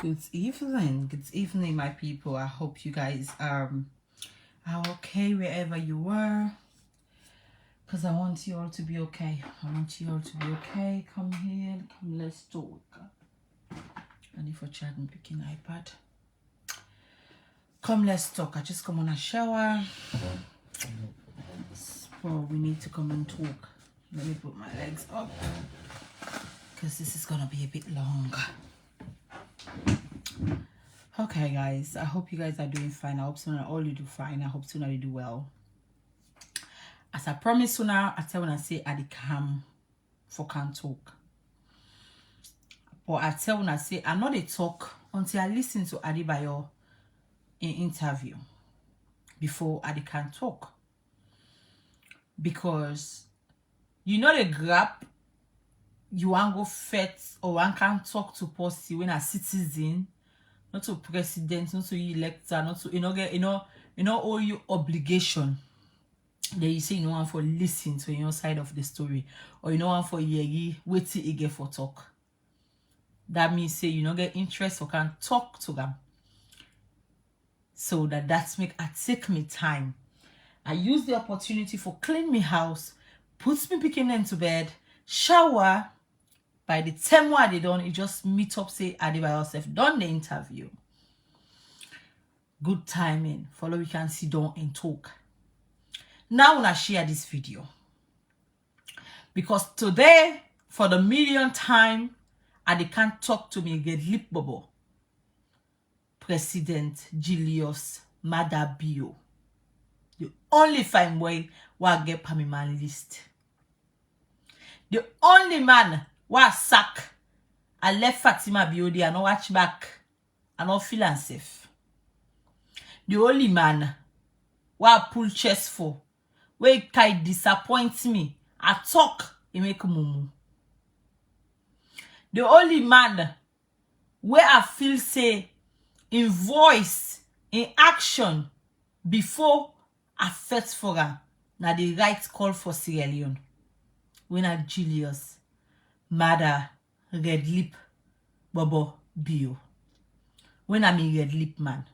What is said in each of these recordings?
Good evening, my people. I hope you guys are okay wherever you are, because I want you all to be okay. Come here, come, let's talk. And if you're chatting, picking iPad, come, let's talk. I just come on a shower, so we need to come and talk. Let me put my legs up, because this is gonna be a bit long. Okay, guys, I hope you guys are doing fine. I hope so all you do fine. I hope so you do well. As I promised you now, I tell when I say I come for can talk. But I tell when I say I not a talk until I listen to Adebayo in interview before I can talk. Because you know the gap you want go fet or one can talk to post when a citizen, not to president, not to elector, not to all your obligation. Then you say you know one for listen to your side of the story, or you know one for wait till you get for talk. That means say you don't get interest or can talk to them. So that's make I take me time. I use the opportunity for clean me house, puts me picking them to bed, shower. By the time what they done, it just meet up, say I did by yourself, done the interview. Good timing. Follow, we can sit down and talk. Now I want to share this video. Because today, for the millionth time, I can't talk to me get lip bubble. President Julius Maada Bio. The only fine way I get per me man list. The only man who sack I left Fatima Bio there and no watch back and not feel unsafe. The only man who I pull chest for, where can disappoint me, I talk, he make mumu. The only man where I feel say in voice, in action, before I fought for her, na the right call for Sierra Leone. When I Julius Maada red lip Bobo Bio. When I'm a red lip man.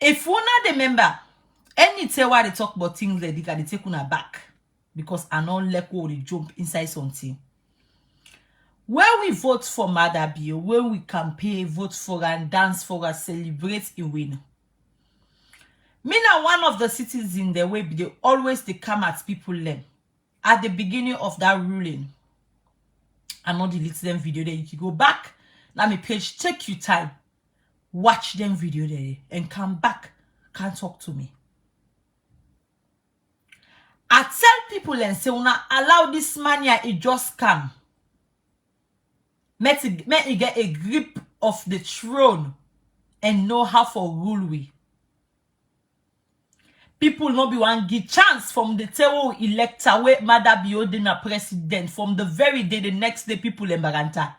If one not remember, any tell why they talk about things like they take on back. Because I don't let go they jump inside something. When we vote for Maada Bio, when we campaign, vote for her and dance for her, celebrate a win. Me now one of the citizens the way they always they come at people then. At the beginning of that ruling. I'm not delete them video there. You can go back. Let me page, take your time. Watch them video there and come back. Can't talk to me. I tell people and say, una allow this man here, it just come. Make he get a grip of the throne and know how for rule we. People no be one give chance from the table elector where Maada Bio dinner president from the very day the next day people in Baranta.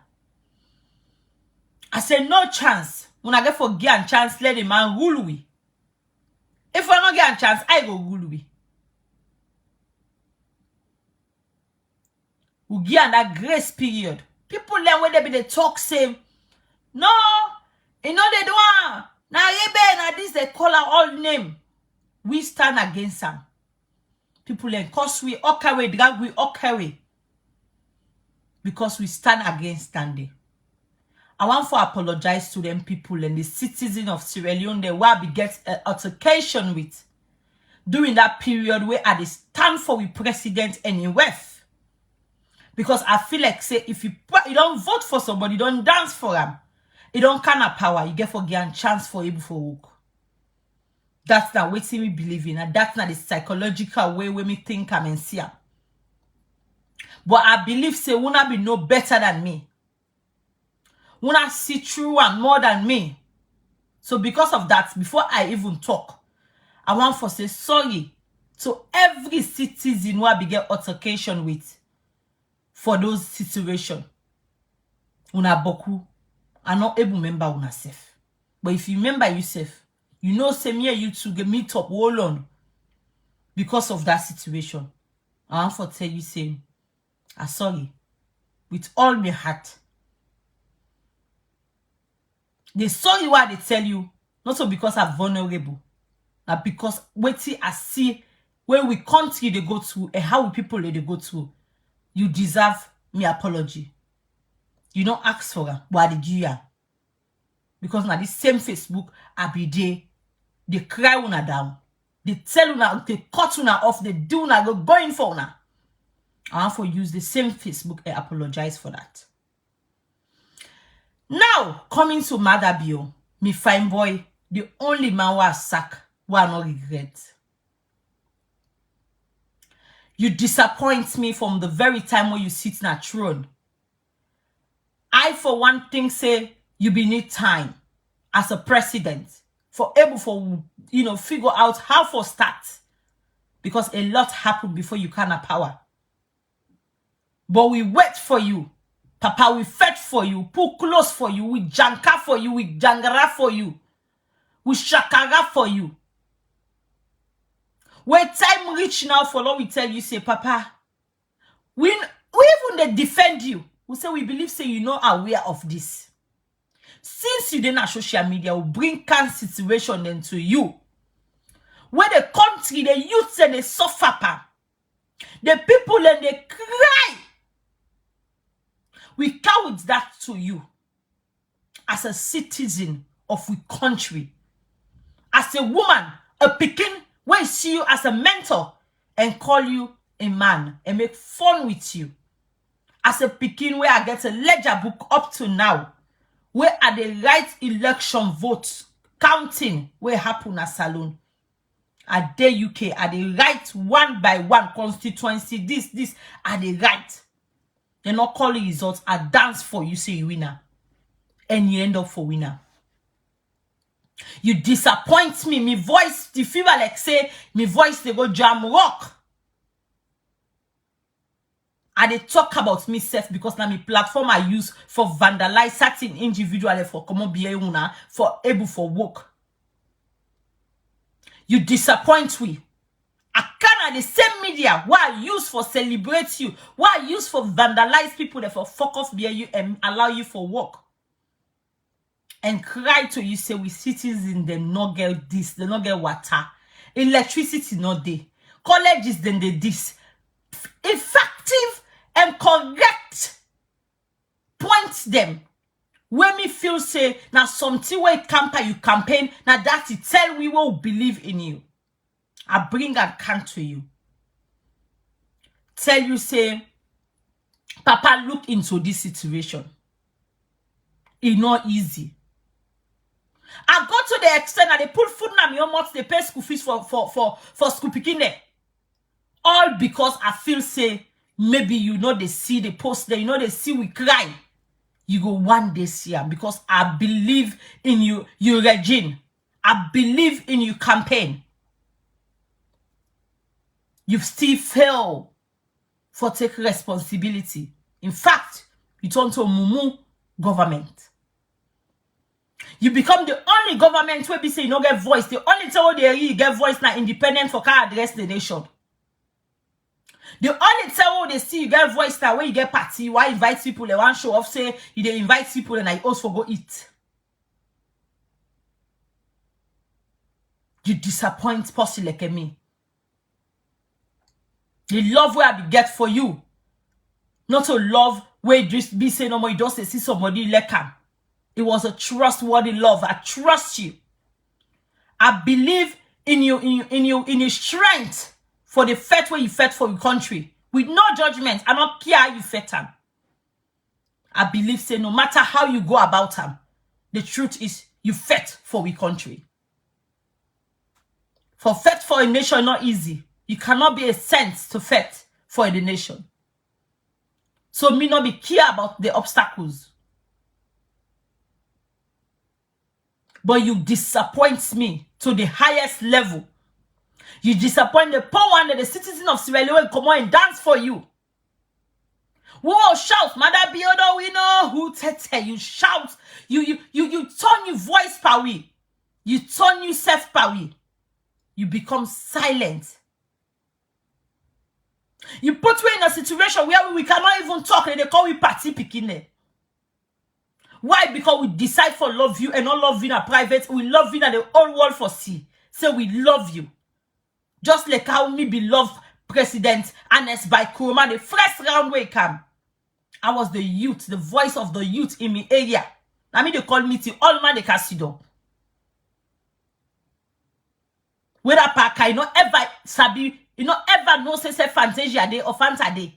I say no chance. When I get for give a chance, let the man rule we. If I not get a chance, I go rule we. We give that grace period. People learn when they be the talk say, no, you know they do one. Now this they call our all name. We stand against them. People learn cause we okay, drag we okay. Because we stand against Standing. I want to apologize to them people and the citizens of Sierra Leone they will be get altercation with during that period where I stand for the president and in West. Because I feel like say if you don't vote for somebody, you don't dance for them, you don't kind of power, you get for get a chance for you before work. That's not what me believe in, and that's not the psychological way where me think I'm in see. But I believe say wanna be no better than me. Wanna see through and more than me. So because of that, before I even talk, I want to say sorry to every citizen who I get altercation with for those situations. Una boku. I'm not able to remember una self. But if you remember yourself, you know say me and you two get meet up hold on because of that situation. I want to tell you say I'm sorry with all my heart. They saw you why they tell you, not so because I'm vulnerable, but because waiting I see where we country they go to and how people they go to. You deserve me apology. You don't ask for her. Why did you? Because now this same Facebook I be there, they cry una down. They tell una, they cut una off, they do una go going for una. I want to use the same Facebook and apologize for that. Now, coming to Mother Bio, me fine boy, the only man who has sack, who I no regret. You disappoint me from the very time when you sit in a throne. I, for one thing, say you be need time as a president for able for, figure out how for start. Because a lot happened before you can have power. But we wait for you. Papa, we fed for you, pull close for you, we janka for you, we jangara for you, we shakara for you. When time reach now for Lord, we tell you, say, Papa, we even they defend you. We say, we believe, say, you know aware of this. Since you didn't have social media, we bring can situation into you. Where the country, the youths and they suffer, the people and they cry. We come with that to you as a citizen of we country. As a woman, a Pekin, when see you as a mentor and call you a man and make fun with you. As a Pekin, where I get a ledger book up to now, where are the right election votes counting where happen at Salon. At the UK, are the right one by one constituency, this, are the right. They not call the results. I dance for you, say you winner. And you end up for winner. You disappoint me. Me voice, the feel like say, me voice they go jam rock. And they talk about myself because now my platform I use for vandalize certain individual for common behavior for able for work. You disappoint me. I can't the same media what I use for celebrate you, what I use for vandalize people that for fuck off behind you and allow you for work. And cry to you say we citizens they not get this, they not get water. Electricity not there. Colleges then they this. Effective and correct points them. When me feel say now something where you campaign, now that it tell we will believe in you. I bring a can to you. Tell you say, Papa, look into this situation. It's not easy. I go to the extent that they put food na me almost they pay school fees for school picking there. All because I feel say maybe they see the post there, they see we cry. You go one day see her because I believe in you, your regime. I believe in your campaign. You still fail for take responsibility. In fact, you turn to a mumu government. You become the only government where we say you don't get voice. The only time they get voice now independent for can address the nation. The only time they see you get voice now where you get party, why invite people, they want show off, say they invite people and I also go eat. You disappoint pussy like me. The love where I be get for you. Not to love where you just be saying no more, you just see somebody like him. It was a trustworthy love. I trust you. I believe in you, in your strength for the fight where you fight for your country. With no judgment. I don't care how you fight him. I believe say no matter how you go about him, the truth is you fight for your country. For fight for a nation not easy. You cannot be a sense to fight for the nation. So me not be care about the obstacles. But you disappoint me to the highest level. You disappoint the poor one that the citizen of Sierra Leone come on and dance for you. Whoa, shout, Mother Biodo, we know who tete. You shout. You turn your voice power. You turn yourself power. You become silent. You put me in a situation where we cannot even talk and they call we party picking. Why? Because we decide for love you and not love you in a private. We love you in the whole world for see. So we love you. Just like how me beloved President Anes by Kuruma, the first round way come. I was the youth, the voice of the youth in my area. I mean, they call me to all man the Casido. Whether Parker, you know, ever sabi, you know, ever know say Fantasia day or Fanta day.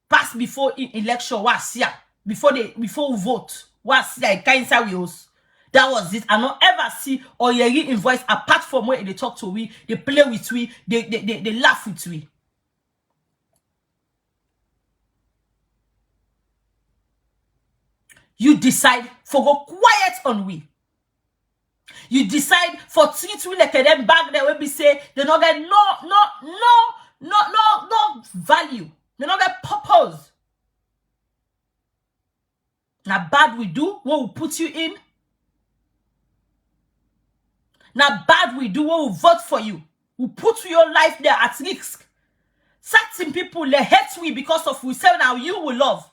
Pass before election was here. Before we vote. Was here, kind of wheels. That was it. I don't ever see or hear in voice apart from where they talk to we, they play with we, they laugh with we. You decide for go quiet on we. You decide for treat we like them back there when we say they not get no value. They not get purpose. Now bad we do what will put you in. Now bad we do what will vote for you. We put your life there at risk. Certain people they hate we because of we say now you will love.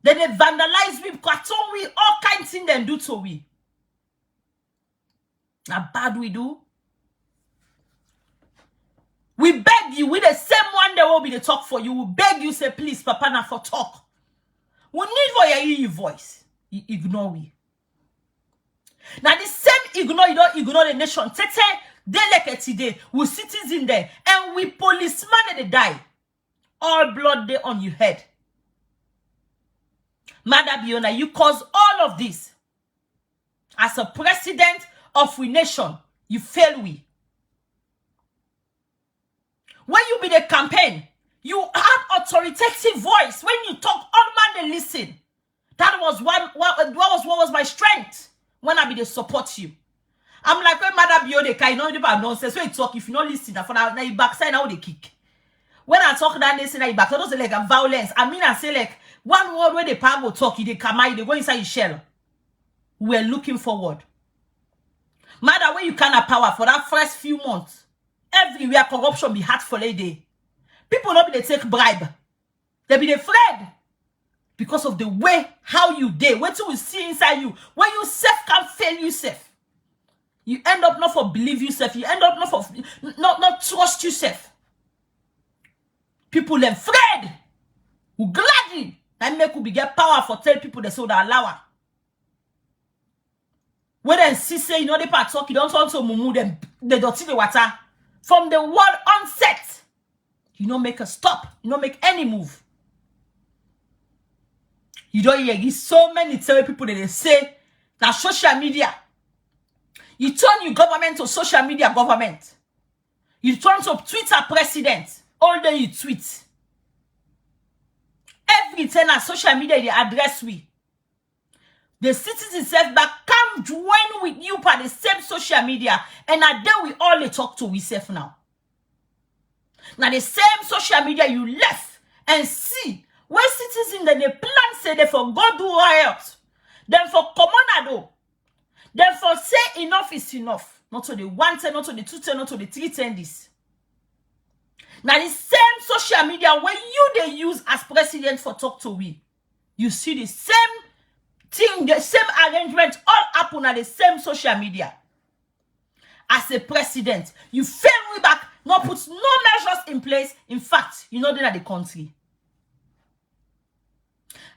Then they vandalize we because we all kinds of things they do to we. Now bad we do. We beg you, we the same one that will be the talk for you. We beg you, say please, Papa, na for talk. We need for your voice. You ignore we. Now the same ignore, you don't ignore the nation. Tete, they like today, we citizens there, and we policemen they die. All blood there on your head. Madam Biona, you cause all of this. As a president of we nation, you fail we. When you be the campaign, you had authoritative voice. When you talk, all man they listen. That was what was my strength. When I be the support you. I'm like, when Madam Biona, you know about nonsense. When you talk, if you not listen, now you backside now they kick. When I talk that they say now you back, so those like a violence. I mean I say like one word where the power will talk, they come out, they go inside your shell. We're looking forward. Matter where you can have power for that first few months. Everywhere corruption be hard for a day. People not be they take bribe. They be afraid. Because of the way how you did. What you will see inside you. When you self can fail yourself. You end up not for believe yourself. You end up not for not trust yourself. People afraid. Who gladly and make you be get power for tell people they so that allow. When they see say you know they part talk, you don't want to mumu them they dirty the water. From the word onset, you don't make a stop. You don't make any move. You don't hear so many people that they say that social media. You turn your government to social media government. You turn to Twitter president. All day you tweet. Everything on social media they address we. The citizens said back come join with you by the same social media. And now then we all they talk to we self now. Now the same social media you left and see where citizens that they plan say they for go do riot. Then for common. Then for say enough is enough. Not to the 110, not to the 210, not to the 310 this. Now the same social media where you they use as president for talk to we. You see the same thing, the same arrangement all happen on the same social media. As a president, you fail me back, not put no measures in place. In fact, you know they're the country.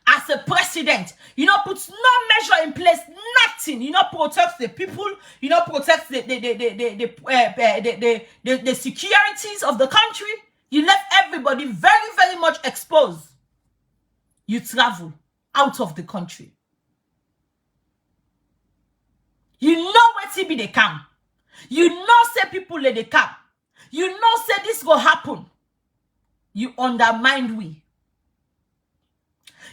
As a president, you not put no measure in place, nothing. You not protect the people, you not protect the securities of the country. You left everybody very, very much exposed. You travel out of the country. You know where TB they come. You know say people let they come. You know say this go happen. You undermine we.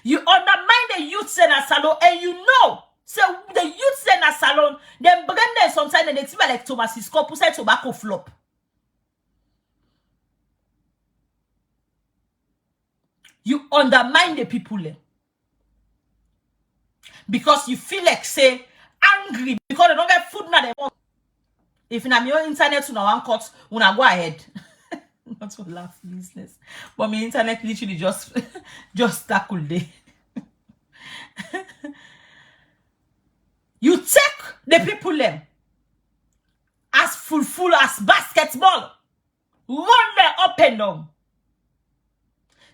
You undermine the youth in a salon and you know. So the youth in a salon, then bring them sometimes and they see like Thomas's cup, say tobacco flop. You undermine the people. Because you feel like say angry because they don't get food now they want. If in your internet una one cut, una go ahead. Not to laugh business. But my internet literally just tackle day. The people them as full as basketball. Run them up and down.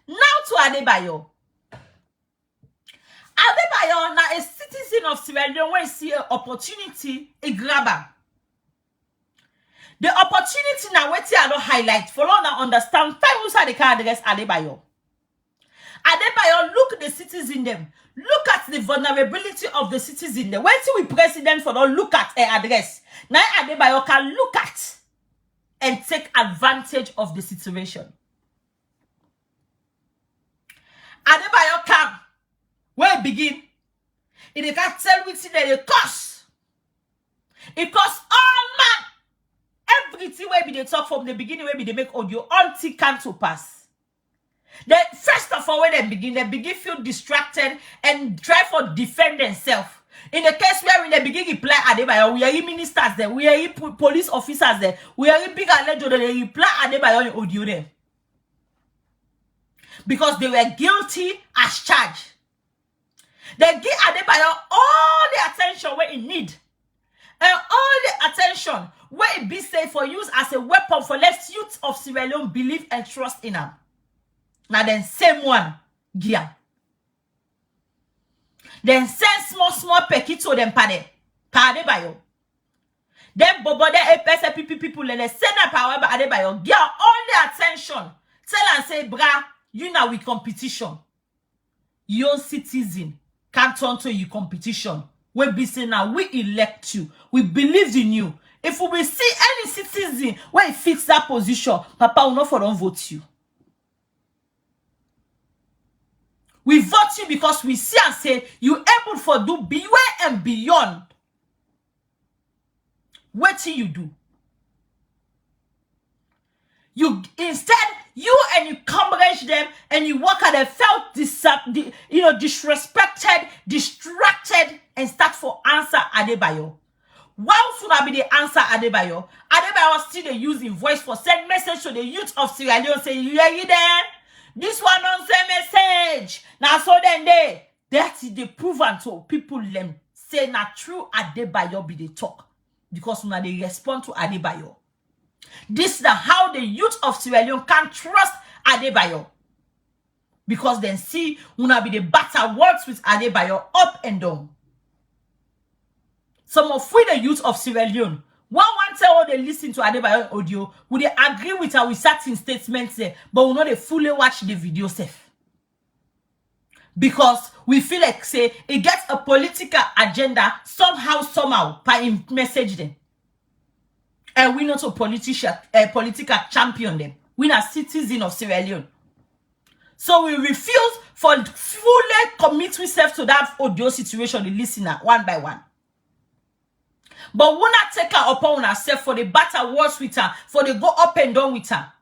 Now to Adebayo. Adebayo now a citizen of Sierra Leone when he see an opportunity, he grab her. The opportunity now what I don't highlight for all now understand. Five who they can address Adebayo. Adebayo look the citizen them. Look at the vulnerability of the citizen them. When we president for don't look at a address. Now Adebayo can look at and take advantage of the situation. Adebayo come. Where it begin? It can tell which they cost. It costs all man. Everything where they talk from the beginning, where they make audio until come to pass. Then first of all, when they begin feel distracted and try for defend themselves. In the case where they begin reply Adebayo, we are ministers there, we are police officers there, we are big alleged they reply Adebayo in audio there. Because they were guilty as charged. They give Adebayo all the attention where it need. And all the attention where it be safe for use as a weapon for let youth of Sierra Leone believe and trust in her. Now then same one, Gia. Then send small pekito them pade. Adebayo. Then bobo de EPSPP people and they send up however Adebayo. Gia all the attention. Tell and say, bra, you now with competition. Your citizen can't turn to your competition. We be saying now, we elect you. We believe in you. If we will see any citizen where it fits that position, Papa will not for don't vote you. We vote you because we see and say you able for do beware and beyond. What do you do? You instead you and you coverage them and you walk at them felt disrespected, distracted, and start for answer Adebayo. Why should I be the answer Adebayo? Adebayo still they use in voice for send message to the youth of Sierra Leone say you there. This one don't say message. Now so then that is the proven to people them say not true Adebayo be the talk because now they respond to Adebayo. This is how the youth of Sierra Leone can trust Adebayo. Because then see, una be the batter words with Adebayo up and down. Some of we the youth of Sierra Leone, one tell they listen to Adebayo audio, would they agree with her with certain statements there, but will not they fully watch the video safe. Because we feel like say it gets a political agenda somehow by message them. And we not a political champion them. We are citizens of Sierra Leone. So we refuse for fully commit ourselves to that audio situation, the listener, one by one. But we not take her upon ourselves for the battle wars with her, for the go up and down with her.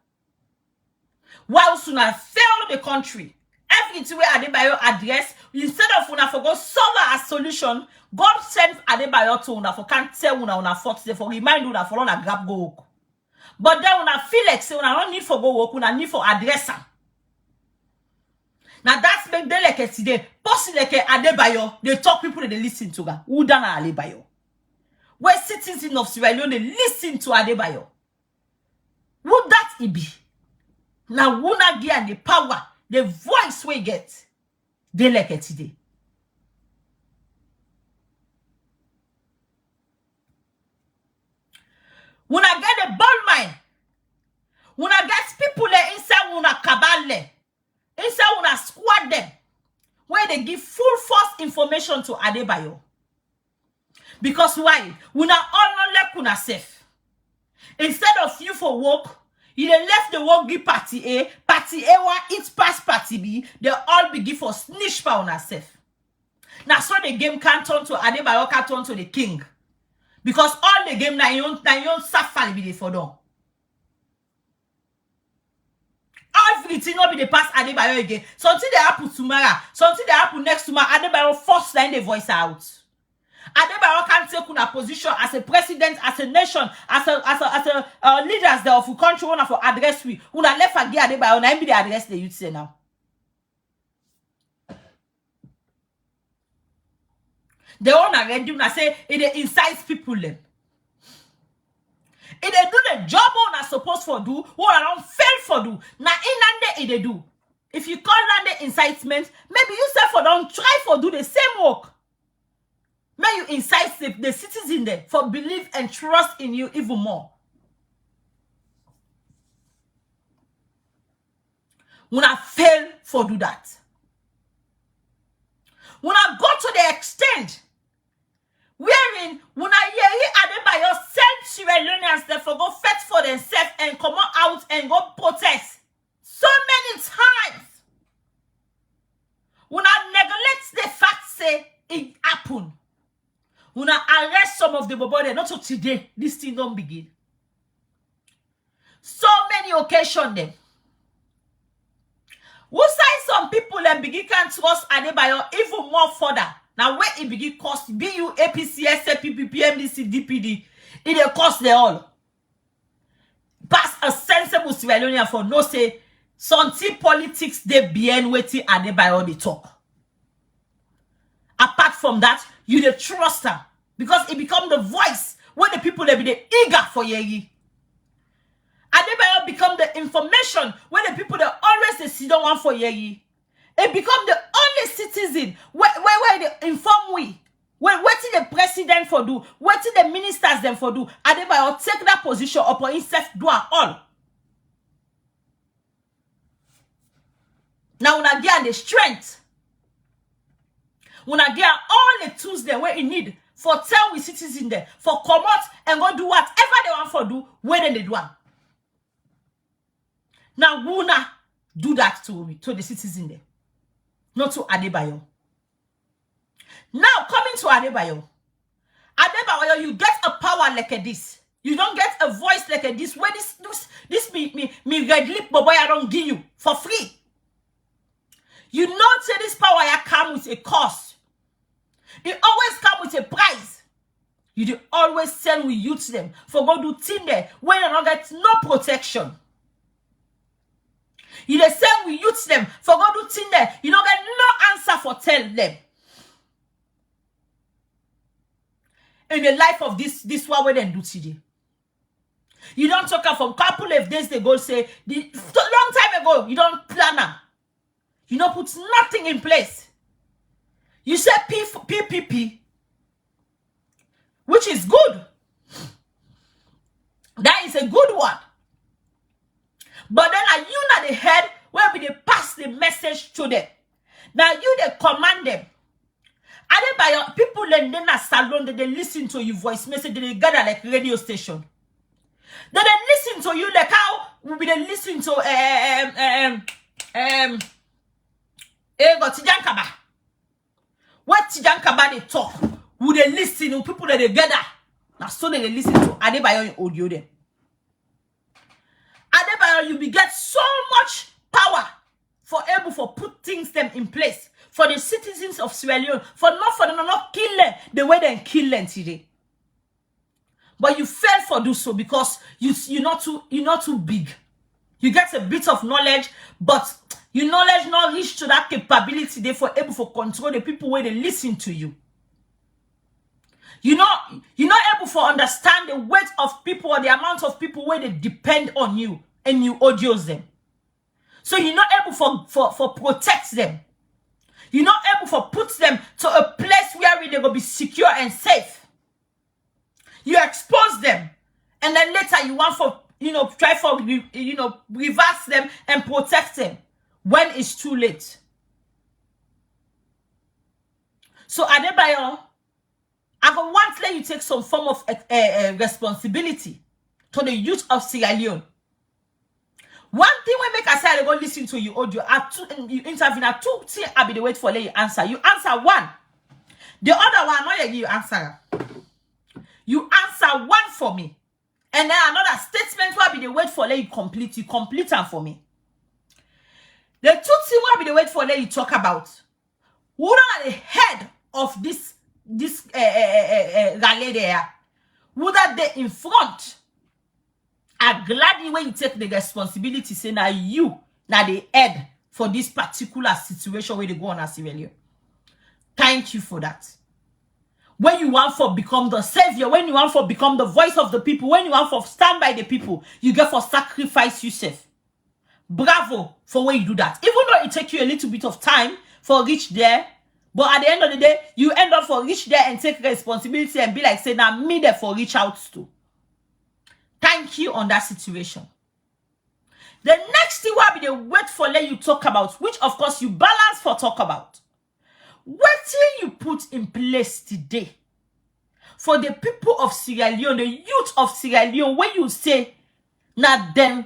While sooner fail the country, everything where Adebayo address, instead of una for go solve a solution, God sent Adebayo to una for can't tell una fought for remind una for una grab go work. But then una feel like say una don't need for go work, una need for address her. Now that's make them like today, possibly like Adebayo, they talk people they listen to her. Who done Adebayo? Where citizens of Sierra Leone they listen to Adebayo? Would that it be? Now wuna give the power, the voice we get, they like it today. When I get the ball mine, when I get people there inside when I cabal there, inside when I squad them, where they give full false information to Adebayo. Because why? When I honor like una safe. Instead of you for work, you then left the work give party A want each pass party B, they all be give for snitch pa una safe. Now so the game can't turn to Adebayo, can't turn to the king. Because all the game na yon safari be the for them. Everything not be the past Adebayo again. Something they happen tomorrow, something they happen next tomorrow, Adebayo first line the voice out. Adebayo can't take una position as a president, as a nation, as a leaders there of a country one for address we. Una left and get Adebayo, na be the address the youth say now. The one already I say it incites people them. If they do the job one are supposed to do, what I don't fail for do. Now in they do. If you call that the incitement, maybe you say for don't try for do the same work. May you incite the citizen there for believe and trust in you even more. When I fail for do that. When I go to the extent wherein when I hear you added by yourself Sierra Leoneans they for go fight for themselves and come out and go protest so many times. When I neglect the fact say it happen. When I arrest some of the body, not so today, this thing don't begin. So many occasions then. Who say some people and begin can trust Adebayo even more further. Now where it begin cost BU, APC, SAPP, PMDC, DPD, it cost they all. Pass a sensible Sierra Leonean for no say something politics they behind waiting Adebayo they talk. Apart from that, you the trust her because it become the voice where the people they be the eager for ye. Adebayo become the information where the people that always they see don't want for ye. It become the only citizen where they inform we. What the president for do? What the ministers them for do? Adebayo take that position upon himself do all. Now when I get the strength, when I get all the tools there where you need for tell with citizens there for come out and go do whatever they want for do where they do. Now Wuna do that to the citizen there, not to Adebayo. Now coming to Adebayo, you get a power like this. You don't get a voice like this. Where this me red lip boy I don't give you for free. You know say this power I come with a cost. It always come with a price. You do always send we youth them for go do thing there when they don't get no protection. You dey send we youth them for go do thing there. You don't get no answer for tell them. In the life of this what we then do today. You don't talk from couple of days ago say long time ago you don't plan her. You don't put nothing in place. You say PPP, which is good. That is a good one. But then are you not the head where we they pass the message to them? Now you they command them. Are they by your people then a salon that they listen to your voice message, they gather like radio station. Then they listen to you like how we they listen to Tijankaba. What Tijankaba they talk, would they listen to people that they gather? Now so they listen to Adebayo in audio them. Adebayo, you get so much power for able for put things them in place for the citizens of Sierra Leone, for them not kill them the way they kill them today. But you fail for do so because you're not too big. You get a bit of knowledge, but your knowledge not reach to that capability they for able for control the people where they listen to you. You're not able to understand the weight of people or the amount of people where they depend on you and you odious them. So you're not able for protect them. You're not able for put them to a place where they will be secure and safe. You expose them, and then later you want for try for reverse them and protect them when it's too late. So Adebayo, I want to let you take some form of responsibility to the youth of Sierra Leone. One thing we make aside I go listen to you audio, you intervene at two things I be the wait for let you answer. You answer one. The other one, not you answer. You answer one for me. And then another statement will be the wait for let you complete. You complete them for me. The two things will be the wait for let you talk about. Who are the head of this rally there? Who that they in front? I'm glad when you take the responsibility, say now you now the head for this particular situation where they go on as Sierra Leone. Thank you for that. When you want for become the savior, when you want for become the voice of the people, when you want for stand by the people, you get for sacrifice yourself. Bravo for when you do that. Even though it takes you a little bit of time for reach there, but at the end of the day, you end up for reach there and take responsibility and be like, say, now me there for reach out to. Thank you on that situation. The next thing will be the wait for let you talk about, which of course you balance for talk about. What till you put in place today for the people of Sierra Leone, the youth of Sierra Leone, when you say, not them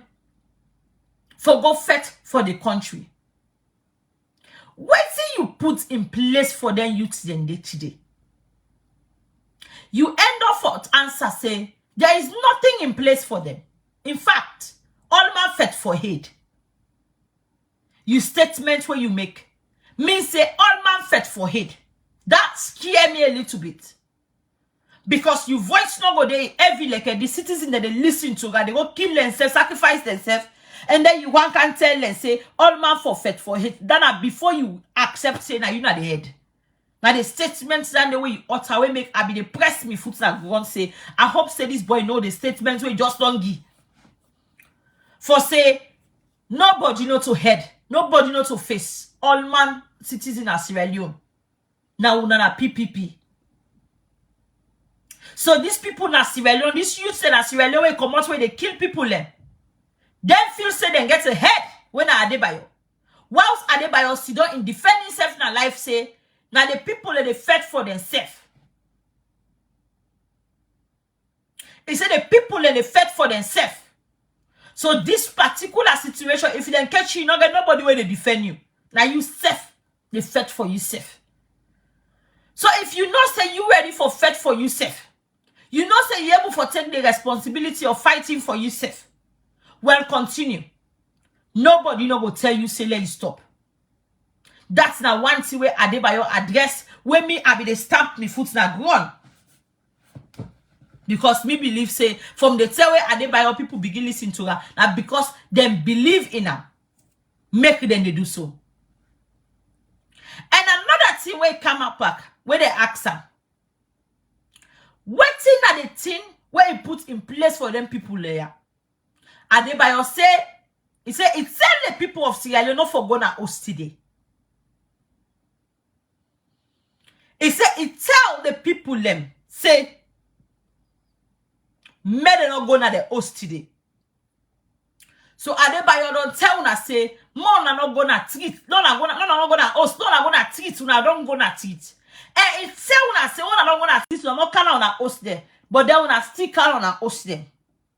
for go fight for the country. What till you put in place for them youths then today? You end up for answer say, there is nothing in place for them. In fact, all man fight for head. You statement where you make means say all man fight for head. That scare me a little bit. Because you voice no go there every like the citizens that they listen to, they go kill themselves, sacrifice themselves, and then you one can tell and say all man for fight for head. Then before you accept say now you not the head. Now the statements and the way you utter we make I be the press me foot and go say I hope say this boy know the statements we just don't give. For say nobody know to head, nobody know to face. All man citizen of Sierra Leone. Now we na PPP. So these people na Sierra Leone, these youths na Sierra Leone come out where they kill people them. Then feel say they get ahead when na Adebayo. Whilst Adebayo sit down in defending self na life say now the people that they fight for themselves. He said the people that they fight for themselves. So this particular situation, if you don't catch you, not get nobody where they defend you. Now you self, they fight for yourself. So if you know say you ready for fight for yourself, you know say you able for take the responsibility of fighting for yourself. Well, continue. Nobody no go tell you say let you stop. That's now one thing where Adebayo address when me I be they stamp me foot na ground. Because me believe say from the time where Adebayo people begin listen to her, now because them believe in her, make them they do so. And another thing where come up back where they ask her, what thing are the thing where he put in place for them people there? Adebayo say, he tell the people of Sierra Leone not for gonna host today. He tell the people them, say, may they not go na the host today. So Adebayo don't tell una say, more na not gonna treat, no na gonna host, no na gonna treat, una don't gonna treat. And it tell una say, una not gonna treat, una not can una host there, but then una still can una host them.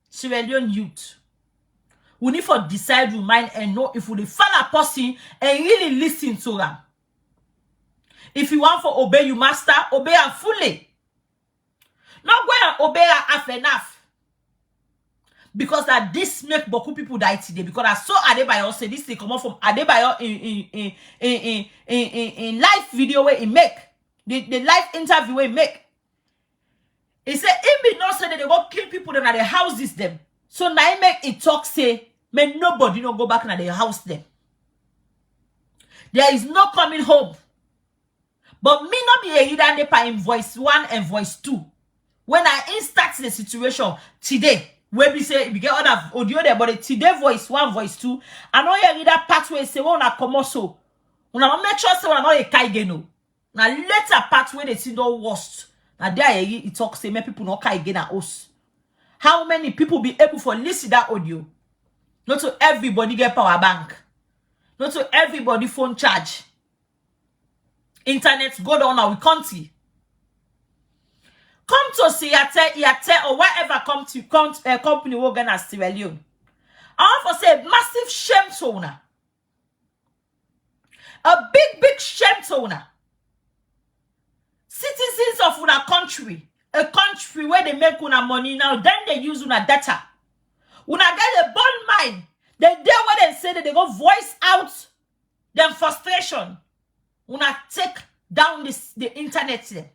Sierra Leone youth. We need to decide we mind and know if we follow a person and really listen to them. If you want to obey your master, obey her fully. Not go and obey her half enough. Because that this make beaucoup people die today. Because I saw Adebayo say this thing come out from Adebayo in live video where he make. The live interview where he make. He said, if me not say that they go kill people then at the houses them. So now he make it talk say, may nobody no go back in the house them. There is no coming home. But me not be a leader in voice 1 and voice 2. When I instart the situation today, where we say we get other audio there, but today voice 1, voice 2, I know you read that part where say we na come so. We na make sure say we na a kaige no. Now later part where they see the worst. Now there it talk say many people no kaige na us. How many people be able to listen that audio? Not to everybody get power bank. Not to everybody phone charge. Internet go down our country. Come to Yate or whatever company we're gonna Sierra Leone. I want to say massive shame to una. A big shame to una. Citizens of una country, a country where they make una money now, then they use una data. Una get a bond mind. They dare what they say that they go voice out their frustration. Una take down the internet there.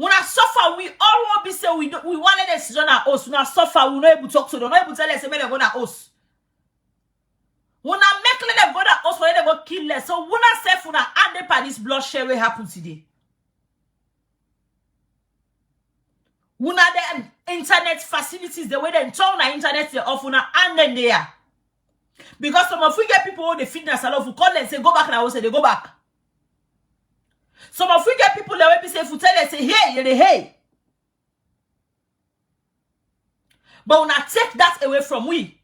Una suffer, we all will be say we wanted a season at us. Una suffer, we not able to talk to them, not able to tell us they go na us. Una make them go na us, when they go kill us. So una self una add the this bloodshed will happen today. Una the internet facilities, the way they turn the internet they off una and then they are. Because some of we get people who they fitness a lot who call and say go back and I will say they go back. Some of we get people that will say if you tell them say hey, you hey. But una take that away from we.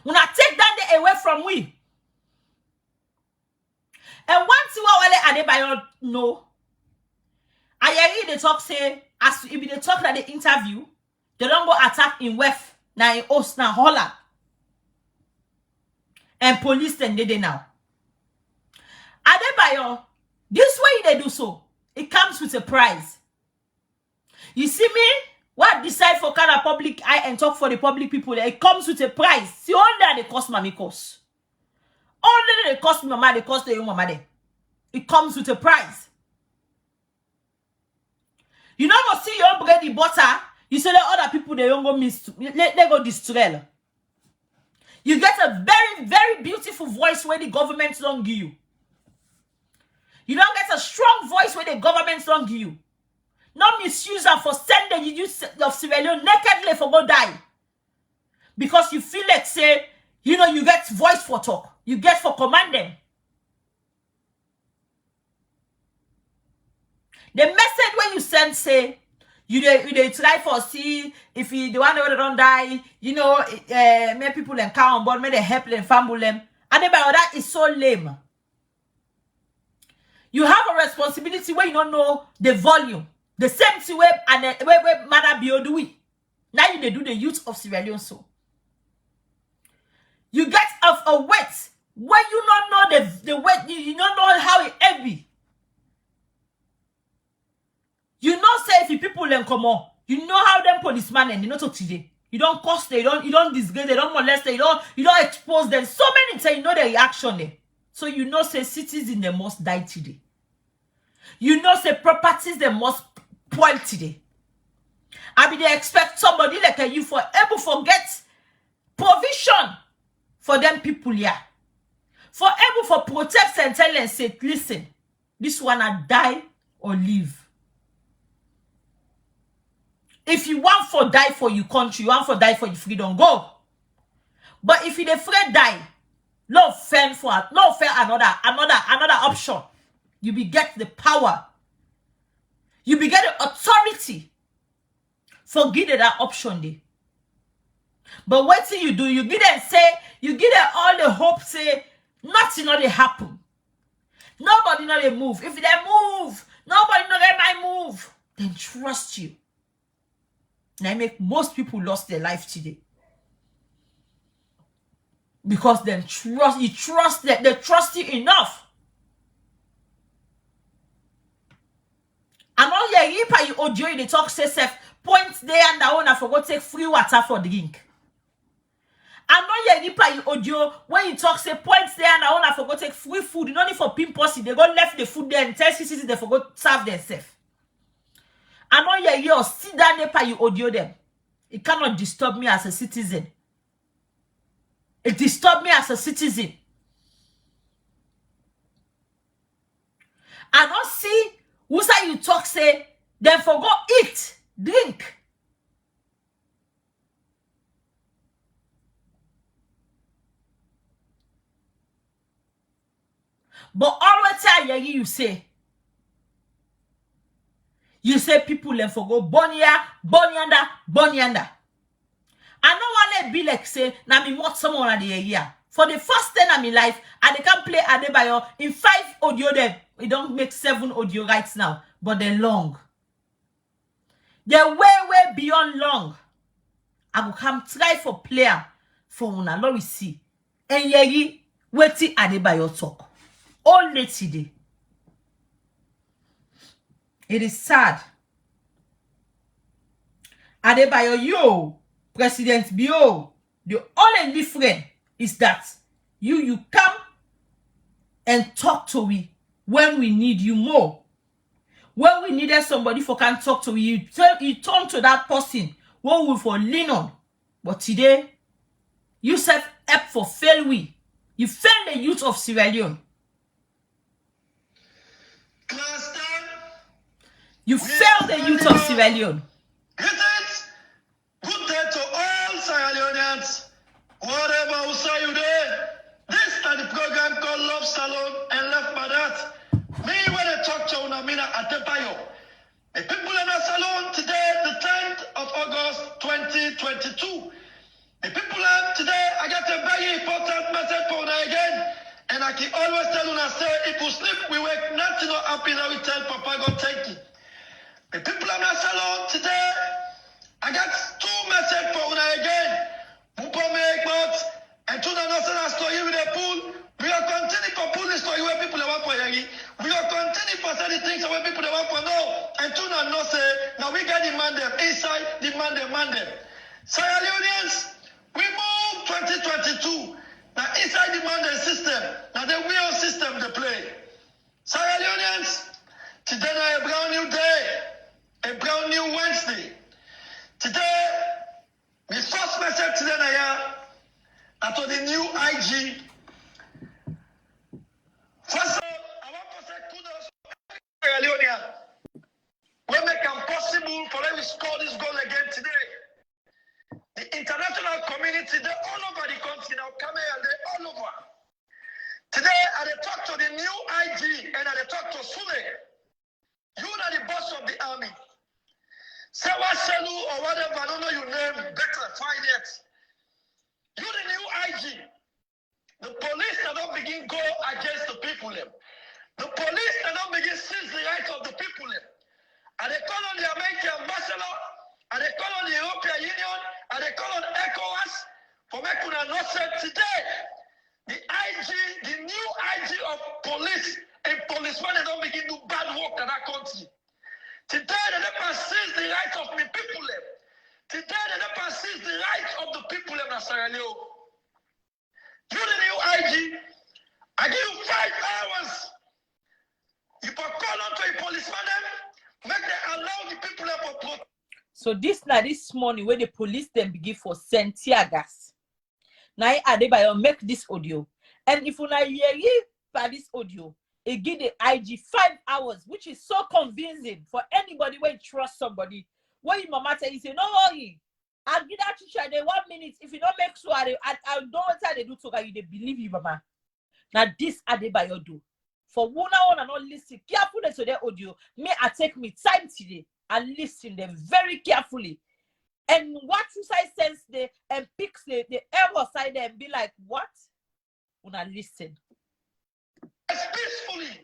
Una take that away from we. And once you are Adebayo no, I hear the talk say as if they talk at the interview, they don't go attack in West, now in Ost, now Holland. And police then they now. Adebayo, this way they do so, it comes with a prize. You see me? What decide for kind of public eye and talk for the public people, it comes with a prize. See, all that they cost mommy cost. Only they cost me mama, they cost the young mama there. It comes with a price. You know go see your bread the butter, you say let other people they don't go miss let go destroy. You get a very, very beautiful voice where the government don't give you. You don't get a strong voice where the government don't give you. No misuse her for sending you use of Sierra Leone nakedly for go die. Because you feel like say, you know, you get voice for talk. You get for command them. The message when you send say, you they try for see if you the one that don't die, you know, make people and come on board, make they help them, family them. And about that is so lame. You have a responsibility when you don't know the volume. The same thing where and where Mother Bio do it. Now you they do the youth of Sierra Leone so. You get of a weight when you don't know the weight, you don't know how it heavy. You know say if you people then come on, you know how them policemen and you know to today. You don't cost them, you don't disgrace, they don't molest them, you don't expose them. So many times you know the reaction there. So you know say citizens they must die today. You know say properties they must spoil today. I mean they expect somebody like you for able forget provision for them people here. For able for protect and tell and say, listen, this one I die or live. If you want for die for your country, you want for die for your freedom, go. But if you the afraid die, no fair another option. You be get the power. You be get the authority. Forget that option there. But what do? You give them say, you give them all the hope, say, nothing not they happen. Nobody not they move. If they move, nobody not they might move. Then trust you. Now I make most people lost their life today. Because they trust you enough. And all your yipa you audio they talk say self points there and that one I forgot take free water for drink. And all your yipa you audio when you talk say points there and that one I forgot take free food. You don't need for pimples, they go left the food there and tell citizens they forgot serve themselves. And all your year sit down there you audio them. It cannot disturb me as a citizen. It disturbs me as a citizen. And not see who say you talk say then forgo eat, drink. But always tell you say people and forgo bonyanda. I don't want to be like say now me what someone at the year. For the first time in my life, and they can play Adebayo in 5 audio them. We don't make 7 audio rights now, but they're long. They're way beyond long. I will come try for player for una Lord we see. And yegi waiting Adebayo talk. All day today. It is sad. Adebayo, yo, President Bio, the only difference is that you come and talk to me when we need you more. When we needed somebody for can talk to you, you turn to that person what we for lean on. But today, you set up for fail we. You fail the youth of Sierra Leone. Class 10. You failed the youth of Sierra Leone. Greetings. Good day to all Sierra Leoneans. Whatever will say you there. This is the program called Love Salon and Left by That. Me when I talk to Unamina Atepayo. The people in the salon today, the 10th of August 2022. The people today, I got a very important message for you again. And I can always tell you, say, if you sleep, we wake, nothing not happy, now we tell Papa God thank you. The people in the salon today, I got two messages for you again. Mupo make but and to the national story with the pool. We are continue for pull the story where people want for yagi. We are continue for saying things where people want for know. And to the no say now we got demand them inside, demand them. Sierra Leoneans, we move 2022. Now inside demand system. Now the real system to play. Sierra Leoneans, today is a brand new day, a brand new Wednesday. Today, my first message today is to the new IG. First of all, I want to say kudos to Sierra Leone. We make it possible for them to score this goal again today. The international community, they're all over the country now, coming and they're all over. Today, I talk to the new IG and I talk to Sule. You are the boss of the army. Sewa Selu or whatever, I don't know your name, better find it. You the new IG. The police cannot begin go against the people. The police cannot begin seize the rights of the people. And they call on the American ambassador, and they call on the European Union, and they call on ECOWAS for making a nonsense today. The IG, the new IG of police and policemen, they don't begin to do bad work in that country. Today, they never seize the rights of the people. Today, they never seize the rights of the people in Sierra Leone. You the new IG, I give you 5 hours. You can call on to a policeman, make them allow the people to protest. So this morning when the police then begin for send tear gas. Now Adebayo make this audio. And if you not hear by this audio, it give the IG 5 hours, which is so convincing for anybody when you trust somebody. When your mama tell you, say, no worry, I'll give that teacher the 1 minute. If you don't make sure, I don't know what they do so that you they believe you, mama. Now this Adebayo do. For one hour and not listen carefully to their audio, me I take me time today and listen them very carefully. And what you say sense they and picks the error side there and be like, what? Una listen. Peacefully.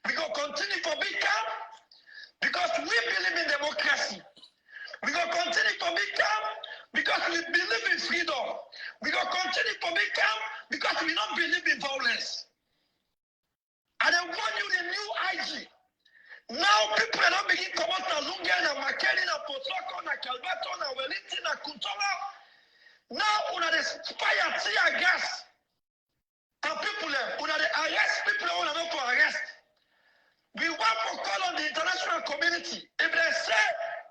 We go continue for big calm because we believe in democracy. We go continue for big calm because we believe in freedom. We go continue for big calm because we don't believe in violence. And I want you the new IG. Now people are not beginning to come out to Lunga and McKenny and Potoko and Calvato and Wellington and Kuntola. Now we are the fire tear gas. And people we are the arrest people who are not for arrest. We want to call on the international community. If they say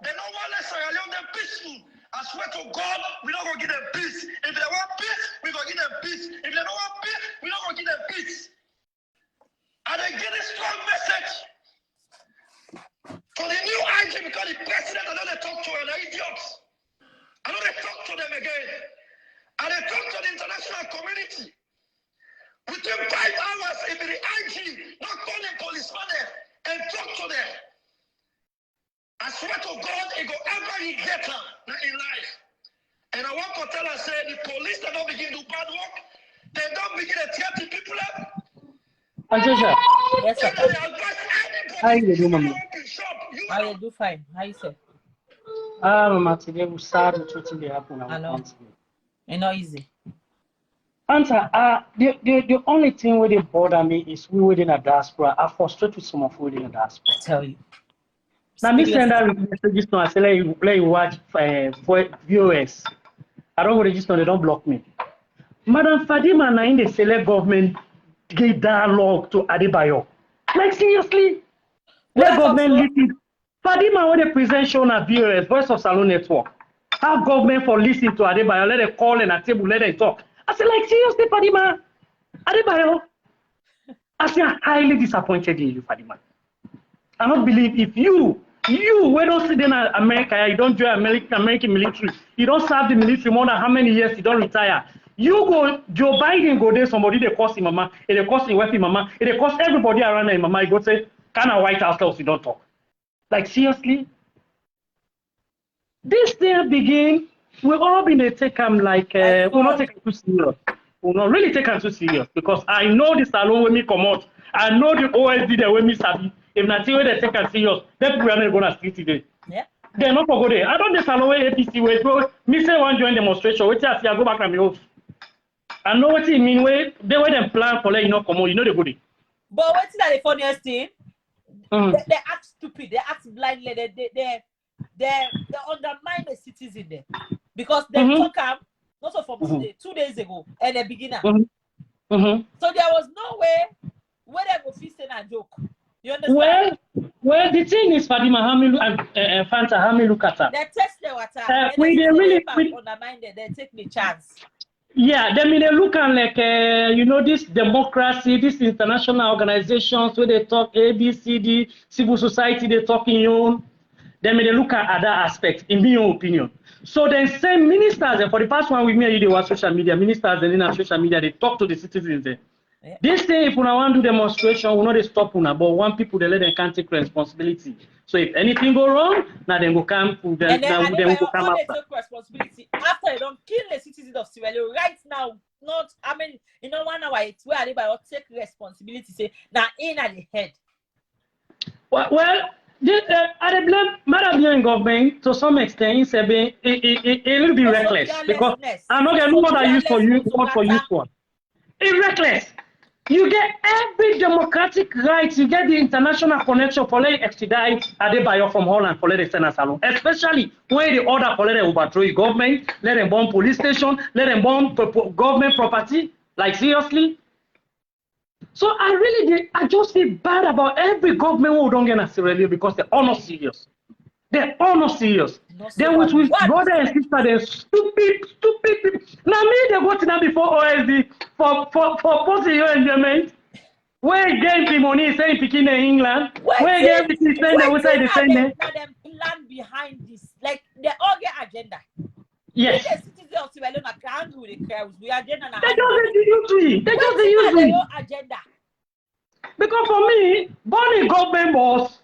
they don't want to Sierra Leone, they're peaceful. I swear to God, we're not going to give them peace. If they want peace, we're going to give them peace. If they don't want peace, we're not going to give them peace. And they get a strong message for the new IG because the president, I know they talk to them, they're idiots. I know they talk to them again. And they talk to the international community. Within 5 hours, if the IG not call the policeman and talk to them, I swear to God, it go ever regret them in life. And I want to tell us, say, the police, they don't begin to do bad work. They don't begin to threat the people up. Patricia, Yes, sir. how you doing, Mama? I do fine. How you say? Mama, today we start with what happen. I know. It's not easy. Answer, the only thing where they bother me is we within a diaspora. I frustrate with some of within a diaspora. I tell you. Now, me send that messages now. I say, let you watch for viewers. I don't register, they don't block me. Madam Fadima, now in the select government, give dialogue to Adebayo. Like, seriously? Let government listen. Fadima, when they present show on viewers, Voice of Salon Network, have government for listening to Adebayo, let them call in a table, let them talk. I said, like, seriously, Fadima? Adebayo? I say, I'm highly disappointed in you, Fadima. I don't believe if you we don't sit in America, you don't join American military, you don't serve the military more than how many years, you don't retire. You go, Joe Biden go there, somebody they cost him mama, they cost him wealthy mama, they cost everybody around him mama, you go say, kind of White House house, you don't talk. Like seriously? This thing begin, we all been take them like, we'll not take it too serious. We'll not really take them too serious because I know the salon when me come out. I know the OSD that when me sabi. If not see where they take them serious, then people are not going to street today. Yeah. They're not for go there. I don't the salon where APC where so me say one join demonstration. Wait till I see I go back to my house. I know what it mean where they were them plan for let you know come on. You know the goodie. But what's that the funniest thing? They act stupid. They act blindly. They undermine the citizen there because they took them not from 2 days ago and the beginner. So there was no way where they go feast a joke. You understand? Well, the thing is, Fadima, Fanta, look at her. They test the water. When they really undermine it, they take the chance. Yeah, they mean they look at like you know this democracy, this international organizations where they talk A, B, C, D, civil society, they talk in your. They may look at other aspects, in my opinion. So then same ministers, for the past 1 week, me they were social media, ministers and in social media, they talk to the citizens there. Yeah. This thing, if we want to do demonstration, we know they stop una, but one people, they let them can't take responsibility. So if anything go wrong, now then go come, then we go come after. They take responsibility after they don't kill the citizens of Sierra Leone right now. Not, I mean, you know, 1 hour, it's where they take responsibility, say, now in at the head. Well, I blame Madam government to some extent. It's a little bit reckless because I'm not going to know what I use for you, what for use for. It's reckless. You get every democratic right. You get the international connection for letting extradite Adebayo from Holland for letting send us alone. Especially when the order for letting overthrow the government, let them bomb police station, let them bomb government property. Like seriously. So I just feel bad about every government who don't get a Sierra Leone because they're all not serious. They're all not serious. They're with brother and sister, they're stupid people. Now me, they go to them before OSD for post-year enjoyment. Where again the money is saying picking in England? Where again the saying they will say the same name? Them plan behind this, like they all get agenda. Yes. The citizens of Sierra Leone can't do the crowds. We are agenda. They just use They just use agenda. Because for me, born in government boss,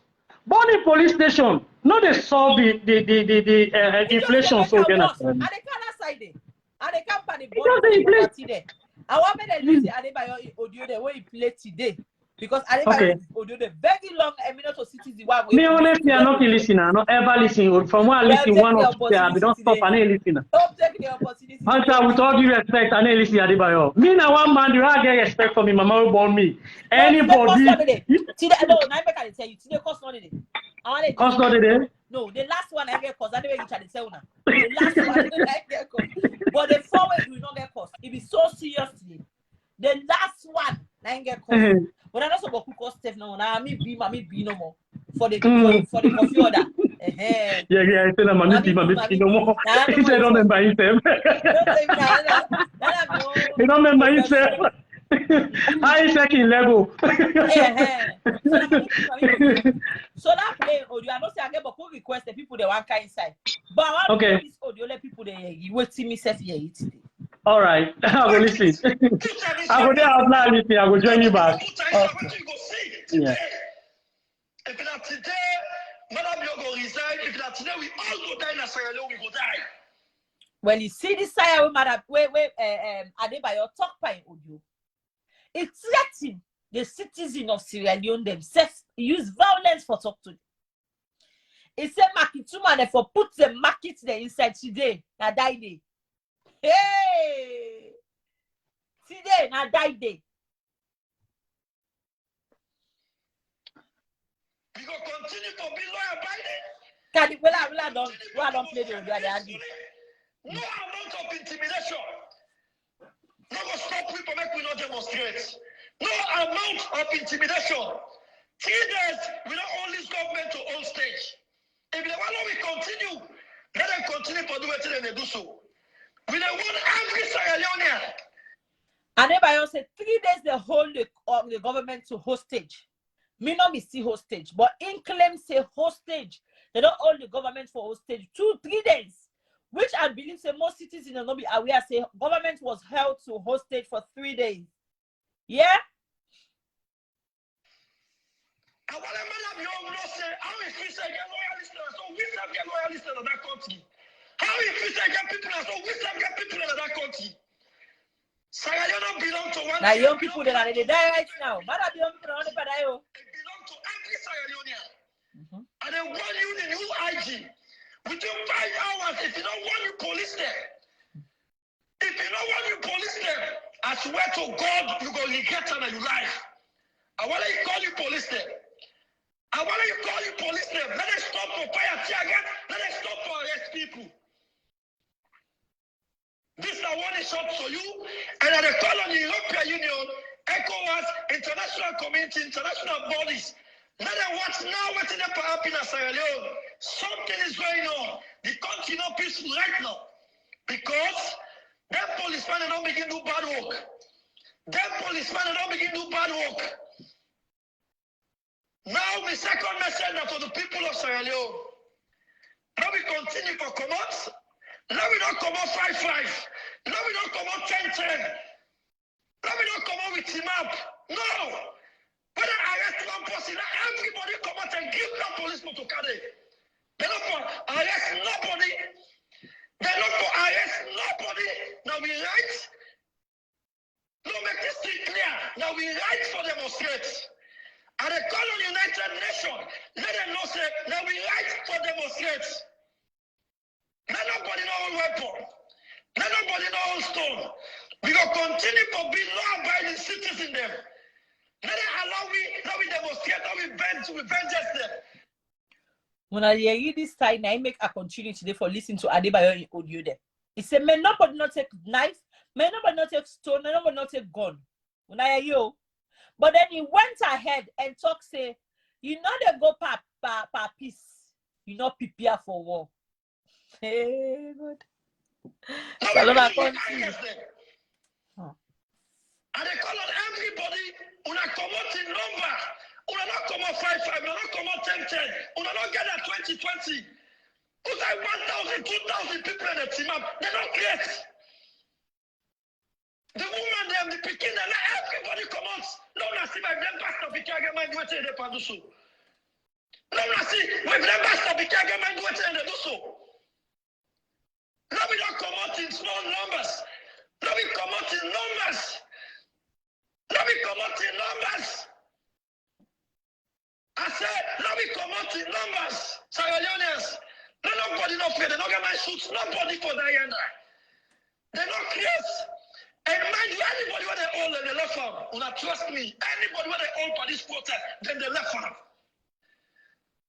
born in police station, no they solve the inflation so again. And the color side, and the company born there. I want me to listen Adebayo audio the way he played today. Because Adebayo audio the very long eminent of cities the one. Me honestly, I'm not a listener. Not ever listen. From what I listen, one or two, I don't stop and I listen. Don't take the opportunity. Answer with all due respect, and I listen Adebayo. Me now one man, you get respect for me. Mama will born me. Anybody. No, now I tell you. Today cost not the cost not the No, the last one I get cost. That's the way you try to tell now. The last one I get cost. But the forward will not get cost. It be so serious today. The last one I get cost. But I also go cost stuff now. Now me be no more for the coffee order. Yeah. I said I'm be no more. He said don't remember himself. He don't remember himself. I checking Lego. So that play audio, I don't say I get but request the people they want inside. But I want this audio let people they wait see me set here today. All right, I will listen. I will there out now listen. I will join you back. Okay. Yeah. If not today, Madam Yogo resign. If not today, we all go die in Sierra Leone. We go die. Well, you see this side with Madam Adebayo talk by audio. It threatened the citizens of Sierra Leone themselves use violence for talk to them. It said Makituma they for put the market there inside today. Now die day. Hey! Today now die day. We go continue to be loyal Biden. Can you I don't play the audio. No amount of intimidation. No go stop people make we not demonstrate. No amount of intimidation. 3 days, we don't own this government to own stage. If they want we continue, let them continue to do it and they do so. We don't want angry Sierra Leonean. And Adebayo said 3 days they hold the government to hostage. Me not be see hostage, but in claim say hostage. They don't hold the government for hostage 2-3 days, which I believe say most citizens will not be aware. Say government was held to hostage for 3 days. Yeah. And what a man of your law say, how if we say get loyalists, so we still get loyalists in that country? How if we say get people, so we still get people in that country? Sierra Leone belong to one. Now young people that are they die right now. But I young people on the padayo. It belong to every Sierra Leonean. And they want you the new IG. Within 5 hours, if you don't want you police them. If you don't want you police them, I swear to God, you go regret on your life. I want to call you police them. I want to call you police them. Let us stop for fire tear gas. Let us stop for arrest people. This is one shot for you. And I call on the European Union, ECOWAS, international community, international bodies. Let them watch now what's in the happen in Sierra Leone. Something is going on. The country is not peaceful right now. Because them policemen don't begin to do bad work. Them policemen don't begin to do bad work. Now, my second message to the people of Sierra Leone. Now we continue for commands. Now we don't come out 5-5. Now we don't come out 10-10. Now we don't come out with team up. No. When I arrest one person, everybody come out and give that policeman to carry. They're not for arrest nobody. They're not for arrest nobody. Now we right. No, make this thing clear. Now we right for demonstrate. And they call on United Nations. Let them know say, now we right for demonstrate. Let nobody know weapon. Let nobody know stone. We will continue to be law-abiding citizens in them. Let them allow we demonstrate, how we vengeance them. When I hear this time, I make a continue today for listening to Adebayo in audio there. He said, may nobody not take knife, may nobody not take stone, may nobody not take gun. When I hear you. But then he went ahead and talk, say, you know they go per peace. You know prepare for war. Hey, good. Salona country. And they call on everybody, una come out in number. Una not come out 5-5, una not come out 10-10. Una not get at 20-20. Who's like 1,000, 2,000 people in the team up? They don't create. The woman, them, the picking, and everybody come out. No, I see my them pastor because I get my duty in the padusu. No, I see my them pastor because I get my duty in the dusu. Now we don't come out in small numbers. Now we come out in numbers. Now we come out in numbers. I said, now we come out in numbers. Sierra Leoneans, nobody not pay. They don't get my suits. Nobody for Diana. They don't create. And mind you, anybody where they all in the left arm, will not trust me. Anybody where they all for this protest, then the left arm.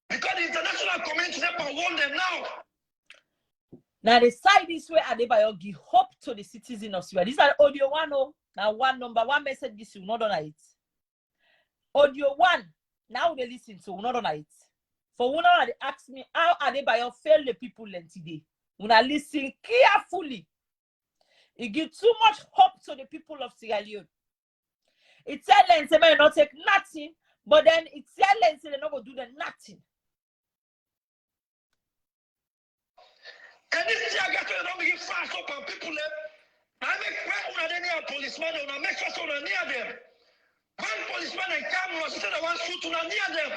Because the international community never warn them now. Now the side this way Adebayo give hope to the citizen of Sierra. This is audio one. Oh, now one number one message this you not on it. Audio one. Now they listen to not on it. For one hour they ask me how Adebayo fail the people today. When I listen carefully, it gives too much hope to the people of Sierra Leone. It tells them they may not take nothing, but then it tells them they're not going to do the nothing. And this year, I got to don't begin fast up on people. I make one near a policeman and I make sure so near them. One policeman and camera instead of one shoot near them.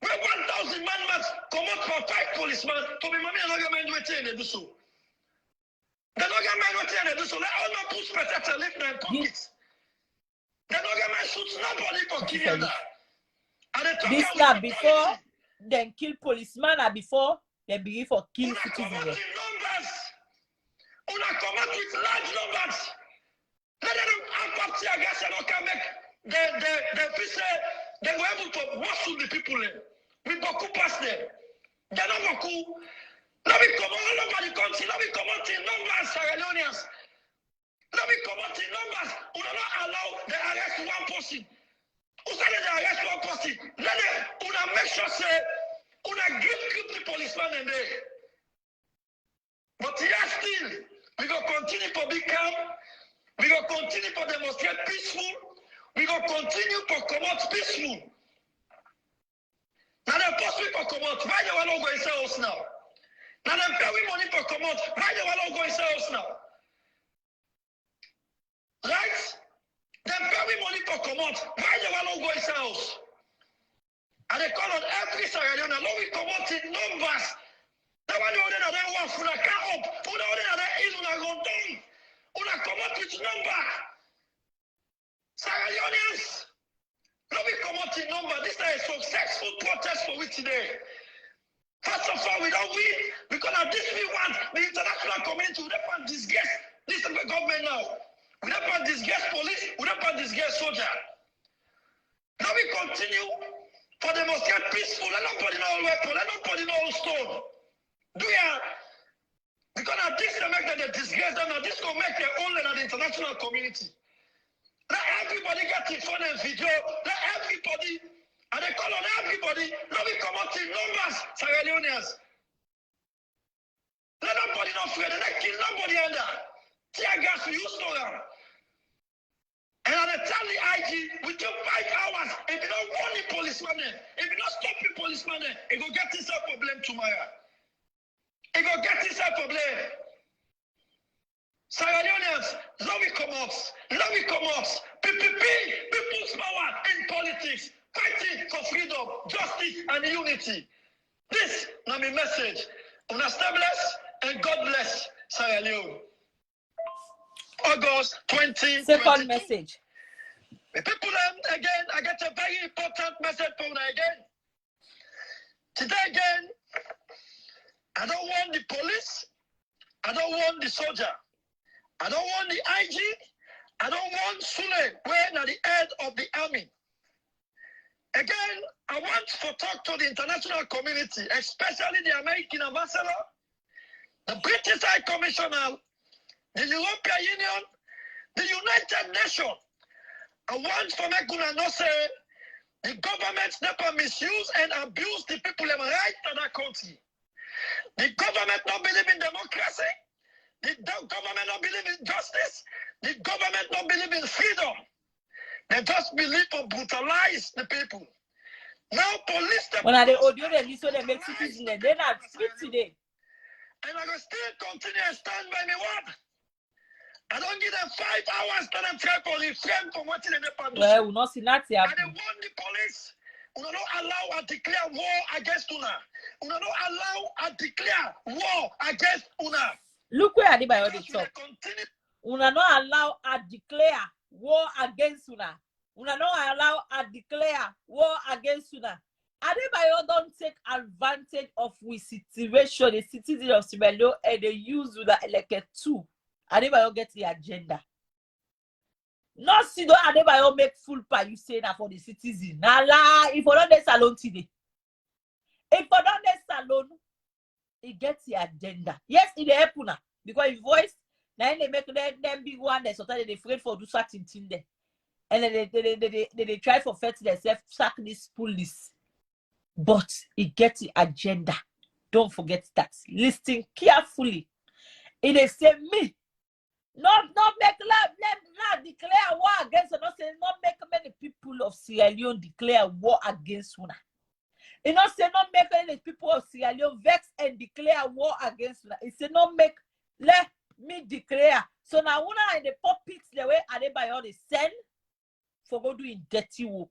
When 1,000 man must come out for 5 policemen to be mommy and not mind what they do so. They don't get mind what they do so. They all not push better to live in their pockets. They don't get mind shoot nobody for killing that. This year before, then kill policeman and before. They begin for kill citizens. Numbers. Una come out with large numbers. Let them have up tear gas and can make the piece they were able to wrestle the people in. We Boku past them. They're not Boku. Let me come all over the country. Let me come out in numbers, Sierra Leoneans. Let me come out in numbers. We do not allow the arrest one person. Who said they arrest one person? Let them make sure say una give the policeman in there. But here still, we go continue to be calm. We go continue to demonstrate peaceful. We go continue to come out peaceful. Now the post people come out, why they will not go inside us now? Now them pay we money to come out, why they will not go inside us now? Right? Them pay we money to come out, why they will not go inside us? And they call on every Sierra Leone, now we come out in numbers. Now when you order that one for the car up, who the order that is when I go down, when I come out with number. Sierra Leoneans, now we come out in number. This is a successful protest for we today. First of all, we don't win because of this we want the international community. We don't want disgrace this is the government now. We don't want disgrace police. We don't want disgrace soldier. Now we continue for demonstrate peaceful. Let not put in all weapon. Let not put in all stone. Do ya? Because of this they make them the disgrace them. Now this will make their own in the international community. Let everybody get in front of video. Let everybody, and they call on everybody. Now we come out in numbers, Sierra Leoneans. Let nobody not afraid. They kill nobody under. Tear gas we use to them. And I tell the IG, we took 5 hours. If you don't warn the policeman, if you don't stop the policeman, it will get this problem tomorrow. It will get this problem. Sierra Leoneans, now we come out. Now we come out. PPP, people's power in politics, fighting for freedom, justice, and unity. This is my message. Stay blessed and God bless Sierra Leone. August 2022. Second message. The people again, I get a very important message from them again. Today again, I don't want the police. I don't want the soldier. I don't want the IG. I don't want Sule, where at the head of the army. Again, I want to talk to the international community, especially the American ambassador, the British High Commissioner, the European Union, the United Nations. I want to make una know say the government never misuse and abuse the people of right to that country. The government don't believe in democracy. The government don't believe in justice. The government don't believe in freedom. They just believe to brutalize the people. Now police... When are the audio they listen, they make cities in there. They're not sweet today. And I will still continue and stand by me word. I don't give them 5 hours to them try to refrain from what they do. Well, we'll not see that happen. And they want the police. We don't allow and declare war against una. We don't allow and declare war against una. Look where Adebayo they talk. Una no allow and declare war against una. Una no allow and declare war against una. Adebayo don't take advantage of we situation, the citizen of Sierra Leone, and they use una like a tool. Adebayo get the agenda. Not see the Adebayo make full pay you say that for the citizen. Nah la, if you don't salon today. If you don't salon, he gets the agenda. Yes, it happen because his voice, now they make them big one, they sometimes they afraid for do certain thing there. And then they try for fight themselves, sack this police. But he gets the agenda. Don't forget that. Listen carefully. It is say me. Not make let declare war against us. Not say not make many people of Sierra Leone declare war against una. It not say not make any people of Sierra Leone vex and declare war against una. It say not make let me declare. So now una in the pulpits the way Adebayo they send for go doing dirty work.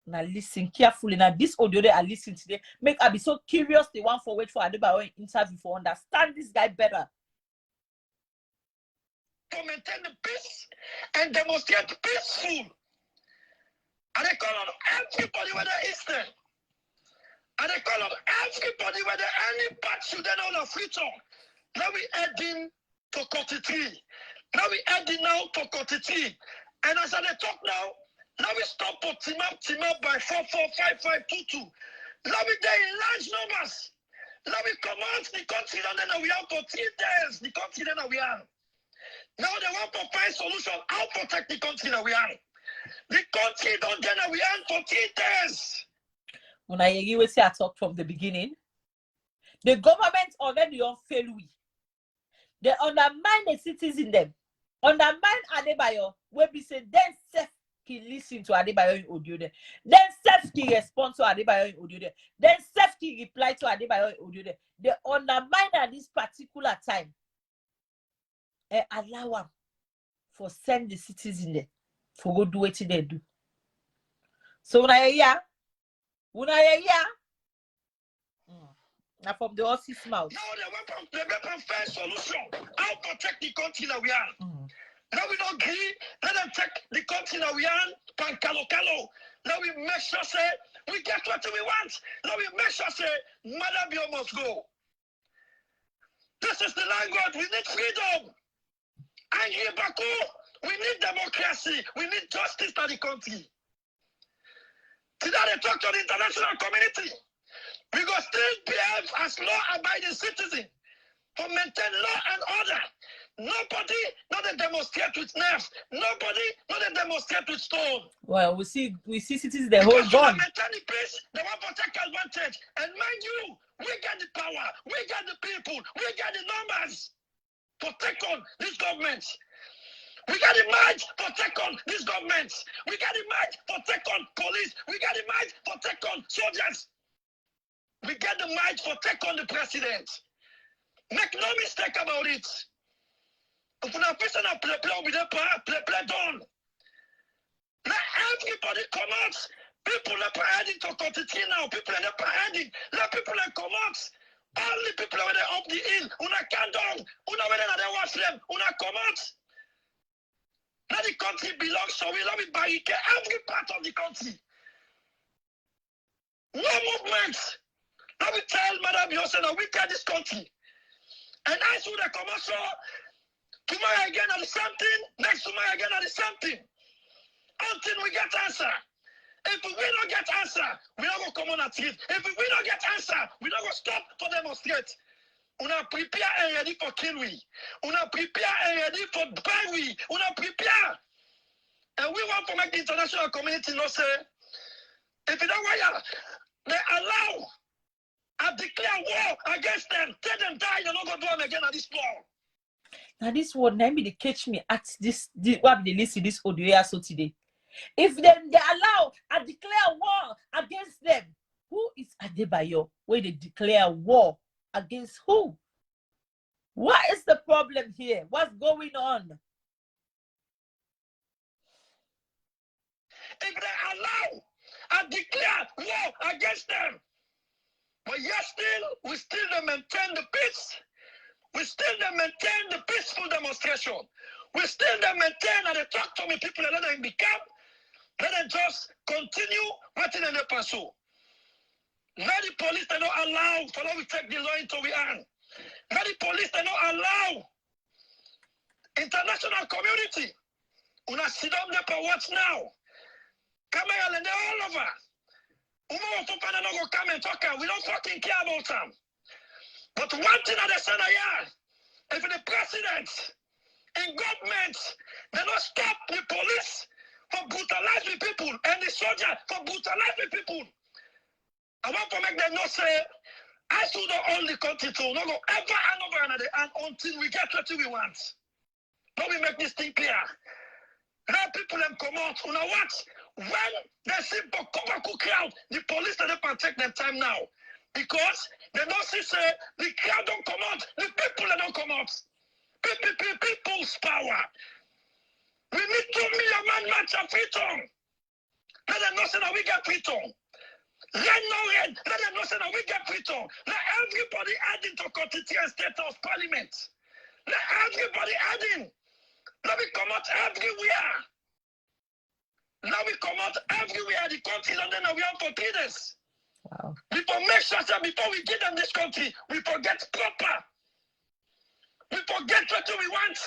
Now listen carefully. Now this audio they are listening today make I be so curious. They want for wait for Adebayo interview for understand this guy better. To maintain the peace and demonstrate peaceful. And they call on everybody whether Eastern. And they call on everybody whether any part should then on a freedom. Now we heading to 43. Now we heading now to 43. And as I talk now we stop to team up by 445522. Now we there in large numbers. Now we come out the country and then we have for 3 days. The country then we are. Now they want to find solution. How protect the country that we are. The country don't get that we are for 3 days. When I say I talked from the beginning, the government already on fail we. They undermine the citizens in them. Undermine Adebayo, where we say then safe he listen to Adebayo in audio there. Then self he respond to Adebayo in audio there. Then self he reply to Adebayo in audio there. They undermine at this particular time. And allow him for send the citizen there for go do what they do. So when I hear, now from the horse's mouth. Now the weapon first solution. How protect the country that we are. Now we don't agree. Let them take the country that we are. Pankalo. Now we make sure say we get what we want. Now we make sure say Madabio must go. This is the language. We need freedom. And here, Baku, we need democracy. We need justice in the country. Today they talk to the international community. We go still behave as law-abiding citizens to maintain law and order. Nobody not to demonstrate with nerves. Nobody not to demonstrate with stone. Well, we see citizens they hold gun. Maintain the peace, they want to take advantage. And mind you, we got the power, we got the people, we got the numbers to take on these governments. We got the might to take on these governments. We got the might to take on police. We got the might to take on soldiers. We get the might to take on the president. Make no mistake about it. If una person a play done. Let everybody come out. People are heading to 33 now. People are not heading. Let people come out. Only people when they up the hill. Una can down. Una when they watch them. Una come out. Let the country belongs to we. Let me barricade every part of the country. No movements. Let me tell Madam Yosen, we get this country. And as soon as the commercial, tomorrow again at the same thing, next tomorrow again at the same thing. Until we get answer. If we don't get answer, we don't go come on at it. If we don't get answer, we don't go stop to demonstrate. Una prepare and ready for kill we. Una prepare and ready for buy we. Una prepare. And we want to make the international community know say, if you don't want they allow I declare war against them. Tell them die, they're not going to do them again at this war. Now this word, now they catch me at this what they listen this audio so today. If then they allow I declare war against them, who is Adebayo where they declare war against who? What is the problem here? What's going on? If they allow I declare war against them, but yet still, we still maintain the peace. We still maintain the peaceful demonstration. We still maintain and they talk to me people and let them become. Let them just continue waiting in the pursue. Let the police they don't allow for we take the law into our hand. Let the police they don't allow international community. Una sit down there for watch now. Camera and they're all over. We don't fucking care about them. But one thing that they say if the president and government they don't stop the police for brutalizing people and the soldier for brutalizing people, I want to make them not say I should not own the country to not go ever and over another and until we get what we want. Let me make this thing clear. Let people them come out. You know what? When they see Bokobaku crowd, the police they don't take their time now. Because they don't see say the crowd don't come out, the people they don't come out. People's power. We need 2 million man march of freedom. Let them know say that we get freedom. Let them know say that we get freedom. Let everybody add into constituent state of parliament. Let everybody add in. Let me come out everywhere. Now we come out everywhere. The country and then we have for 3 days. Wow. Before make sure that before we give them this country, we forget proper. We forget what we want.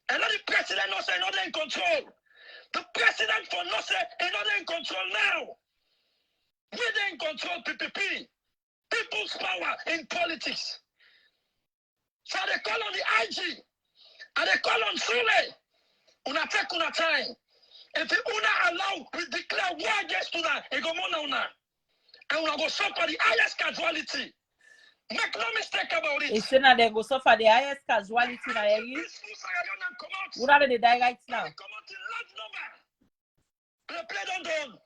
And let the president not say another in control. The president for not say another in control now. We're in control PPP. People's power in politics. So they call on the IG. And they call on Sule. Una take una time. If you una allow, we declare war against una. It go more una. And we go suffer the highest casualty. Make no mistake about it. It's saying that they go suffer the highest casualty in the area. What are they die right now? Come out in large number. The play don't done.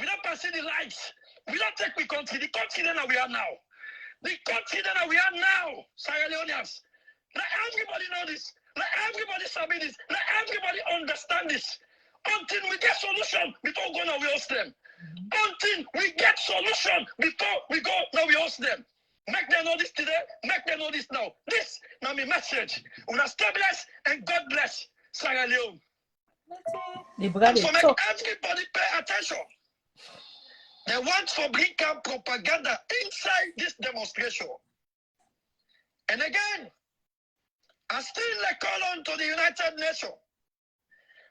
We don't pass the lights. We don't take the country that we are now. The country that we are now, Sierra Leoneans. Let everybody know this. Let everybody submit this. Let everybody understand this. Until we get solution before we go now we host them. Until we get solution before we go now we host them. Make them know this today. Make them know this now. This now my message. Una stay blessed and God bless Sierra Leone. And so make everybody pay attention. They want to bring up propaganda inside this demonstration. And again, I still call on to the United Nations.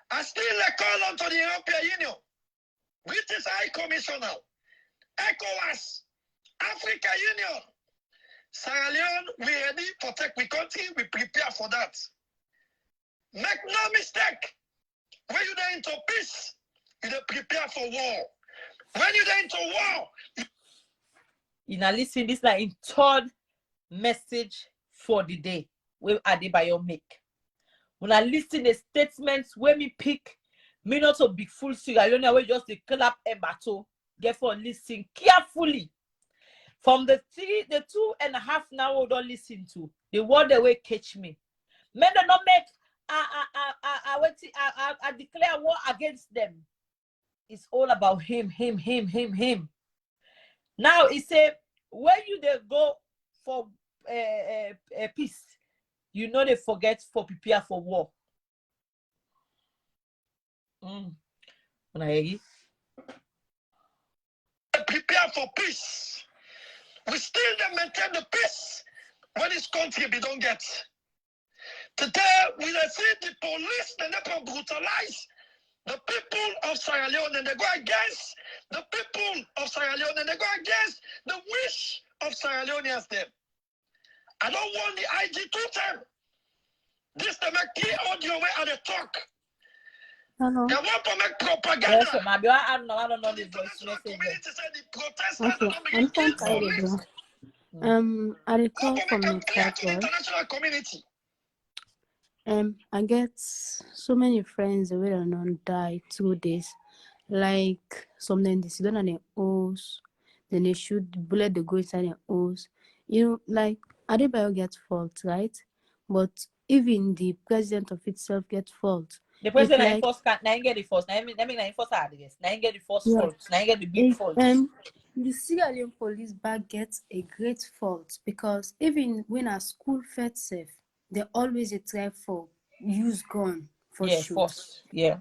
I still call on to the European Union, British High Commissioner, ECOWAS, Africa Union. Sierra Leone, we ready for take the country, we prepare for that. Make no mistake. When you're into peace, you prepare for war. When you're into war, you now listen, this like in third message for the day. Where Adebayo make. When I listen the statements where me pick, me not so big full Sierra Leone where just the clap and battle. Therefore, listen carefully. From the 2.5 now we don't listen to the word they will catch me. Men do not make I declare war against them. It's all about him. Now he said, when you they go for peace, you know they forget for prepare for war. Prepare for peace. We still maintain the peace when this country we don't get. Today we see the police and they brutalize the people of Sierra Leone and they go against the people of Sierra Leone and they go against the wish of Sierra Leoneans them. I don't want the IG to them. This to make clear audio where I talk. Hello. They want to make propaganda. Yes, I don't know the voice message. Okay, I'm from Cairo. I recall from the international community. I get so many friends that will not die 2 days. Like some then they sit down on their O's, then they shoot the bullet, they go inside their O's. You know, like Adebayo gets fault, right? But even the president of itself gets fault. The president like, first can't get the first. I mean first hard yes. Now get the first Yeah. fault. Now get the big fault. The Sierra Leone police back gets a great fault because even when a school fed safe, they always try for use gun for shoot. Force. Yeah.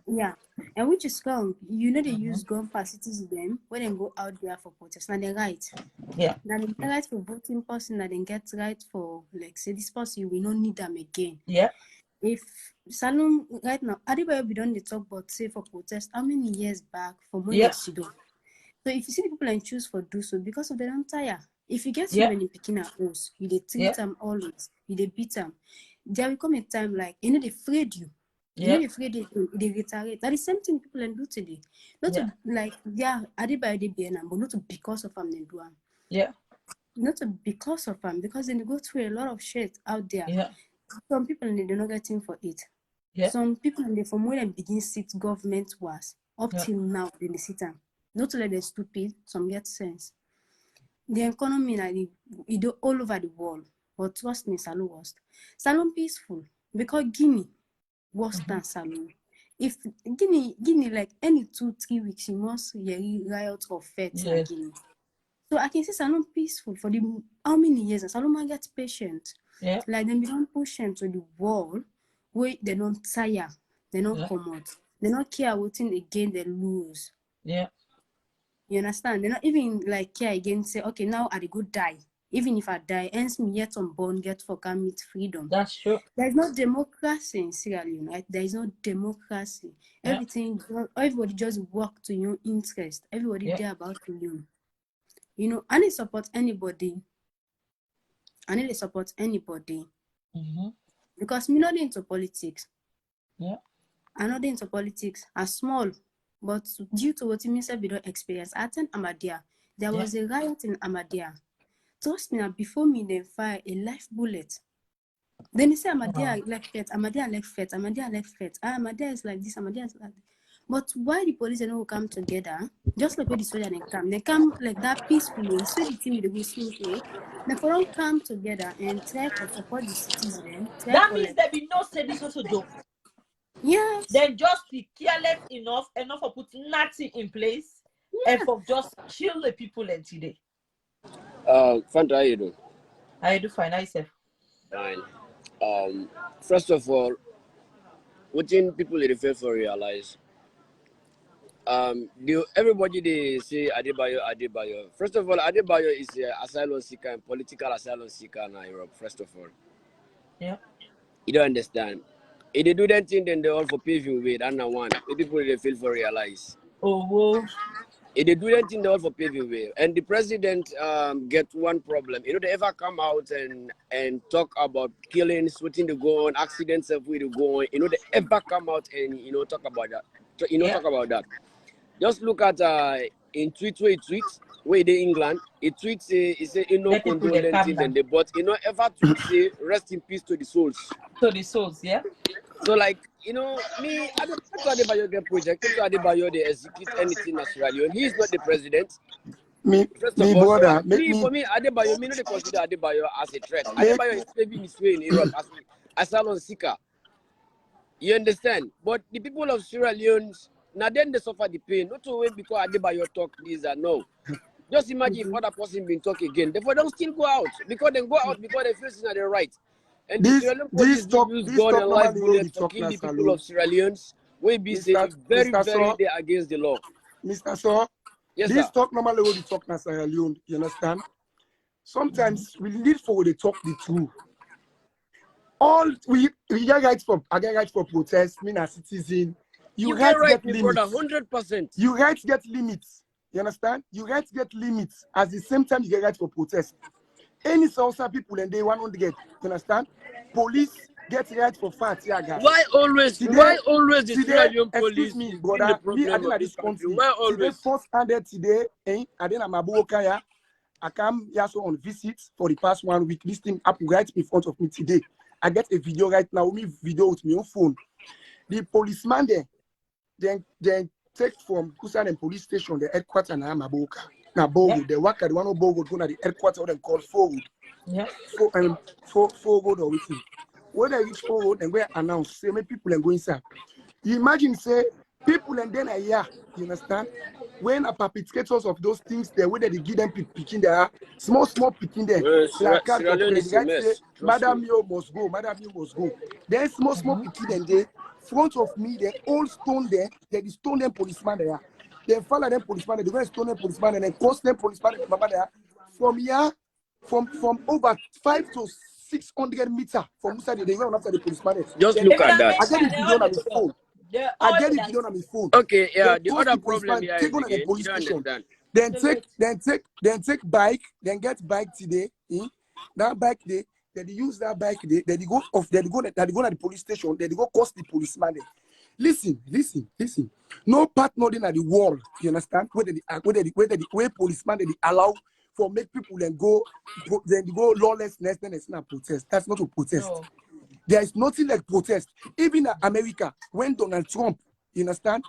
And which is wrong. You know they use gun for citizens when they go out there for protest. Now they right. Yeah. Now they get right for voting person. Now they get right for like say this person we don't need them again. Yeah. If Salon right now, Adebayo be done the talk about say for protest how many years back from when they sit down. So if you see the people and choose for do so because of they don't tire. If you get so many picking at house, you they treat them always, you they beat them. There will come a time like you know they afraid you. You know they afraid they retaliate. That is the same thing people and do today. Not to like Adebayo they be but not to because of them they do them. Yeah. Not to because of them, because then they go through a lot of shit out there. Yeah. Some people and they don't get in for it. Yeah. Some people and they from when they begin sit government was up till now then they sit down. Not to let them stupid, some get sense. The economy like it do all over the world. But trust me, Salon worst. Salon peaceful because Guinea worse than Salon. If Guinea like any 2-3 weeks you must hear riot or fete like Guinea. So I can say Salon peaceful for the how many years and Salon get patient. Yeah. Like them don't push them to the wall where they don't tire, they don't come out. They don't care what thing again they lose. Yeah. You understand? They're not even like care again, say, okay, now I go die. Even if I die, hence me yet unborn get for come meet freedom. That's true. There's no democracy in Sierra Leone, right? There is no democracy. Everybody just work to your interest. Everybody there about you. You know, I need support anybody. Because me not into politics. Yeah. I'm not into politics. I'm small. But due to what me said we don't experience, I attend Ahmadiyya. There was a riot in Ahmadiyya. Trust me now, before me they fire a live bullet. Then they say Ahmadiyya like fete, Ahmadiyya like fete, Ahmadiyya like fete. Ahmadiyya is like this, Ahmadiyya is like that. But why the police and all come together, just like where the soldier they come like that peacefully, so the team will go smoothly. They for all come together and try to support the citizen. Try That for means like, there be no say this also joke. yes. Then just be careless enough for putting nothing in place and for just kill the people and today. Fanta, how you doing? I do fine myself. Fine. First of all, what thing people they fail for realize. Everybody they say Adebayo. First of all, Adebayo is an asylum seeker and political asylum seeker in Europe. First of all, Yeah. you don't understand. If they do that thing, then they all for paving way. That's not one. The people they fail for realize. Oh, whoa. If they do that thing, they all for paving way. And the president get one problem. You know, they ever come out and talk about killings, what's the go on, accidents of where to go on. You know, they ever come out and talk about that. Talk about that. Just look at in tweets where they England. It tweets he say no Let people they condolence calm in down. them, but ever tweet say rest in peace to the souls. So the souls, yeah. So like me, I don't want to Adebayo get projected to Adebayo they execute anything in Sierra Leone. He is not the president. First of all, brother, for me, Adebayo, me not consider Adebayo as a threat. Adebayo is paving his way in Europe as asylum seeker. You understand? But the people of Sierra Leone, now then they suffer the pain. Not only because Adebayo talk this and no. Just imagine if other person been talk again. Therefore, don't still go out. Because they go out because they feel they're right. And the Sierra Leone police use gun and live bullets to kill the people of Sierra Leone. We be saying very, very day against the law. Mr. So, Yes, this sir. talk normally what we talk na Sierra Leone, you understand? Sometimes we need for they talk the truth. All we get rights for protest, me as citizen. You get right, my brother, 100%. You rights get limits. You understand? You rights get limits. At the same time, you get rights for protest. Any Southern people and they want to get. You understand? Police get rights for Fantacial gas. Why always the Sierra Leone police excuse me, is brother, the problem of this country? Why always? Today, first-handed today, I didn't have my I come also on visit for the past 1 week. This thing up right in front of me today. I get a video right now, me video with my own phone. The policeman then take from Kusan police station, the headquarters in Amaboka. Now, Bogo, the worker, the one who Bogo go to the headquarters and call forward. Yeah. Forward or waiting. When I reach forward and we announce, say, many people and go inside. You imagine, say, people and then a year, you understand? When a perpetrators of those things, the way that they give them picking there, small picking there, like Sierra Leone is a mess. Madam, you must go, Madam, you must go. Then small picking and they front of me, the old stone there, they stone them policeman there. They follow them policeman, they go stone them policeman and then cost them policeman there. From here, from over 5 to 600 meters from inside they went after the policeman. Just look at that. I get the video on my phone. I get the video on my phone. Okay, yeah. Then The other problem here is take on the again, police you don't station. understand. Then take bike, then get bike today. That bike they use that bike they go off, they go to the police station, they go cost the policeman there. Listen. No partner in the world, you understand? Where policeman they allow for make people then go lawlessness, then it's not protest. That's not a protest. No. There is nothing like protest. Even in America, when Donald Trump, you understand,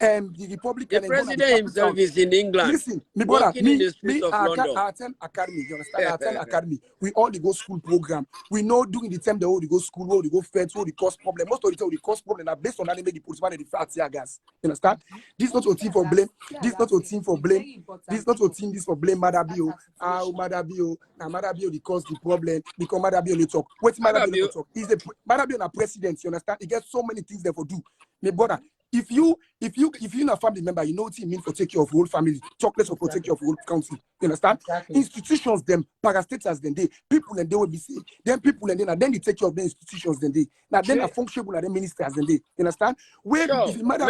the Republican, the president himself is in England. Listen, me brother, in the streets of London. I attend academy, you understand? I attend academy. We all the go school program. We know during the time they all go school, where they go feds, where the cause problem. Most of the time, the cause problem are based on that they make the policeman and the Fantacial gas. You understand? This is not a team for blame. This is not a team for blame. This is not a team. This for blame. Madabio. Madabio. Now Madabio the cause the problem because Madabio they talk. Wait, Madabio talk. He's the Madabio na president. You understand? He gets so many things there for do. My brother. If you a family member, you know what it means for take care of whole family, chocolates for take care of whole country. You understand? Exactly. Institutions, them parastatals, then they people and they will be saying, then people and then they take care of the institutions, then they now then are functional and then ministers, then they understand? Where if it matter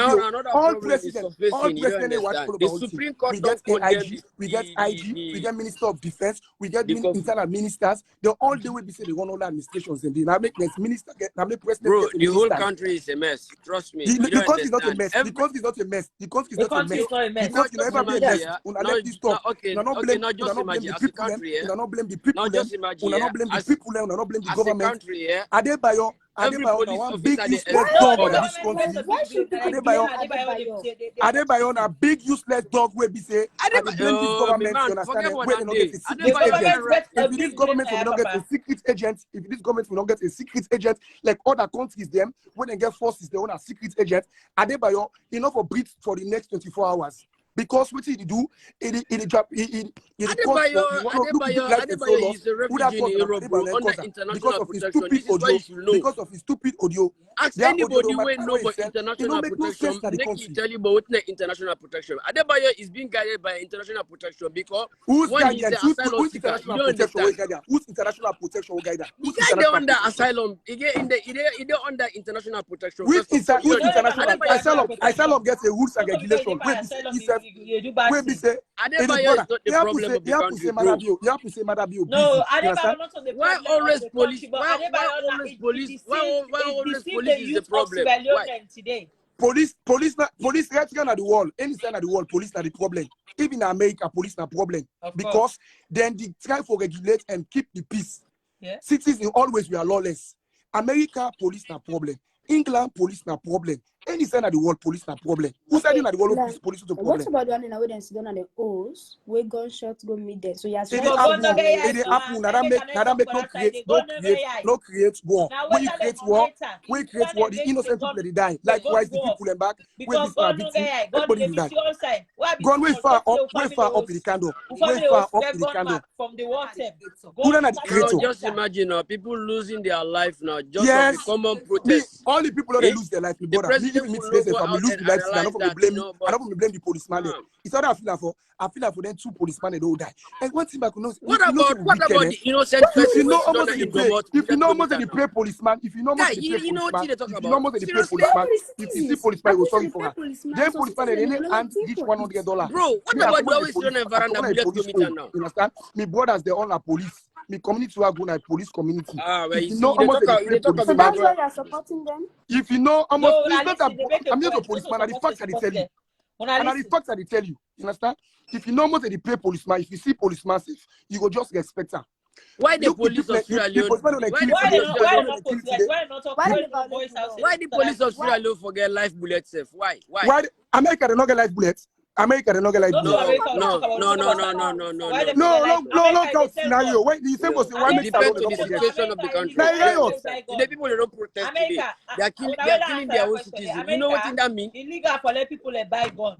all presidents, the Supreme Court, we get AIG, we get IG, we get Minister of Defense, we get internal ministers. They all they will be saying they want all administrations, and they now make minister get now make president. Bro, the whole country is a mess. Trust me. The country is not a mess. The country is not a mess. The country is not a mess. Because you never be a mess. Una let this talk. Una not blame the people. Una not blame the people. Una not blame the people. Una not blame the government. Adebayo, Every Adebayo police one officer big they useless expect dog for in that. this country. Why should people blame Adebayo? Adebayo a big useless dog where be say I dey blame this Me government, man, you understand? forget about Where they that not get day. a secret The Adebayo agent. government get right. get a If this big government will blame, not get a Papa. secret agent, if this government will not get a secret agent, like other countries, them when they get forces, they own a secret agent. Adebayo enough for breathe for the next 24 hours. Because what he do, it drop, it cost for you want to look at life and so Adebayo lost. is a Who that refugee in thought Europe, bro, Adebayo under cause because international of his protection. stupid This is why audio, you should know. because of his stupid audio. Ask Their audio, anybody the wey matter know what he about said, it international don't make no protection, sense to the make country. you tell you about what international protection. Adebayo is being guided by international protection because Who's when he's an guidance? Asylum Who's seeker, you international don't protection? Who's understand. guidance? Who's international protection? Who's guidance? The Who's guy they international under protection? asylum, he get in the he dey under international protection. Which First of all, you who's No, no, understand. no, international? no, Adebayo, international protection. Asylum gets a rules and No, because regulation. if I asylum, you do Where bad be thing. say it is Adebayo is brother. not the You have to problem say of the country, bro. You have to say Madabio No, busy. You understand? Adebayo not on the Why problem of always the police? country, but Why Adebayo always it police? Why it always deceived police the is the youth of problem? Sierra Why? Leone today. Police right here at the wall. Any sign at the wall, police are the problem. Even in America, police are the problem. Of Because course. then they try to regulate and keep the peace. Yeah. Cities in always we are lawless. America, police na problem. England, police na problem. Any sign at the world, police na problem. Who said in the world Like, police is a what problem? about the one in the way they sit down at the O's where gunshots go meet there? So you It But God no get it eyes, no. happen. Now that make no create war. Now When you whether create they war, later, the make innocent the people they die. they go Likewise, to the war. people in back when Because this na God no victim, get eye. God everybody they will be die. see all side. Why be Gone way small? far Just up, your way family far up was in the candle, way family far was up get in the gun candle. back from the water. Who done the Go creator? Just imagine now, people losing their life now just of a Yes, common me, protest. all the people that Eh? they lose their life, my The brother. Me, president even me will today, not say, go if I out lose and the life, I analyze don't me that, blame me. I but don't me blame the policeman. It's not I feel like for. I feel like for them two policemen they don't die. And one thing I could know, what if you know about some wickedness, the innocent if you person know who sit almost under any him pay, domot if you without know almost kilometer any now? pay policeman, if you know almost Guy, any pay you know what policeman, they talk if you know about? almost any pay Seriously, policeman, Probably if you see citizens. policeman, you go sorry According to for the her. policeman, Then some policeman citizens they they need no longer and think each for it. $100. bro. What Me, I about come you on a always sit police, on a I veranda come on a without police kilometer home. now? You understand? Me brothers they all are police. Me community we go na police community. Ah, well, If you you know see, they almost talk any out, pay they talk So about policeman, that's why well, you're supporting them. if you know almost No, it's now not a listen, they make a I'm just a point. Those who policeman and the support facts they that they support tell you. them. When I And are the listen, facts that they tell you. You understand? If you know most of the pay policeman, if you see policeman safe, you go just respect her. why the Look, the police people of that Sierra the Leone, policeman don't why kill the it why today. they police of The not Sierra why they policeman Leone, not don't kill post it that? today. Why they not talk Why why they they not violate voice the out law? say why the that police of police? Sierra Leone forget life bullet safe? Why? Why America they not get life bullets? America they not get life Not bullets. for No, America, we America, not talk no, about we no, talk no, about no, no, Salah. no, no, Why no, they no. forget No, like no, no, America no they count sell gun. scenario. Wait, the same was It one make America Salone depends they on they the don't sell gun. forget. situation of the America country. illegal. Now I riot. America buy understand. gun. The people they don't protest today. America, They are killing their own citizens. You know what America that mean? illegal for let people buy gun.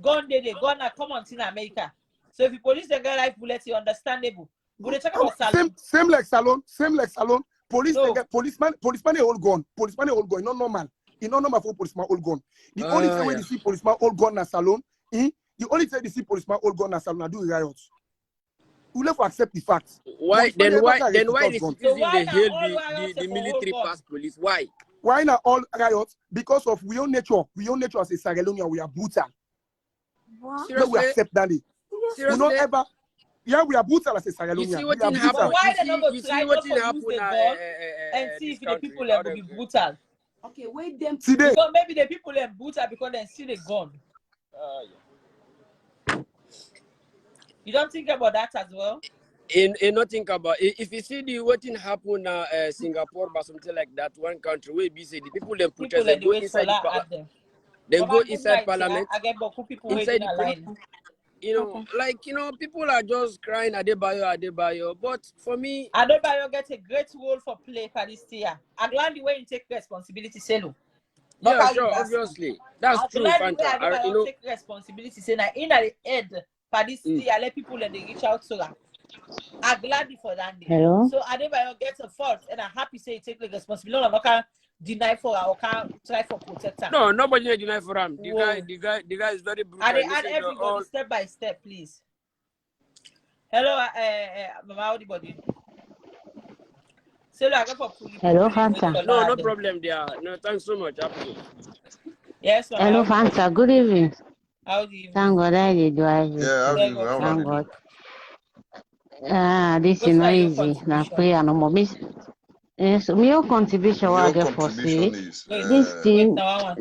Gun gun are common in America. So if the police they get life bullets, it's understandable. But they talk about Salon. Same like Salone. Police they No. get policeman they hold gun. Policeman they hold gun. It's not normal. It's not normal for policeman hold gun. The only thing where Yeah. they see policeman hold gun na Salone, the only thing they see policeman hold gun na Salone na do riots. We have to accept the facts. Why Policeman never can then arrest why without the gun. So citizen why they now hail all riots the for whole military gun? past police? Why? Why not all riots? Because of we own nature. We own nature as a Sierra Leonean. We are brutal. What? No, we Seriously? accept that. We Seriously? not ever. Yeah, we are brutal as a Sierra You see Leonean. what We are thing So happen? brutal. why they not go You try see what not thing for use happen the gun and see this if the country. people will be brutal? Okay, wait them. Today, Because maybe the people are brutal because they see the gun. You don't think about that as well? In not think about if you see the what thing happen Singapore or something like that, one country where be say the people then People protest, they like the go way inside the Solar at them. then go Mama, good inside night. Yeah? parliament, I get beaucoup people inside waiting the a line. you know, like people are just crying Adebayo. But for me, Adebayo get a great role for play for this year. I'm glad the way you take responsibility, Selu. yeah, sure, obviously. That's I'm true, glad the way Fanta. Adebayo take responsibility, say now in the head for this year, let people let they reach out to her. I'm glad for that day. Hello? So Adebayo gets a fault, and I'm happy say he take the responsibility. No, can deny for her or can try for protect her. no, nobody deny for him. Whoa. The guy is very brutal. And they add Listen to everybody all. step by step, please. Hello, Mama, everybody. So I go for police. Hello, Fanta. No problem there. No, thanks so much. Happy. Yes, Mama. Hello, Fanta. Good evening. How do you? Thank God I did drive it. yeah, Yeah, go Thank to- God. This What's is not your easy. Now, contribution? prayer no more. Yes, my own contribution what I get for see. This thing, now.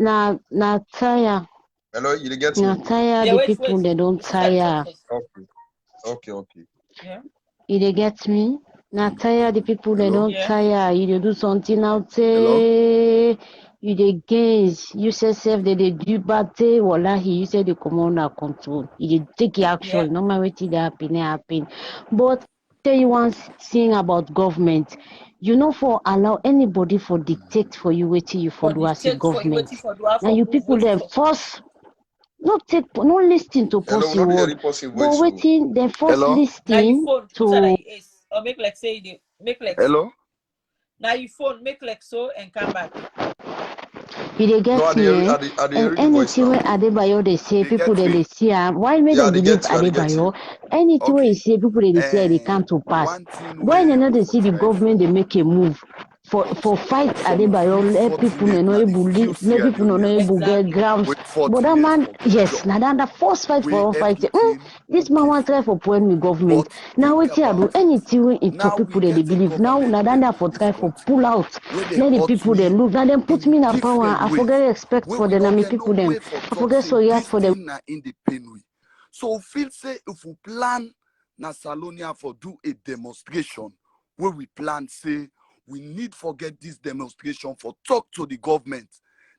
na tire. hello, you get Na me? tire Yeah, the wait. people they don't This is like tire. Okay. Yeah. You they get me? Not tire the people they Hello? don't tire. You dey do something out Hello? there. You dey gains. You say self they do bad thing. Wallahi, you say they come under control. You dey take action. No matter what happen. But tell you one thing about government. You know for allow anybody for dictate for you waiting you for For do as a dictate for you, government. waiting for do Now for you move, people waiting then for. force no listen to Hello, pussy not the word. any possible But voice. waiting they first Hello? Now you listen phone, put to on is or make like say they make like so. Hello? Now you phone, make like so and come back. you dey No, get me, I dey and hear the voice anything now. wey Adebayo dey say They people get dem me. dey see am why make Yeah, dem they believe get you. I dey get you. Adebayo anything wey he Okay. say people dey say dey come to pass One thing why dem where no we dey for see the try government for. dey make a move for fight Some of Adebayo we let people fortunate no na the able few let Sierra people no Leoneans. able get Exactly. grounds We but that fortunate man for get yes job. na that first fight We for one fight say everything this man okay wan try for. for point me government But now think wetin I do about it. anything wey he talk Now we people dey get a believe now government na them that for in this try for country pull out where they let the hurt people we dem look na dem put me in in a power different I ways. forget respect Where for we them na not me get no people dem way for I talk forget say so yard this for them. thing na in the pain we. So feel say if we plan na Salonia for do a demonstration where we plan say we need forget this demonstration for talk to the government.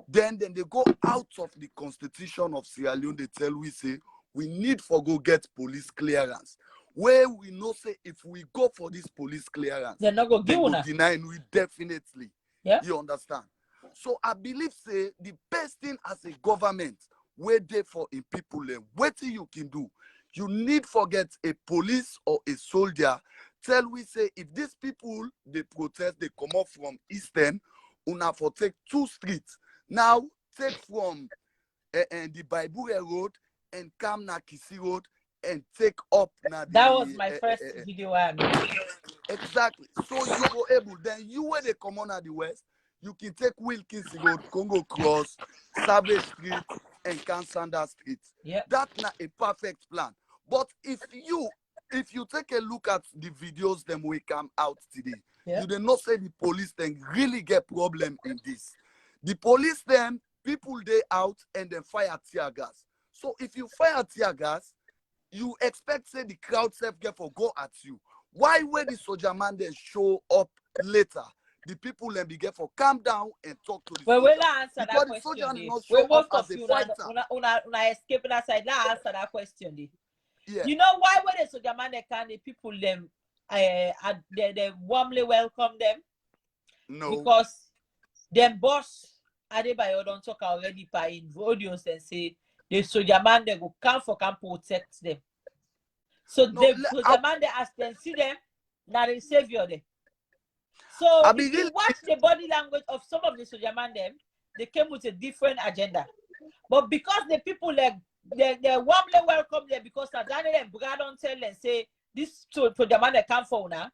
Then they go out of the constitution of Sierra Leone, they tell we say we need for go get police clearance. Where we know say if we go for this police clearance, They're not gonna they give go una. deny we definitely. Yeah. You understand? So I believe say the best thing as a government where they for in people what you can do. You need forget a police or a soldier. Tell we say if these people they protest, they come up from Eastern, una for take 2 streets. Now take from the Baibure Road and come na Kisi Road and take up na the That was my first video I made. exactly. So you go able then you where they come on at the west, you can take Wilkins Road, Congo Cross, Savage Street, and Kansanda Street. Yeah. That's not a perfect plan. But if you take a look at the videos them we come out today, Yeah. you do not say the police then really get problem in this. The police them people they out and then fire tear gas. So if you fire tear gas, you expect say the crowd self get for go at you. Why when the soldier man then show up later? The people then be get for calm down and talk to the Well, soldier. we'll answer Because that the soldier question. did not show Well, up most of as a you fighter. una escaping that side. Let's answer that question. Yeah. You know why when the soldier man they can the people them they warmly welcome them? No. Because them boss Adebayo don't talk already by in audience and say the soldier man they go come for can protect them. So No, the soldier man they ask them see them now they savior them. So if you watch the body language of some of the soldier man them, they came with a different agenda. But because the people they warmly welcome them because Daniel and Brad don't tell and say this soldier man they come for now,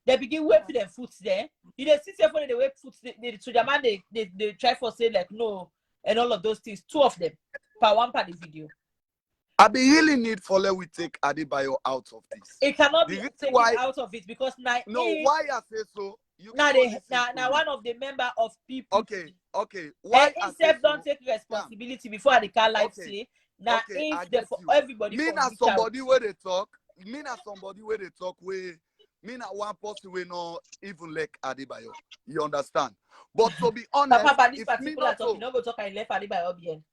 they begin waving their foot there. You they see for the wave foot the soldier man they try for say like no and all of those things. 2 of them per one part the video. I be really need for let we take Adebayo out of this. It cannot be taken out of it because now why I say so. Now one of the member of people. Okay. Why I say don't take responsibility before the car life say. Now if for everybody me na somebody where they talk, me na somebody where they talk where me na one person we not even like Adebayo. You understand? But to be honest, Papa, this if me not talk, you no go talk and left Adebayo bien.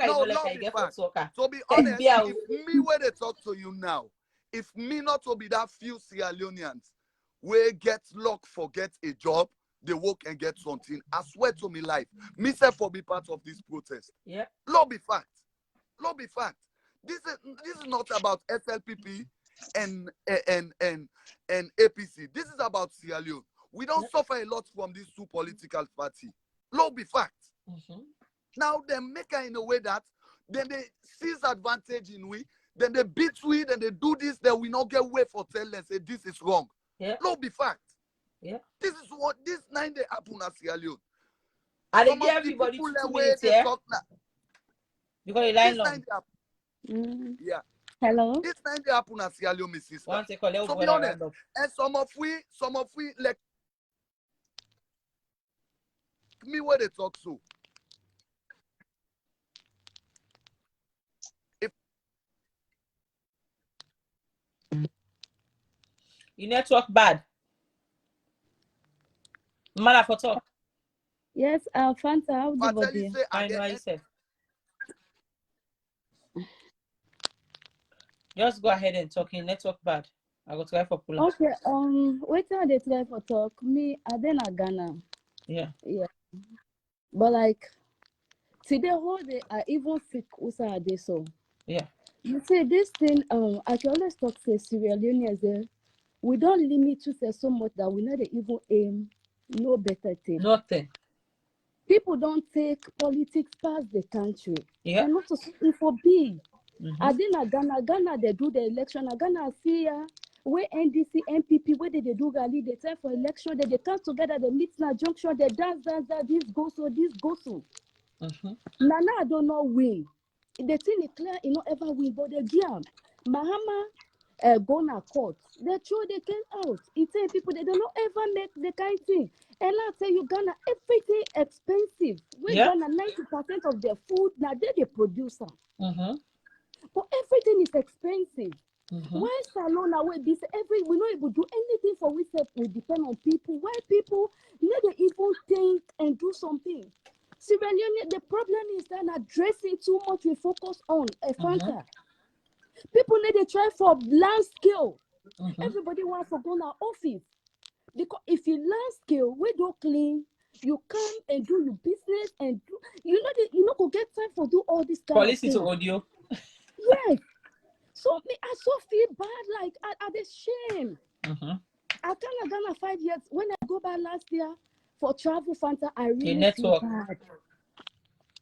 no, not be fact. To be honest, if me where they talk to you now, if me not to be that few Sierra Leoneans where get luck for get a job, they work and get something. I swear to me life, me say for be part of this protest. Yeah. Law be fact. Law be fact. This is not about SLPP and APC. This is about Sierra Leone. We don't suffer a lot from these 2 political parties. Law be fact. Now they make it in a way that then they seize advantage in we, then they beat we, then they do this, then we not get way for tell and say this is wrong. Yeah. Law be fact. Yeah. This is what this 9 day happen at Sierra Leone. I Some give of the everybody people 2 where minutes they here. talk now. Because the line This long. 9 day yeah. Hello. This 9 day happen at Sierra Leone, my sister. So be honest, and some of we like me where they talk so. Your network bad. Mala for talk. Yes, Fanta, how the Fatali body? say I at know the what you end, said. Just go ahead and talk. In network bad. I go try for pull up. Okay, wait till they try for talk. Me, I then a Ghana. Yeah. Yeah. But like today whole day I even sick usa day so. Yeah. You see this thing, I can always talk to Sierra Leoneans we don't limit to say so much that we not even aim no better thing. Nothing. People don't take politics past the country. Yeah. And not to it for big. Mm-hmm. I didn't Ghana they do the election. Ghana see where NDC, MPP, where they do rally, they time for election, they come together, they meet in a junction, they dance, this goes so, this goes so. Mm-hmm. Nana, I don't know win. The thing is clear, you know, ever win, but the game. Mahama go na court. They throw the case out. It tell people they don't know ever make the kind thing. And I tell you, Ghana, everything expensive. We Yeah. Ghana 90% of their food now they produce them. Mm-hmm. But everything is expensive. Mm-hmm. Why salon away this we not able to do anything for we say we depend on people. Why people need to even think and do something? Sierra Leone, the problem is that addressing too much we focus on a Fanta. People need to try for land scale. Mm-hmm. Everybody wants to go to office. Because if you land scale, we don't clean, you come and do your business and do you know go get time for do all this kind Police of thing. to audio. Yes. So me, I so feel bad, like I the shame. Mm-hmm. I can't Ghana 5 years. When I go back last year for travel Fanta, I The really feel network. bad.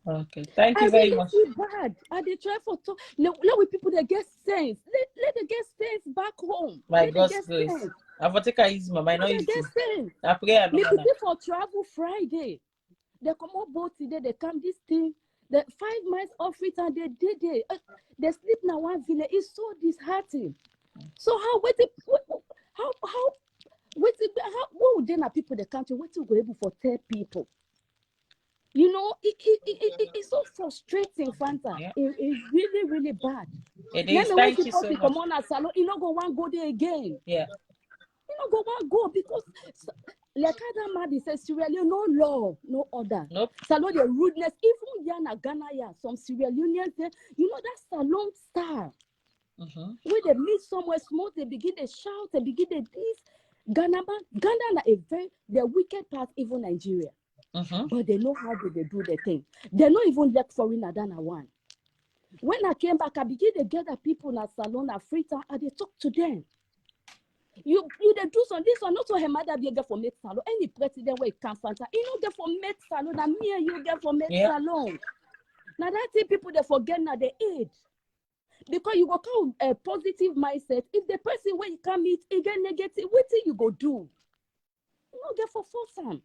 Okay. Thank I you very really much. feel bad. I they try for talk. Let with people that get sense. Let them get sense back home. By Let them God's get grace. sense. I for take easy, mama. I know Let them easy. get sense. I pray I Me know people for travel Friday. They come up boat today. They come this thing. The 5 miles off it and they did it. They sleep in one village. It's so disheartening. So how what would then are people in the country what to go able for 10 people? You know, it's so frustrating, Fanta. Yeah. It's really, really bad. It Let is. me when Thank you people so much. come on a salon, you know go one go there again. Yeah. You know go one go because like other man says Sierra Leone, no law, no order. Nope. Salon the rudeness, even Yana Ghana, yeah, some Sierra Leoneans there, you know that salon star. Mm-hmm. When they meet somewhere small, they begin to shout, they begin to this. Ghana are a very the wicked part, even Nigeria. Mm-hmm. But they know how they do the thing. They're not even left foreigner than a one. When I came back, I began to gather people in a salon at Freetown and they talk to them. You they do some this one, not so her mother be get for make salon. Any president where it comes Fanta, you know get for make salon, and me and you get for make salon. Now that thing people they forget now the age. Because you go come a positive mindset. If the person where you come meet, he get negative, what thing you go do? You know get for force them.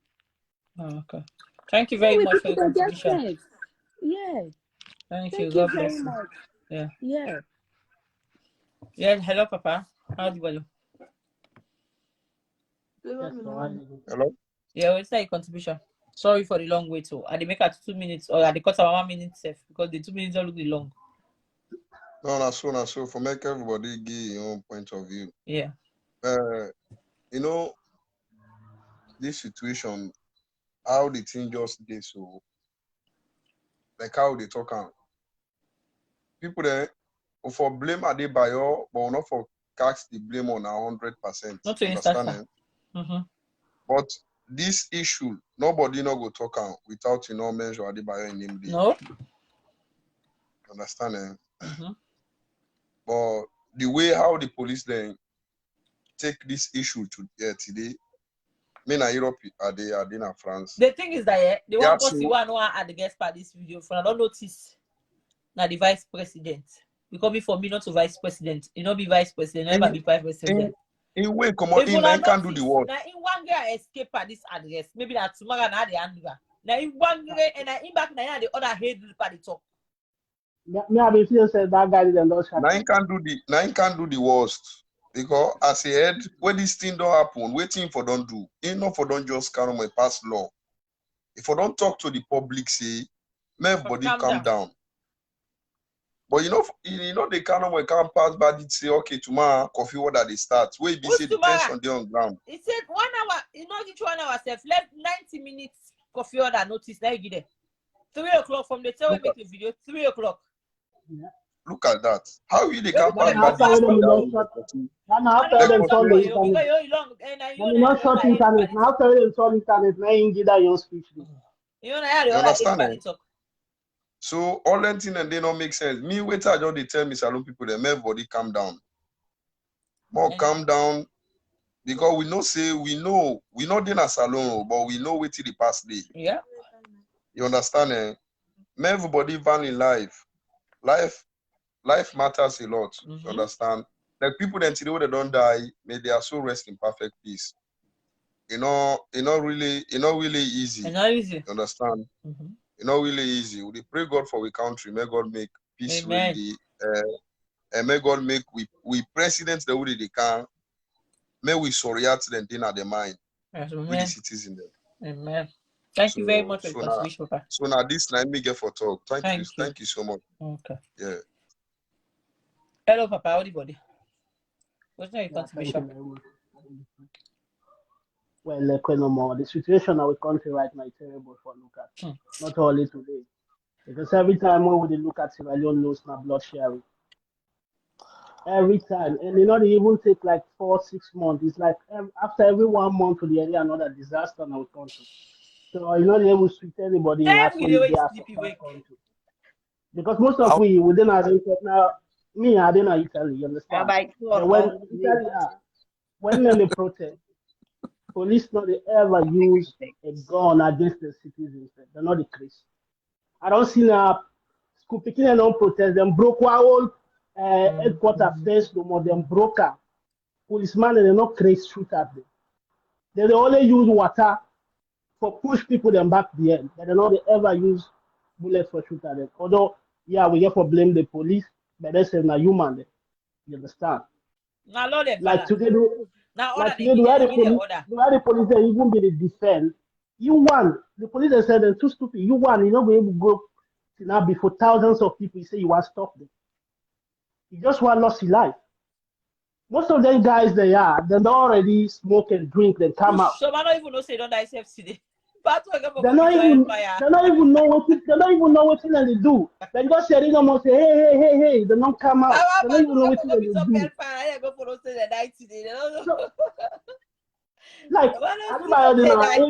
Oh, okay. Thank you very much for your contribution. Yeah. Thank you. God bless you. Much. Yeah. Yeah. Yeah. Hello, Papa. How do you Yes, Hello? Yeah, what's your contribution? Sorry for the long wait. So I did make it 2 minutes or I did cut 1 minute safe because the 2 minutes don't look long. No, not so. For make everybody give your own point of view. Yeah. You know, this situation, how the thing just did so, like how they talk out. People there, for blame Adebayo, but not for cast the blame on 100%. Not to Understand? Mm-hmm. But this issue, nobody no go talk out without you know mention Adebayo in him. No. Understand? Mm-hmm. But the way how the police then take this issue to today, me na Europe are they in France. The thing is that the one person you want at the guest part this video for I don't notice now the vice president. Because for me not to vice president, you know be vice president, never be vice president. In way come on, in can do the work. Now in one guy escape at this address, maybe that tomorrow now the handler. Now in one guy and I in back now the other head at the top. Me I be feel say that guy didn't lose. Now can do the worst. Because as a head, when this thing don't happen, waiting for don't do. Enough for don't just carry my pass law. If I don't talk to the public, say, everybody calm down. But you know they can't when can pass by it say okay tomorrow coffee order they start. Where be say the tension there on ground. He said 1 hour, you know each 1 hour self left 90 minutes coffee order notice now you there. 3 o'clock from the time we make the video, 3 o'clock. Yeah. Look at that. How you they Yeah, can pass by after this them order? after them solve the internet. you not short internet. Now after them solve internet, now you get that your speech. You know how You understand everybody talk. So all that thing and they don't make sense. Me wait I don't they tell me salon people them everybody calm down. More calm down because we know say we know dinner salon, but we know wait till the past day. Yeah. You understand? Me everybody van in life. Life matters a lot. You understand? Like people that today they don't die, may they are so rest in perfect peace. It's not really easy. It's not easy. You understand? It's not really easy. We pray God for our country. May God make peace really. And may God make we presidents the way they can. May we soriate them thing at the mind. Yes, with the citizens. Amen. Thank you very much for the contribution, Papa. So now this night me get for talk. Thank you. Thank you so much. Okay. Yeah. Hello, Papa. Howdy, buddy. What's your contribution? Well, no more. The situation in our country right now is terrible for look at. Not only today. Because every time when we look at Sierra Leone news, now blood sharing. Every time. And they even take like 4-6 months. It's like after every 1 month to the area another disaster in our country. So they able to treat anybody in our country. Because most of we within our now, me I didn't Italy, you understand? When they protest, police not they ever use a gun against the citizens. They're not the case. I don't see now school picking and non protest. Them broke our whole headquarters fence no more. Them broke up. Policemen and they not crazy shoot at them. They only use water for push people them back the end. They don't they ever use bullets for shoot at them. Although yeah, we get for blame the police, but they say na human. You understand? Now, Lord, like today, now like today, the police they even be the defense. You won. The police they said they're too stupid. You won. You not be able to go now before thousands of people. You say you want to stop them. You just want lost your life. Most of them guys they don't already smoke and drink. Then come out. So I don't even know say don't die today. They don't even know what they do. They just say they don't say hey. They don't come out. They don't even know what they do. Like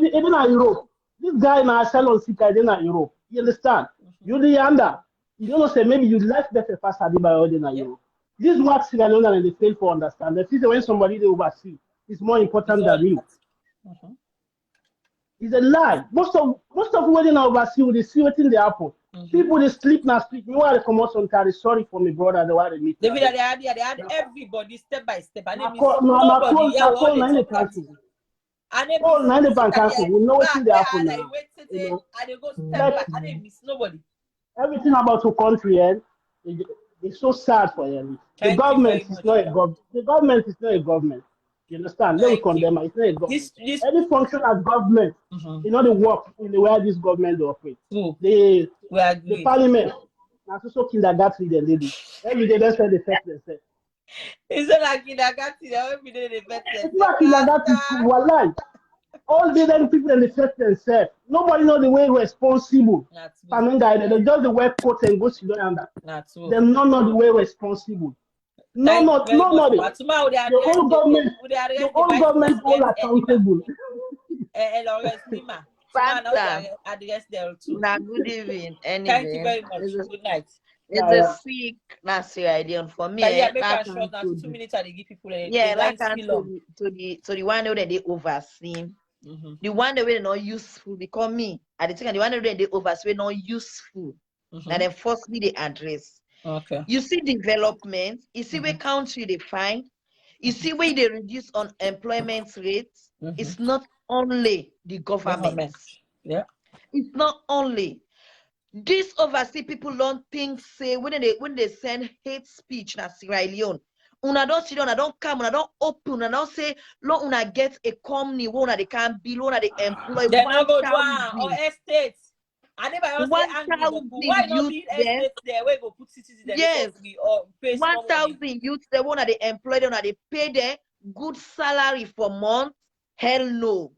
even in Europe, this guy now sell on sick in Europe. You understand? You the under. You don't say maybe you left better fast in Europe. This is what Sierra Leone and they fail for understand. They see when somebody they oversee is more important than you. It's a lie. Most of wedding overseas they see what in the happen. People they sleep now sleep. You want to come out sometimes. Sorry for me, brother. They want to meet. They had everybody step by step. And nobody all nine the council. All nine the bank council. We know what's in the happen now. And they go step by. And they miss nobody. Everything about the country, it's so sad for them. The government is not a government. The government is not a government. You understand? They will condemn it. It's not a government. Any function as government, the work in the way this government operates. The parliament, that's also kindergarten they do. Every day they say they fetch themselves. It's not like kindergarten, every day they fetch themselves. It's not kindergarten, wallahi. All day then people they fetch themselves. Nobody know the way responsible. They just the wear coat and go to the under. They don't know the way responsible. No. The whole government all accountable. Address there too. Now, good evening. Anyway, thank you very much. Good night. It's a sick national idea for me. Yeah, make a short now. 2 minutes and they give people. Like to the one that they oversee. The one that we not useful because me. I think the one that they oversee not useful. And then firstly they address. Okay. You see development, you see where country they find, you see where they reduce unemployment rates. It's not only the government. Yeah. It's not only. These overseas people don't think say when they send hate speech na Sierra Leone. Una don't sit down, una don't come, una don't open, una don't say, lo una get a company, una they can build, una they employ. They not go down or estates. I never say 1,000 angry, but why not youth build there? estates there where go put cities there Yes. for free or pay small money? 1,000 youths, the one that they employ them, they pay them good salary for month. Hell no.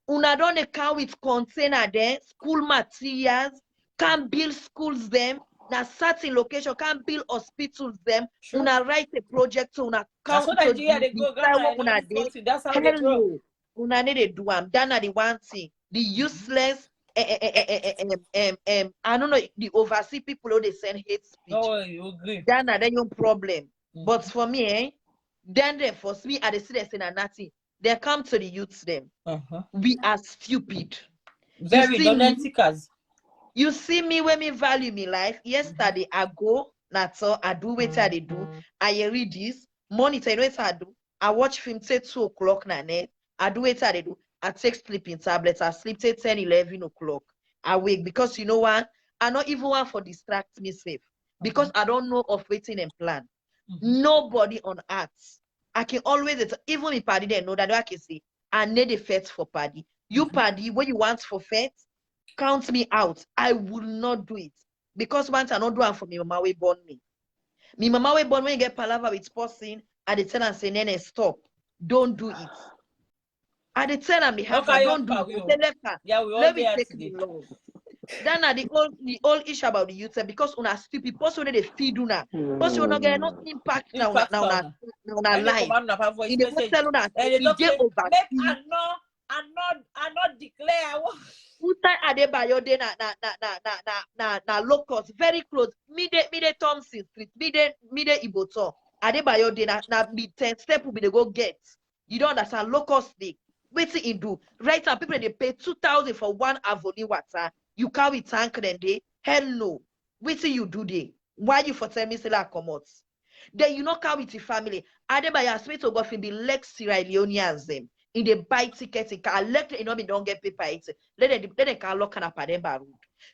Una don't account with container there, school materials, can't build schools them, na certain location, can't build hospitals them. Sure. Una write a project to una That's count what to Nigeria they go Ghana and all this country. That's how they hell grow. no. Una need to do them. That na the one thing. The useless I don't know, the overseas people who they send hate speech. Oh, you agree. That's not your problem. But for me, then they force me at the citizen and nothing. They come to the youths them. We are stupid. Very seekers. You see me when me value me life. Yesterday I go, that's all I do what I do. I read this, monitor what I do. I watch film till 2 o'clock na net. I do what I do. I take sleeping tablets. I sleep till 10, 11 o'clock. I wake because you know what? I not even want for distract me safe. Because I don't know of waiting and plan. Nobody on earth. I can always, even if party they know that I can say, I need a fet for party. You party, what you want for fet, count me out. I will not do it. Because once I not do it for me, mama will born me. Me mama will born when you get palaver with person, I dey tell and say, Nene, stop. Don't do it. I dey tell and behalf, Okay, don't do it. Yeah, we all Let me there take today. the law. Then the old issue about the youth because una stupid person they feed una because you not get no impact now life. In the tell una I not declare. Utai Adebayo de na locust very close. Mide Thompson Street, mide Iboto. Adebayo de na mid 10 step will be the go get. You don't understand locust day. Wait till it do. Right now people they pay 2,000 for one avoni water. You carry tank then day. Hell no. Wait till you do day. Why you for tell me say like come out? Then you not carry with your family. Adebayo sweet to go for be Lex Sierra Leoneans them. In the buy ticket, in car electric, me don't get paper. Let them can lock up Adeba road.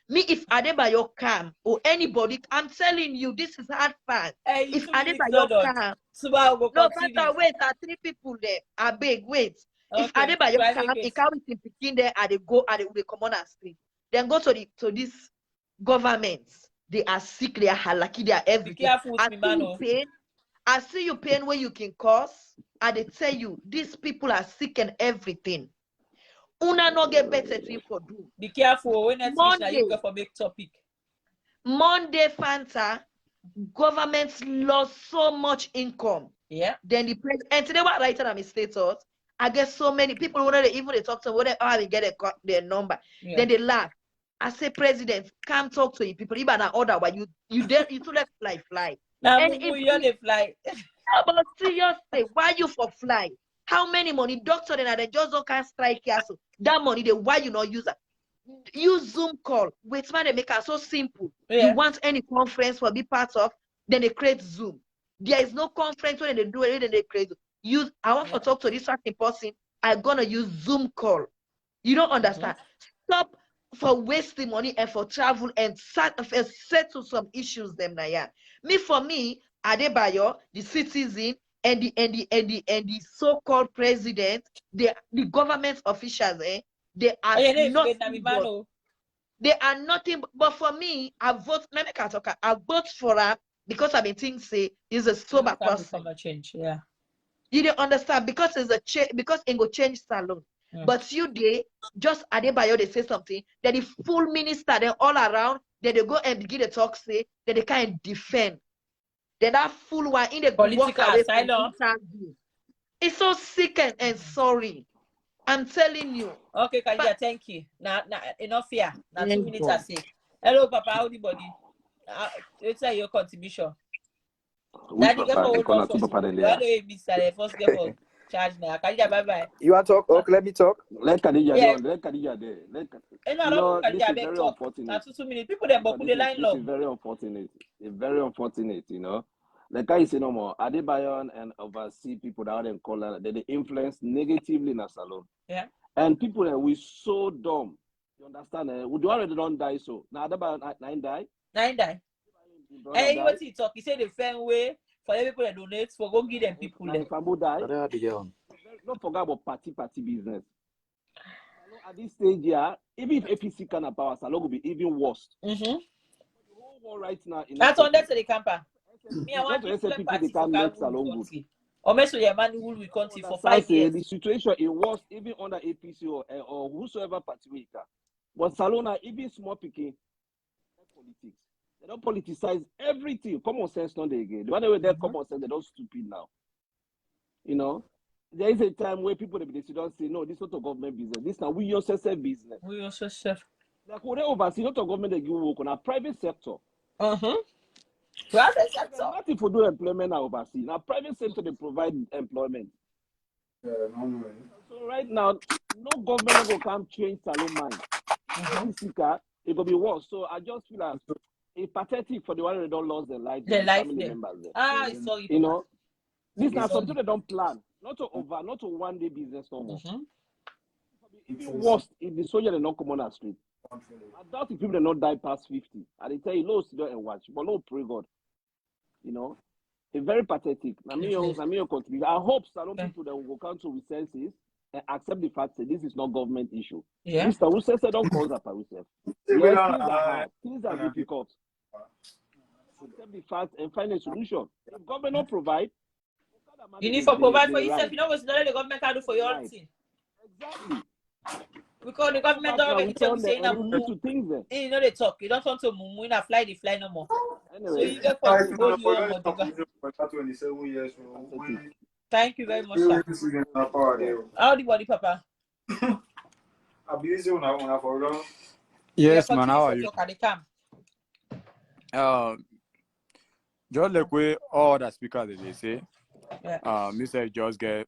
Me, if Adebayo come or anybody, I'm telling you, this is hard fact. Hey, if Adebayo come, no, Fanta, wait, there are 3 people there. I beg, wait. Okay. If Adebayo come, he come with him picking there, and they go, and they come on our street. Then go to this government. They are sick, they are halaki, they are everything. Be careful with me, man. I see you pain where you can cause. And they tell you these people are sick and everything. Una no get better thing for do. Be careful when you go for big topic. Monday, Fanta, governments lost so much income. Yeah. Then the president and today what writing on my status. I guess so many people when they even they talk to them, how they get their number. Yeah. Then they laugh. I say, President, come talk to you people. Even an order why you too let fly. Now you fly. But seriously, why you for fly? How many money? Doctor then they just don't can't strike here. So that money, they why you not use it? Use Zoom call. Wait, man, they make it so simple. Yeah. You want any conference for be part of, then they create Zoom. There is no conference when they do it, then they create. Use I want to talk to this certain person. I'm gonna use Zoom call. You don't understand. Stop for wasting money and for travel and settle some issues them now. Yeah. For me, Adebayo, the citizen, and the so-called president, the government officials, they are nothing. They are nothing. But for me, I vote. Let me talk. I vote for her because I've been thinking say is a sober person. Change, yeah. You don't understand because it's a change because it go change salon. But you just Adebayo, they say something, that the full minister, then all around, then they go and begin to talk, say, that they can't defend. Then that full one in the political asylum. It's so sick and sorry. I'm telling you. Okay, Khadija, thank you. Now, enough here. Now 2 minutes I say. Hello, Papa, howdy, buddy. It's your contribution. Daddy, get for one first. Why do you miss that? First, get for charge now. Khadija, bye-bye. You want to talk? Okay, let me talk. Let Khadija Let Khadija there. This is very unfortunate. 2 minutes. People then put the line long. This is very unfortunate. It's very unfortunate, you know. Like I say no more. Adebayo and overseas people that are in color, they influence negatively in a salon. Yeah. And people that we so dumb. You understand? We do already don't die so. Now Adebayo 9 die. 9 die. Hey, what he talk? He said the same way for every people that donate for go give them people. If I die. Don't forget about party business. at this stage, yeah, even if APC can have power, Salon will be even worse. Mm-hmm. The whole world right now in That's on that to the camper. Me, I not want to different SNPP, they party for can make Kabul Salon good. country. Or maybe so your man who will country for 5 The years. situation is worse even under APC or whosoever party we can. But Salona, even small picking politics. They don't politicize everything. Common sense, not they again. The one way they're common sense, they don't stupid now. You know, there is a time where people they don't say, no, this is not a government business. This now we yourself business. We also chef. Like when they oversee not a government they give work on a private sector. Private sector. Nothing for do employment now oversee. Now private sector they provide employment. So right now, no government will come change Salon mind. It will be worse. So I just feel like it's pathetic for the one who don't lose their life. Their life family there. members there. It's sorry. You know, this now something they don't plan. Not to 1 day business no more. Even worse if the soldier they not come on the street. I doubt if people they not die past 50. And they tell you no sit down and watch, but no pray God. You know, it's very pathetic. I mean, I hope Salon people that will come to with senses and accept the fact that this is not government issue. Yeah. Mr. Wuse said don't cause up ourselves. Yes, things are hard, things are difficult. Accept the fact and find a solution. If government not provide, you need to provide for yourself. You know what's the government can do for your own thing. Exactly. Because the government don't make it say na mumu. To things there. You know they talk. You don't want to mumu na fly the fly no more. Anyway, so you get for go here. Thank you very much, sir. How the body, Papa? Yes, man. How are you? Just like way all the speakers they say, Mr. Just get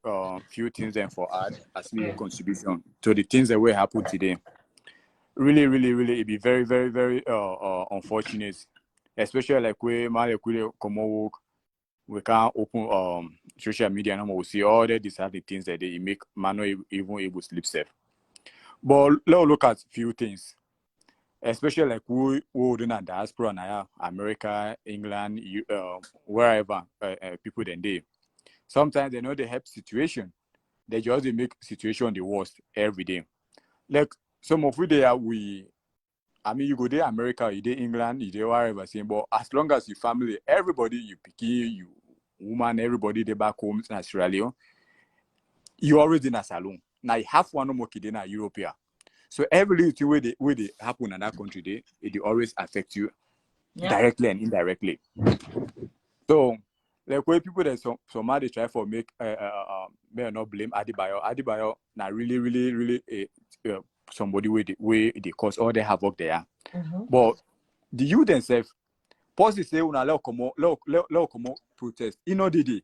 few things then for add as me contribution to the things that will happen today. Really, it be very, very, very unfortunate, especially like we come work, we can't open social media no more. We see all the disadvantage things that they make man not even able to sleep safe. But let's look at few things. Especially like we in a diaspora now, America, England, wherever people then they. Sometimes they know they help situation. They just they make situation the worst every day. Like some of we there you go there America, you there England, you there wherever saying, but as long as your family, everybody you pick you woman, everybody they back home in Australia, you always in a salon. Now you have one more kid in a Europe. So every little way they happen in that country, it always affect you directly and indirectly. So like when people that somebody try for make may not blame Adebayo now really somebody way they cause all the havoc there. But the youth themselves, pause say una let come protest. You know did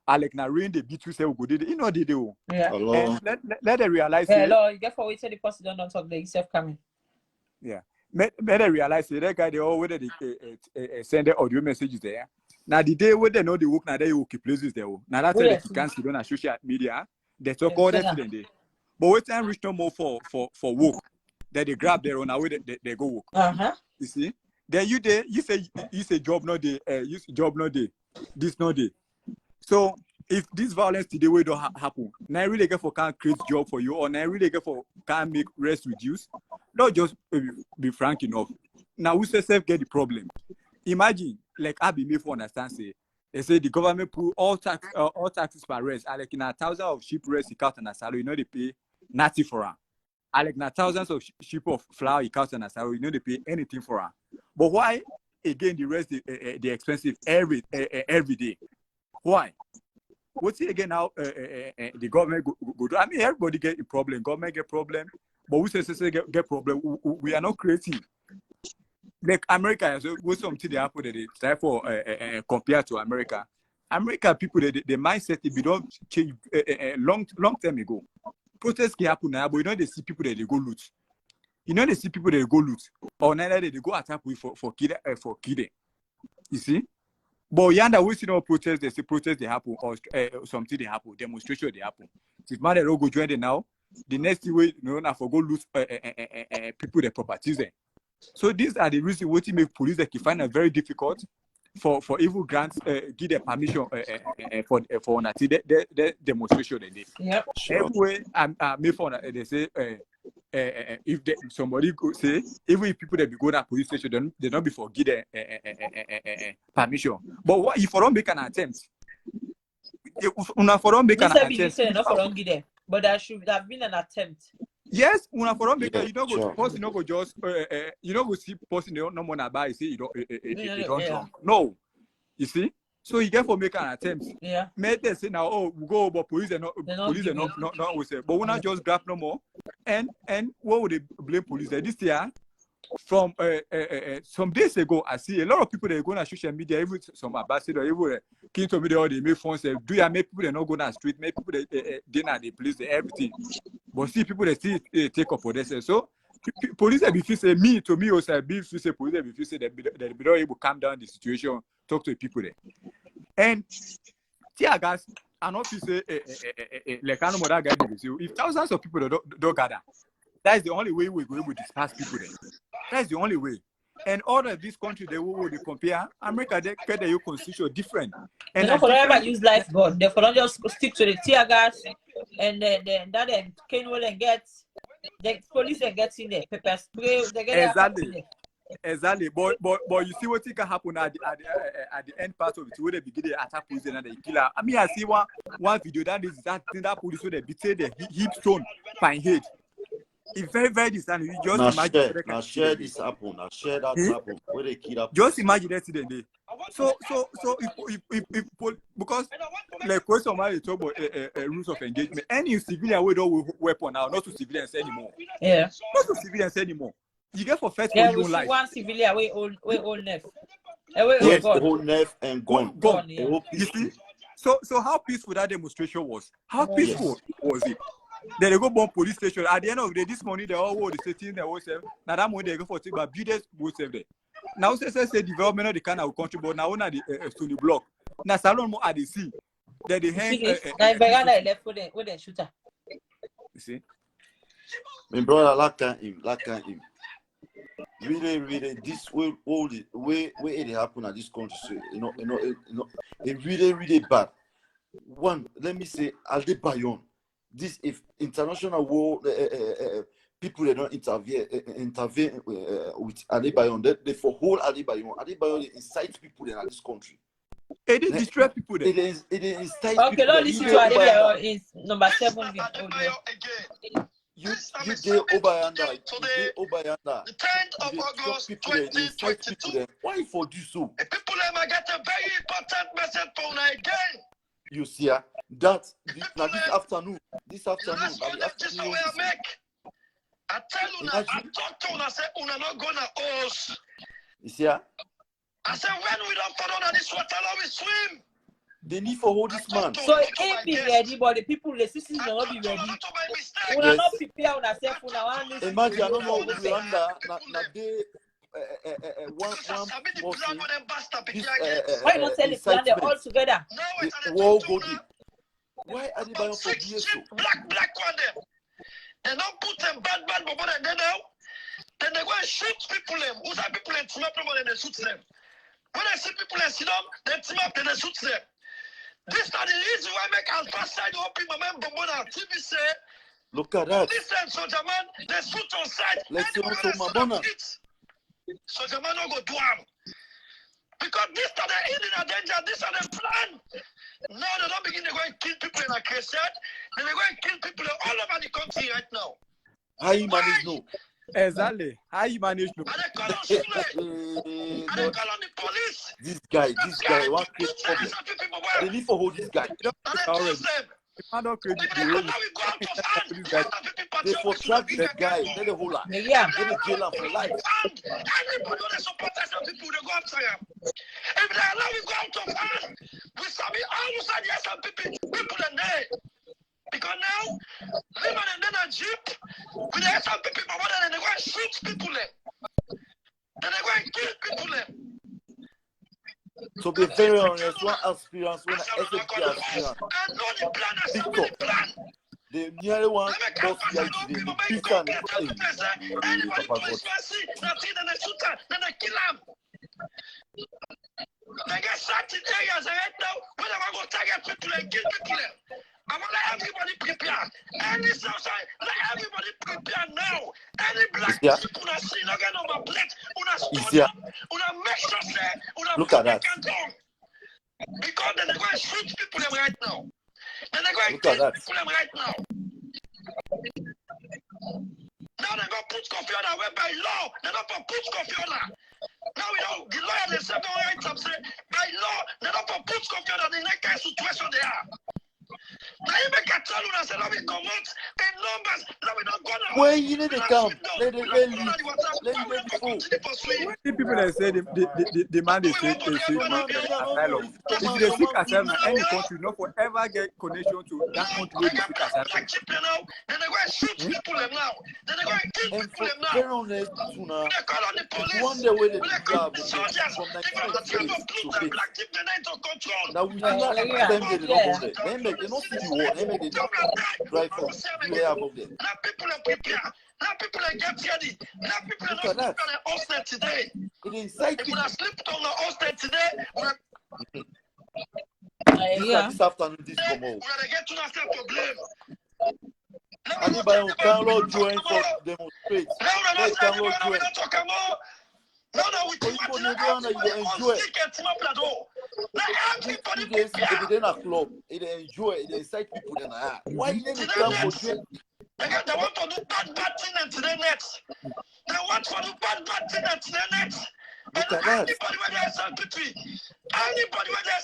Alec na rain the beat say we go did. You know did and let them realize. Hello, you get for wait till the person don't talk the yourself coming. Yeah. Let them realize that guy they already send the audio messages there. Now the day where they know the work now they okay places there. Now that's why they can't see on social media. They talk all that to them. But when time reach no more for work, that they grab their own away they go work. You see? Then you say job not day, job not day, this not day. So if this violence today way don't happen, now really get for can't create job for you, or now really get for can't make rest reduce. Not just be frank enough. Now who say self get the problem? Imagine like I be made for understand say they say the government put all taxes per rest. I like in 1,000 of sheep rest count and a salary, you know they pay nothing for her. I like now thousands of sheep of flour you count and a salary, you know they pay anything for her. But why again the rest the expensive every day? Why? What's it again now? The government go do. I mean, everybody get a problem. Government get problem, but we say get problem. We are not creating. Like America, so what's something they happen that they try for compared to America. America people, the mindset if you don't change long time ago. Protests can happen now, but you know they see people that they go loot. You know they see people that they go loot, or neither they go attack with for killing. You see. But yanda we see no protest, they say protest they happen or something they happen, demonstration they happen. If man they don't go join them now, the next way you know now for go lose people their properties there. So these are the reasons what make police that you find it very difficult for evil grants give them permission for the demonstration they did. Yep. Everywhere made for they say if somebody go say, even if people that be going to police station, they not be for give them permission. But what if you don't make an attempt? If una for don't make an attempt, not for don't give them, but there should have been an attempt. yes, una for don't make you don't go post, you don't go just you don't go see post no more na buy say you don't drunk. No, you see. So you get for make an attempt. Yeah. Make them say now, oh, we go, but police are not we say, but we not just grab no more. And what would they blame police? This year, from some days ago, I see a lot of people that go on social media, even some ambassador, even came to me they make phones. Do you make people that not go on the street? Make people that dinner, the police, everything. But see people that still take up for this. So police have been say me to me also be say police have been say that they be not able to calm down the situation, talk to the people there. And tear gas, I not say like I know that guy did. If thousands of people don't gather, that's the only way we're going to disperse people there. That's the only way. And all of these countries they will compare America they get their constitution different. And they don't ever use life gun. They don't just stick to the tear gas and then that can well and get the police and get in there pepper spray. They get exactly. But you see what can happen at the end part of it where they begin to attack police and they kill her. I mean I see one video that police where they betray the hip stone fine head. It's very, very distant. You just imagine. Now share this happen. Now share that happen. Where they kill up. Just imagine that today. So if because like when somebody talk about rules of engagement, any civilian we don't weapon now, not to civilians anymore. Yeah. Not to civilians anymore. You get for first for your life. One civilian we own nef. Yes, the whole nef and gone. Yeah. You see? So how peaceful that demonstration was? How peaceful was it? Then they go bomb police station. At the end of the day, this money they all hold the state they will save. Now that money they go for take, but builders will save them. Now say development of the kind of country, but now na the Stony Block. Now Salon more at the sea. Then they hang. Now Begana left with the shooter. You see. My brother, like him. Really, this way, all the way it happen at this country. So, you know, it really bad. One, let me say, Aldebayon. This if international war people they don't intervene with Adebayon, they for whole Adebayon incite people in this country. It is destroy people there. It incite okay, people. Okay, listen to Adebayon is number 7. You get Obayanda. The 10th of August 2022. Why for do so? The people ever get a very important message from again. You see, this afternoon. This afternoon. I tell you, I talk to you, I say, una not gonna us. You see, I said, when we don't follow on this water, we swim. They need for hold this man. So it can't be ready, but the people, the citizens will not be ready. We are not prepared on ourselves. Imagine, I don't know, Rwanda, why not tell it plan them all together? Why are they buying for BSO? Black one them. They don't put them bad but they know. Then they go and shoot people them. Who's that people and team up and they shoot them? When they see people and sit down, they team up and they shoot them. This is the reason why I make Alpha side open my man Bombona TV say. Look at that. Listen, soldier man, they shoot on side. Let's see what's on Mabona. Soldier man don't go do them. Because this is the Indian danger, this is the plan. Now they don't begin to go and kill people in a crusade. They're going to kill people all over the country right now. How you manage no? Exactly. How you manage no? And they call on Sule. And they call on the police. This guy, what create problem? They need to hold this guy. And they trust them. They for trap this guy, let the whole lot. Let the jail for life. And everybody on the supporters of people, they go after him. If they allow him go out of hand, we sabi all of a sudden yes, some people in there. Because now, living in a jeep, with the some people, and they go and shoot people there. Then they go and kill people there. To be very honest, one aspirant, one SFP aspirant, the nearly one boss like the pizza and anybody plays fancy, nothing, then they shoot her, then they kill him. They get certain areas right now where they want to target people and kill people. I want to let everybody prepare. Any southside, let everybody prepare Yeah. Una see no get number plate. Una study. Yeah. Una make sure say una Look put at that. canton. Because they're going to shoot people them right now. They're going Look to at kill that. people them right now. Now they're going to put coffee on by law. They're going to put coffee on. Now we know the lawyer they say don't write up say by law they're not going to put coffee on in that kind of situation they are. Now you make a tell you say let me come out in numbers. Let me not go now. Well, you need to come. Let it Let full. The people that say the demand is seek asylum. If they seek asylum in any country, not forever get connection to that country where they seek asylum. Then they're going to shoot people them now. Then they're going to kill people them now. Very honest, Tuna. They call on the police. One day where they They call do the soldiers. from They got the type of troops that black keep the night under control. now we do not them they don't there. They don't see the war. They make it drive from you have up there. Let people prepare. Let people get ready. Let people not sleep on the hostel today. It incites If we not sleep on the hostel today, this afternoon, this come out. we're gonna get to ourselves to blame. Anybody who cannot join for demonstrate. They cannot join. No, we you enjoy. If they not club, it enjoy. It incite people. Then why you never come for join? They want to do bad thing into the next. They want to do bad thing into the next. Look at that. Anybody where there's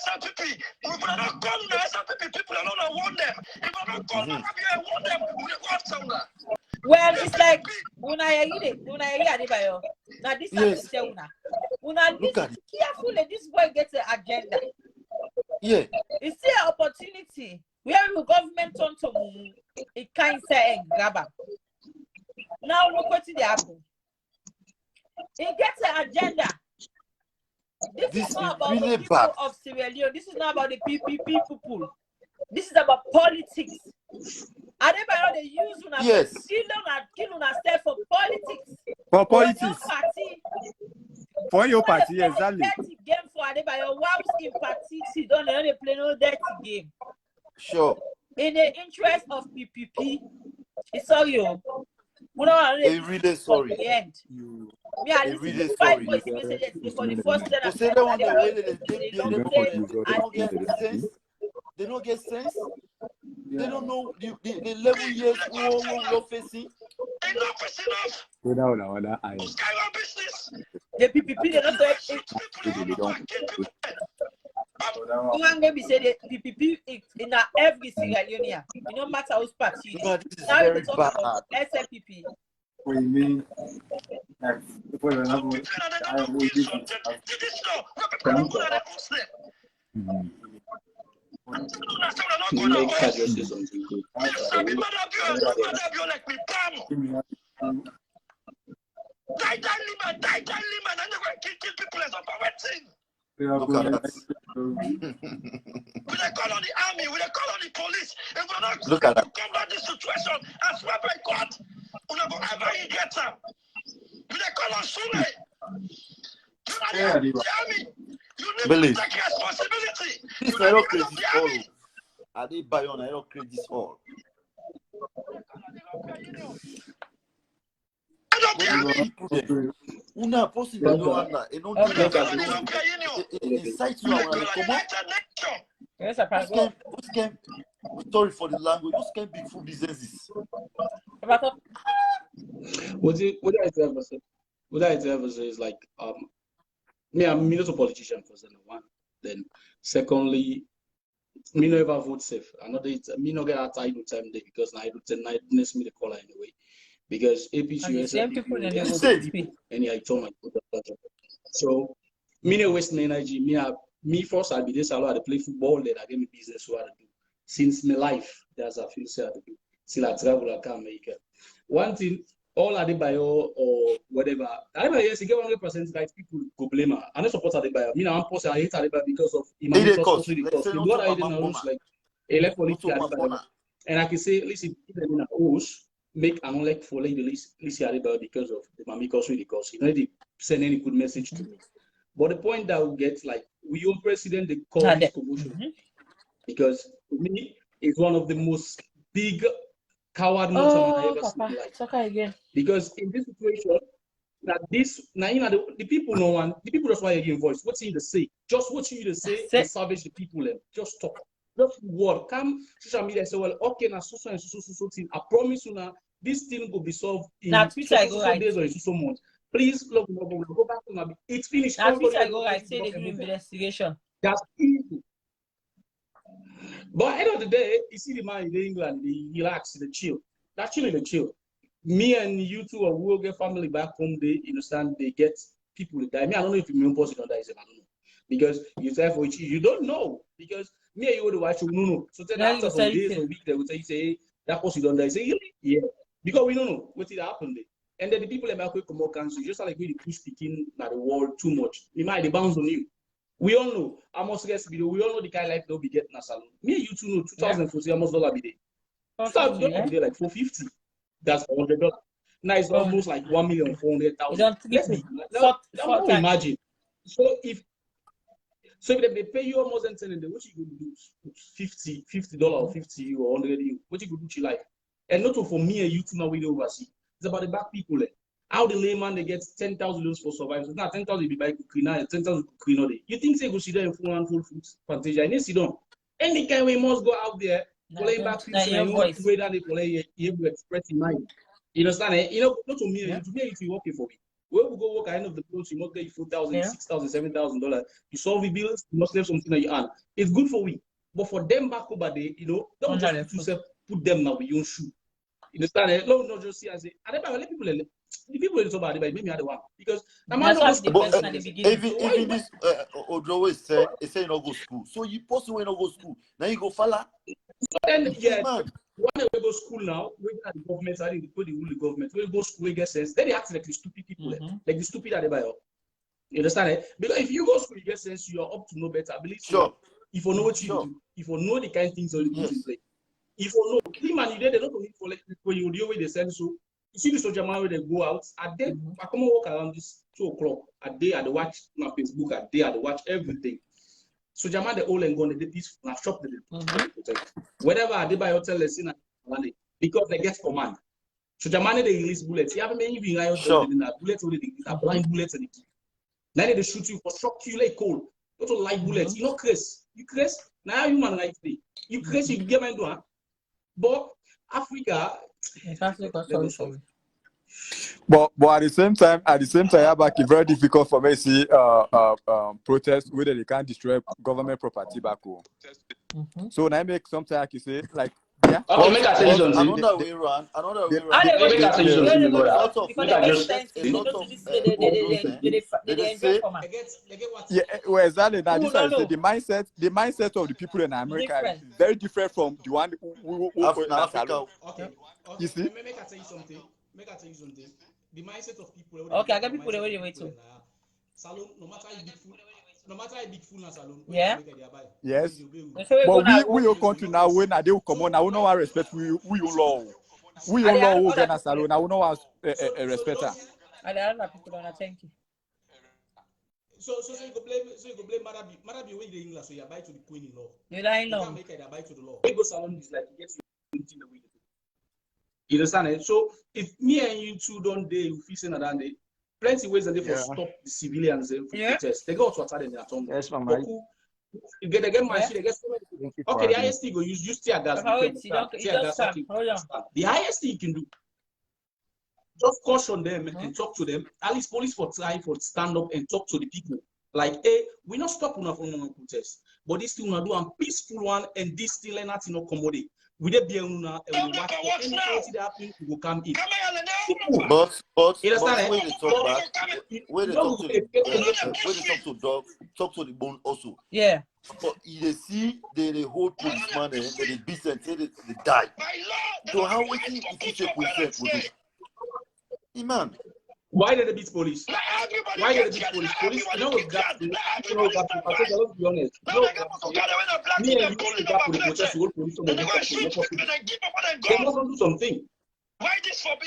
SLPP, we will not call the SLPP people alone and want them. If we not call them, we want them, we will go somewhere. Well, it's like una Adebayo. Now this is una look at it. Carefully, this boy gets an agenda. Yeah. It's still an opportunity. Where the government turn to it can't say and grab up. Now look what it happen. It gets an agenda. This is not about really the people bad. of Sierra Leone. This is not about the PPP people. This is about politics. Adebayo they use una Yes. kill una step for politics. For politics. Party. For your party, exactly. Dirty game for Adebayo. Whilst in party, they don't play no dirty game. Sure. In the interest of PPP, it's all you. They really sorry. The end. We are listening really to 5 sorry. voice messages for the first time. But say they want the way they don't get sense. They don't know the level years we're facing. Enough is enough. Without Carry on business. The PPP, they don't say you want to be say the PPP in every Sierra Leone. It no matter whose party. But this is Now very we talk bad. about SLPP. what you mean? Make casualties on people. Look at that. We call on the army, we call on the police. If we're not Look at that. come down this situation and swear by God, we're not going to ever get them. We call on Sule. The army, you need Believe. to take responsibility. This I don't create this all. I did buy on. I don't create this all. Una possible no anda. E non incite you when they come up. Yes, I Who's can sorry for the language. Who's can big food businesses? What I ever say is like me, I'm not a politician first and one. Then secondly, me never vote safe. Another me not get outside no time there because I do tonight miss me the color anyway. Because APC and I told my so me no wasting energy. Me first I'll be this I play football, then I get me business what I do. Since my life, there's a few say I do. Still I travel, I can't make it. One thing, all Adebayo or whatever, Adebayo yes, you get 100% right. People go blame her. I don't support Adebayo. Me now I'm post I hate Adebayo because of what I didn't know like a left political and I can say listen, people in a host make an elect for like the list Adebayo because of the Mami Kosu because he didn't send any good message to me. But the point that we get like we own president they call this commotion because to me it's one of the most big coward much man I ever Papa, seen in life. it's okay again. Because in this situation, the people no one, the people just want to hear voice. What's in the say? Just what you to say and salvage the people them. Just talk. Just word. Come social media say, well, okay, now so thing. I promise you now, this thing will be solved in Now Twitter so days or in so months. Please look, go back to now. It's finished. Now Twitter go right. Say they do investigation. That's easy. But at the end of the day, you see the man in England, he relax, the chill. That's chilling the chill. Me and you two will get family back home. They understand they get people to die. Me, I don't know if you person don't die. I don't know because you say for you don't know because me and you would watch you no. So then after some days or week they would say that person don't die. Say yeah because we don't know what it happened. And then the people that make come more cancer just like we push speaking at the world too much. Me might they bounce on you. We all know. I must guess video. We all know the kind of life they'll be getting a salon. Me and you two know 2014 almost $1 be there. $2,000 be there like $450. That's $100. Now it's almost like 1,400,000. Let's be. Now imagine. So if they pay you almost $10, what you going to do? $50 or 50 or 100 you. What you going to do to your life? And not for me and you two now we oversee. It's about the back people. How the layman they get $10,000 for survival. Now 10,000 be by cooking now, 10,000 cooking day. You think they go sit there in full and full Fantacial? I need sit down. Any kind we must go out there, playing back people and you way down the play you express in mind. You understand? You know, not to me, to me if you working for me. Where we go work at the end of the month, you must get $4,000, $6,000, $7,000. You solve the bills, you must have something that you earn. It's good for we. But for them back over there, you know, don't just put them now with your shoe. You understand? Don't not just see and say, I don't let people the people in somebody but maybe I the one because even this Odro is say you not go school. So you person when not go school. Now you go follow. Then one we go school now, we got the government, I think the rule the government, we go school, we get sense. Then they act like the stupid people, like the stupid at the bio. You understand? Because if you go school, you get sense, you are up to know better. I believe sure. If you know what you do, if you know the kind of things that you put in play. If you know, clean man, they don't need for like when you deal with the sense. So you see the soldier man when they go out, I come and walk around this 2 o'clock. A day at the watch my Facebook, a day at the watch everything. So Jaman the all and gone, they this shop the whatever I did by hotel lesson because they get command. So Jaman they release bullets. You haven't even bullets already, blind bullets and now they shoot you for shock you like cold. Not to light bullets. You know, Chris. You Chris. Now you man like me. You Chris, you get my door. But Africa, but at the same time, back it's very difficult for me to see protests where they can't destroy government property back home. So when I make something like you say, like yeah. Okay, make I tell you something. Another way around. Make I tell you something, brother. Yeah, well, exactly. Now this is the mindset of the people in America is very different from the one who in Africa. Okay. You see? Make I tell you something. The mindset of people. Okay, I got people the way they wait too. Salon, no matter how big fool na salon. Yeah. Yes. But we your country now when they will come on, I will not respect we your law. We your law will get a salon. I will not respect her. And other people don't thank you. So you go blame Marabi. Marabi way the English, so you abide to the queen in law. You lying law. You can't make it abide to the law. We go salon is like you get anything the way. You understand it? So if me and you two don't day you feel saying that day, plenty ways that they for stop the civilians from protest. They go to attack them at home. Yes, mama. You get machine, they get so many. Okay, the highest thing go use tear gas. The highest thing you can do. Just caution them and talk to them. At least police for try for stand up and talk to the people. Like, hey, we not stop enough on protest, but this thing we do a peaceful one, and this still not accommodate. We dey be una and we watch for anything that happen, we will come in. But you understand? When they talk to the bone also. Yeah. But you see they hold policeman and they beat and they die. So how we think if you take with Iman? Why did they beat police? Why did they beat police? Police, you know what's that? You know what's that? Let's be honest. Me and you got for the protest to hold police on the they must do something.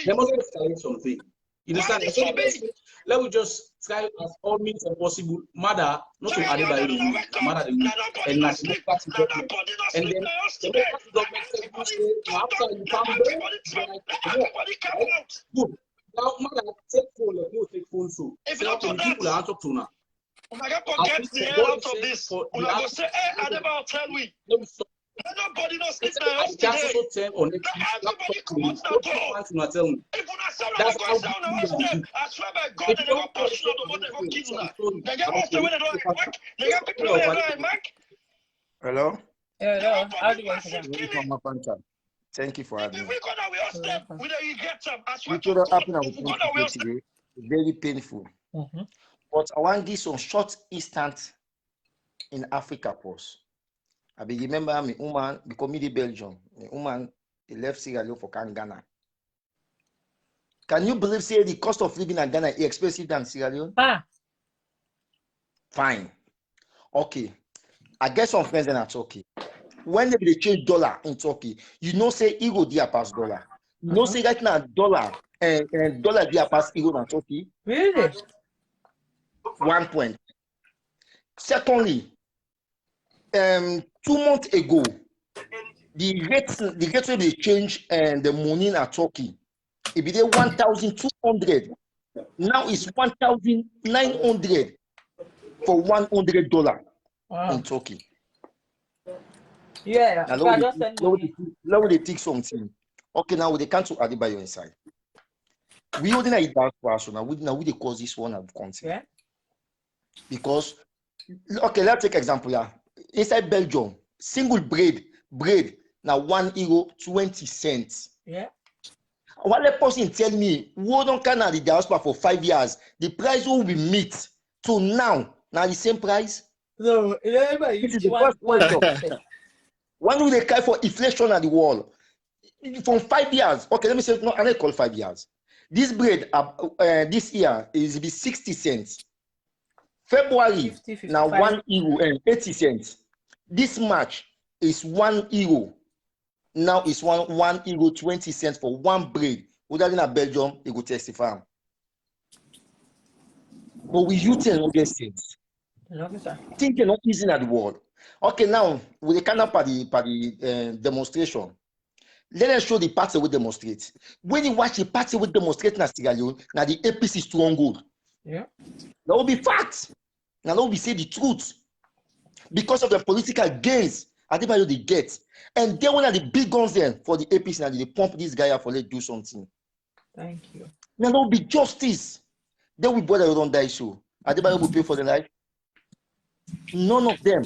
They must escalate something. You understand? So let me just try as all means possible, mother, not to Adebayo, mother, and national party government. And then the party government said, you say, after you come there, Everybody come out. good. Now, mother, take phone, let me take phone so. If not to people that, are talk to now. I got to get the hell out of this. When I go say, hey, Adebayo, tell me. Nobody knows sleep my house today. Everybody come out now, go. If you not say I'm going down the house there, I swear by God, they don't push you out the they go kill you. They get most of when they don't like Mac. They get people when they don't like Mac. Hello? Hello. How do you say? Thank you for having me. We go now, we all step. We don't get them. I swear We to could God, happen we go now, we all step. today. Very painful. But I want to give some short instant in Africa pause. I be remember me woman because me the Belgium. Me woman they left Sierra Leone for Ghana. Can you believe say the cost of living in Ghana is expensive than Sierra Leone? Fine. Okay. I get some friends in Turkey. When they change dollar in Turkey, you know say euro dia pass dollar. You know say right now dollar and dollar dia pass euro in Turkey. Really? 1 point. Secondly, 2 months ago, the rates where they change and the money in Turkey, it be there 1,200. Now it's 1,900 for $100 in Turkey. Yeah, now they take something. Okay, now they can't Adebayo inside. We only need that person. Now we cause this one of content. Yeah. Because okay, let's take example here. Inside Belgium, single bread now €1.20. Yeah. What the person tell me, we don't Canada the diaspora for 5 years. The price will be meet to now the same price. No, this is the first question. When will they cry for inflation at the wall? From 5 years. Okay, let me say no, I don't call 5 years. This bread this year is be 60 cents. February 50, now €1 and 80 cents. This March is €1. Now it's €1 20 cents for one bread. Without in Belgium, they go testify. But we use and get sense. Think you're not easy at the world. Okay, now with the kind of party demonstration. Let us show the party we demonstrate. When you watch the party we demonstrate in Sierra Leone, now the APC is stronghold. Yeah. That will be facts. Now let me say the truth. Because of the political gains Adebayo they get. And then one of the big guns then for the APC, now they pump this guy up for let's do something. Thank you. Now there will be justice. Then we brother don't die so. Adebayo will pay for the life. None of them.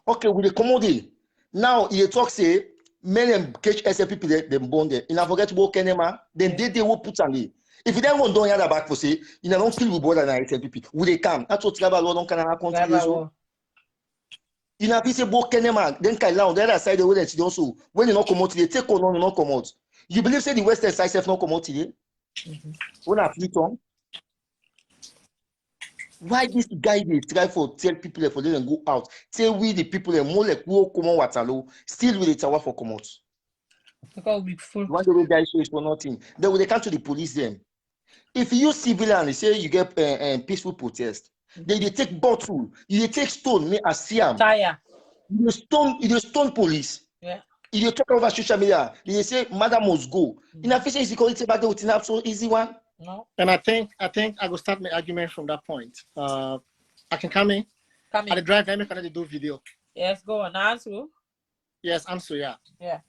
Okay, with the commodity. Now he talk say men and catch SLP them born there. You forget to Kenema, then they will put on the. If you don't want to do back for say, you don't kill with brother and SLP. Will they come? That's what tribal law don't Canada country so. You know, if you say Kenema, then Kaila on the other side the way that you also when you not come out, they take on you not come out. You believe say the western side self not come out today? When I fleet on. Why this guy they try for tell people for them go out? Tell we the people and more like who come on Waterloo, still with the tower for come out. Because we full. One day guys show is for nothing. Then when they come to the police them. If you civilian, they say you get peaceful protest. They take bottle, you take stone, me as Siam. Tire. You stone police. Yeah. You talk over social media. They say madam must go. In a face security back there with an absolute easy one. No. And I think I will start my argument from that point. I can come in. Come in. At the drive, I can do video. Yes, go on. Answer. Yes, answer. Yeah. Yeah.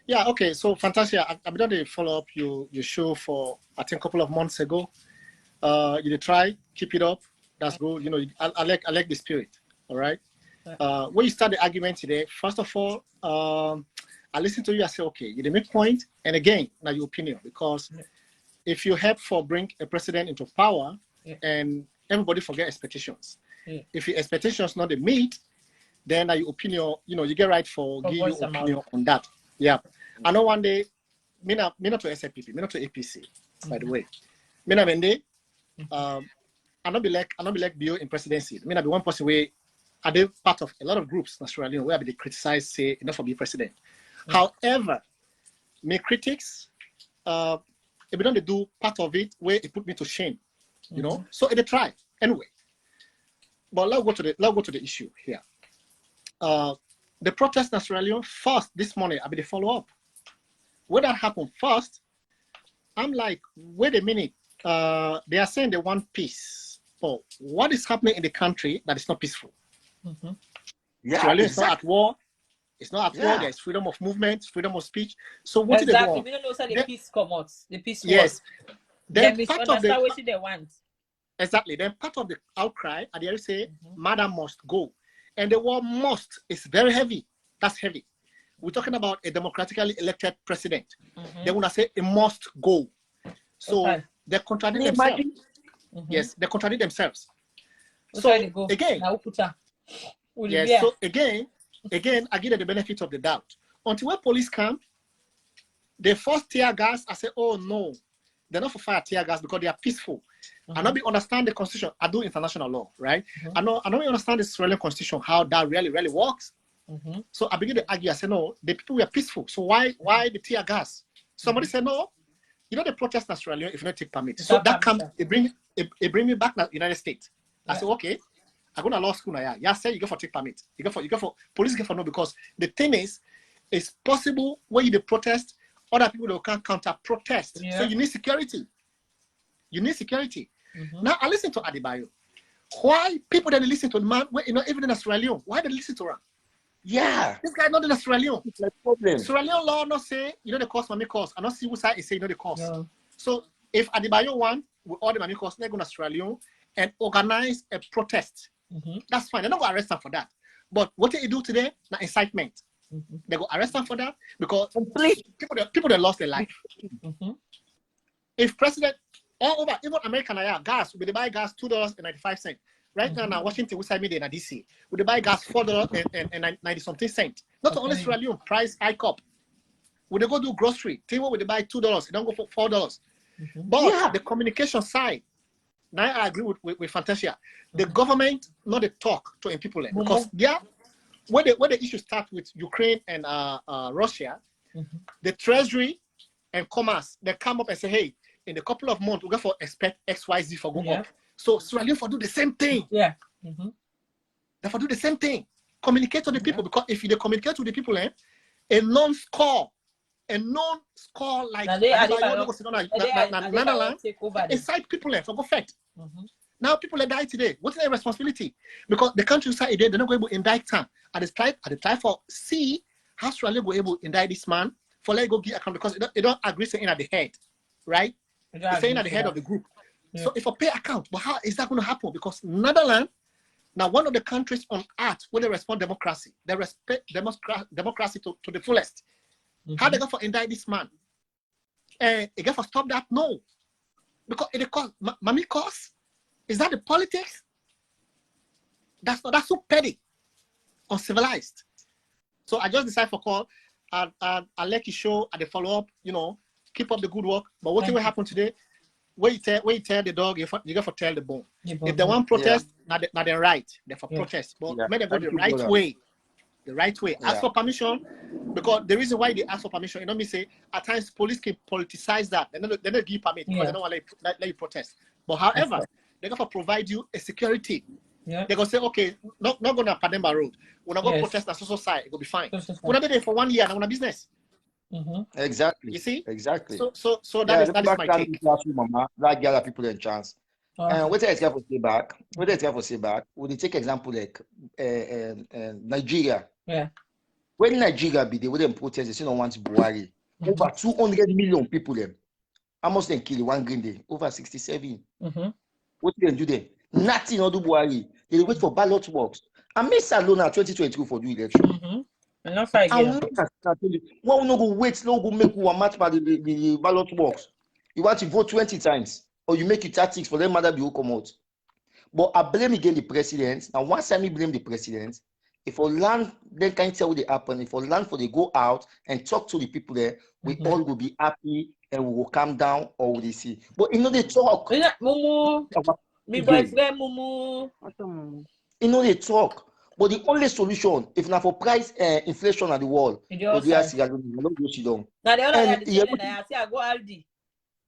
Yeah. Okay. So Fantacial, I've done a follow up your show for I think a couple of months ago. You try, keep it up. That's good. You know, I like the spirit. All right. When you start the argument today, first of all, I listen to you. I say, okay, you make point, and again, now your opinion, because if you help for bring a president into power, and everybody forget expectations. If your expectations not the meet, then your opinion, you know, you get right for give your opinion on that. Yeah. I know one day, me not to SLPP, me not to APC, by the way. Me not Vende, I not be like Bio in presidency. Me not be one person where I did part of a lot of groups naturally where they criticize, say enough for being president. However, my critics, if we don't do part of it where it put me to shame. You know, so they try anyway. But let's go to the issue here. The protest in Sierra Leone first this morning. I mean, the follow up. When that happened first, I'm like, wait a minute. They are saying they want peace. Oh, what is happening in the country that is not peaceful? Yeah, Sierra Leone is exactly. not at war. It's not at war. Yeah. There's freedom of movement, freedom of speech. So what did Exactly. they We don't know how the want? peace come out. The peace Yes. word. Then They part of the misunderstand what they want. exactly. Then part of the outcry, and they say, "Madam must go," and the word "must" is very heavy. That's heavy. We're talking about a democratically elected president. They want to say it must go. So they contradict themselves. Yes, they contradict themselves. So again, yes. So again, I give them the benefit of the doubt. Until when police come, they first tear gas. I say, oh no, they're not for fire tear gas because they are peaceful. I not be understand the constitution. I do international law, right? I don't understand the Sierra Leone constitution, how that really works. So I begin to argue. I say, no, the people were peaceful. So why the tear gas? Somebody said, no, you know the protest in Sierra Leone if you don't take permit. So that comes, it bring me back to the United States. I say, okay, I go to law school now. Yeah, say you go for take permit. You go for police get for no, because the thing is, it's possible when you protest, other people that can counter protest. So you need security. You need security. Now I listen to Adebayo. Why people that listen to the man, even in Sierra Leone, why they listen to him? Yeah. This guy not in Sierra Leone. It's like problem. Sierra Leone law not say, the cost, mommy cost. I not see which side is say, the cost. Yeah. So if Adebayo want, with all the mommy costs, they're going to Sierra Leone and organize a protest. That's fine. They're not going to arrest them for that. But what they do today, now incitement. They go arrest them for that because people that lost their life. If president all over, even American gas, we buy gas $2.95. Right now, Washington, we say media in DC, we buy gas $4.90 cents. Not only Sierra Leone, price hike up. Would they go do grocery? Thing what would they buy $2? It don't go for $4. But the communication side, now I agree with Fantacial. The government not the talk to people because when the issue start with Ukraine and Russia, the Treasury and Commerce they come up and say, hey, in a couple of months we got for expect XYZ for go up. So Sierra Leone for do the same thing. They for do the same thing. Communicate to the people because if you communicate to the people, a non-score like inside people for go fight. Now people die today. What is their responsibility? Because the country side they're not going to indict time. At the time for see how Sierra Leone go able to indict this man for let go give account because they don't agree saying at the head, right? They're saying at the head of the group. So if I pay account, but how is that going to happen? Because Netherlands, now one of the countries on earth where they respect democracy, they respect democracy to the fullest. How they go for indict this man? And they go for stop that? No, because it cost mommy cost. Is that the politics? That's so petty, uncivilized. So I just decided for call. I'll let you show at the follow up. Keep up the good work. But what will happen today? Where you tell the dog, you got to tell the bone. If they want protest, now they're right. They're for protest. But may they go the right way. The right way. Ask for permission. Because the reason why they ask for permission, me say at times police can politicize that. They don't give permit because they don't want to let you protest. But however, they're going to provide you a security. They're going to say, okay, not going to Pademba Road. When I go protest on social side, it will be fine. We're not there for 1 year and I want a business. Exactly. You see? Exactly. So that is my take. That gather people a chance. And what I have to say back, we take example like Nigeria. Yeah. When Nigeria be there, when protest, they say no want Buhari. Over 200 million people them. Almost then kill one green day. Over 67. What do they do then? Nothing on do Buhari. They wait for ballot works. And Miss Salona 2022 for the election. Enough again. One no go wait, no go make one match by the ballot works. You want to vote 20 times, or you make it tactics for them matter be who come out. But I blame again the president. And once I blame the president, if for land, then can't tell what they happen. If for land for they go out and talk to the people there, we all will be happy and we will calm down or we see. But they talk. My boyfriend Mumu. They talk. But the only solution, if not for price inflation at the wall, we are Sierra Leone. Now the other I go Aldi.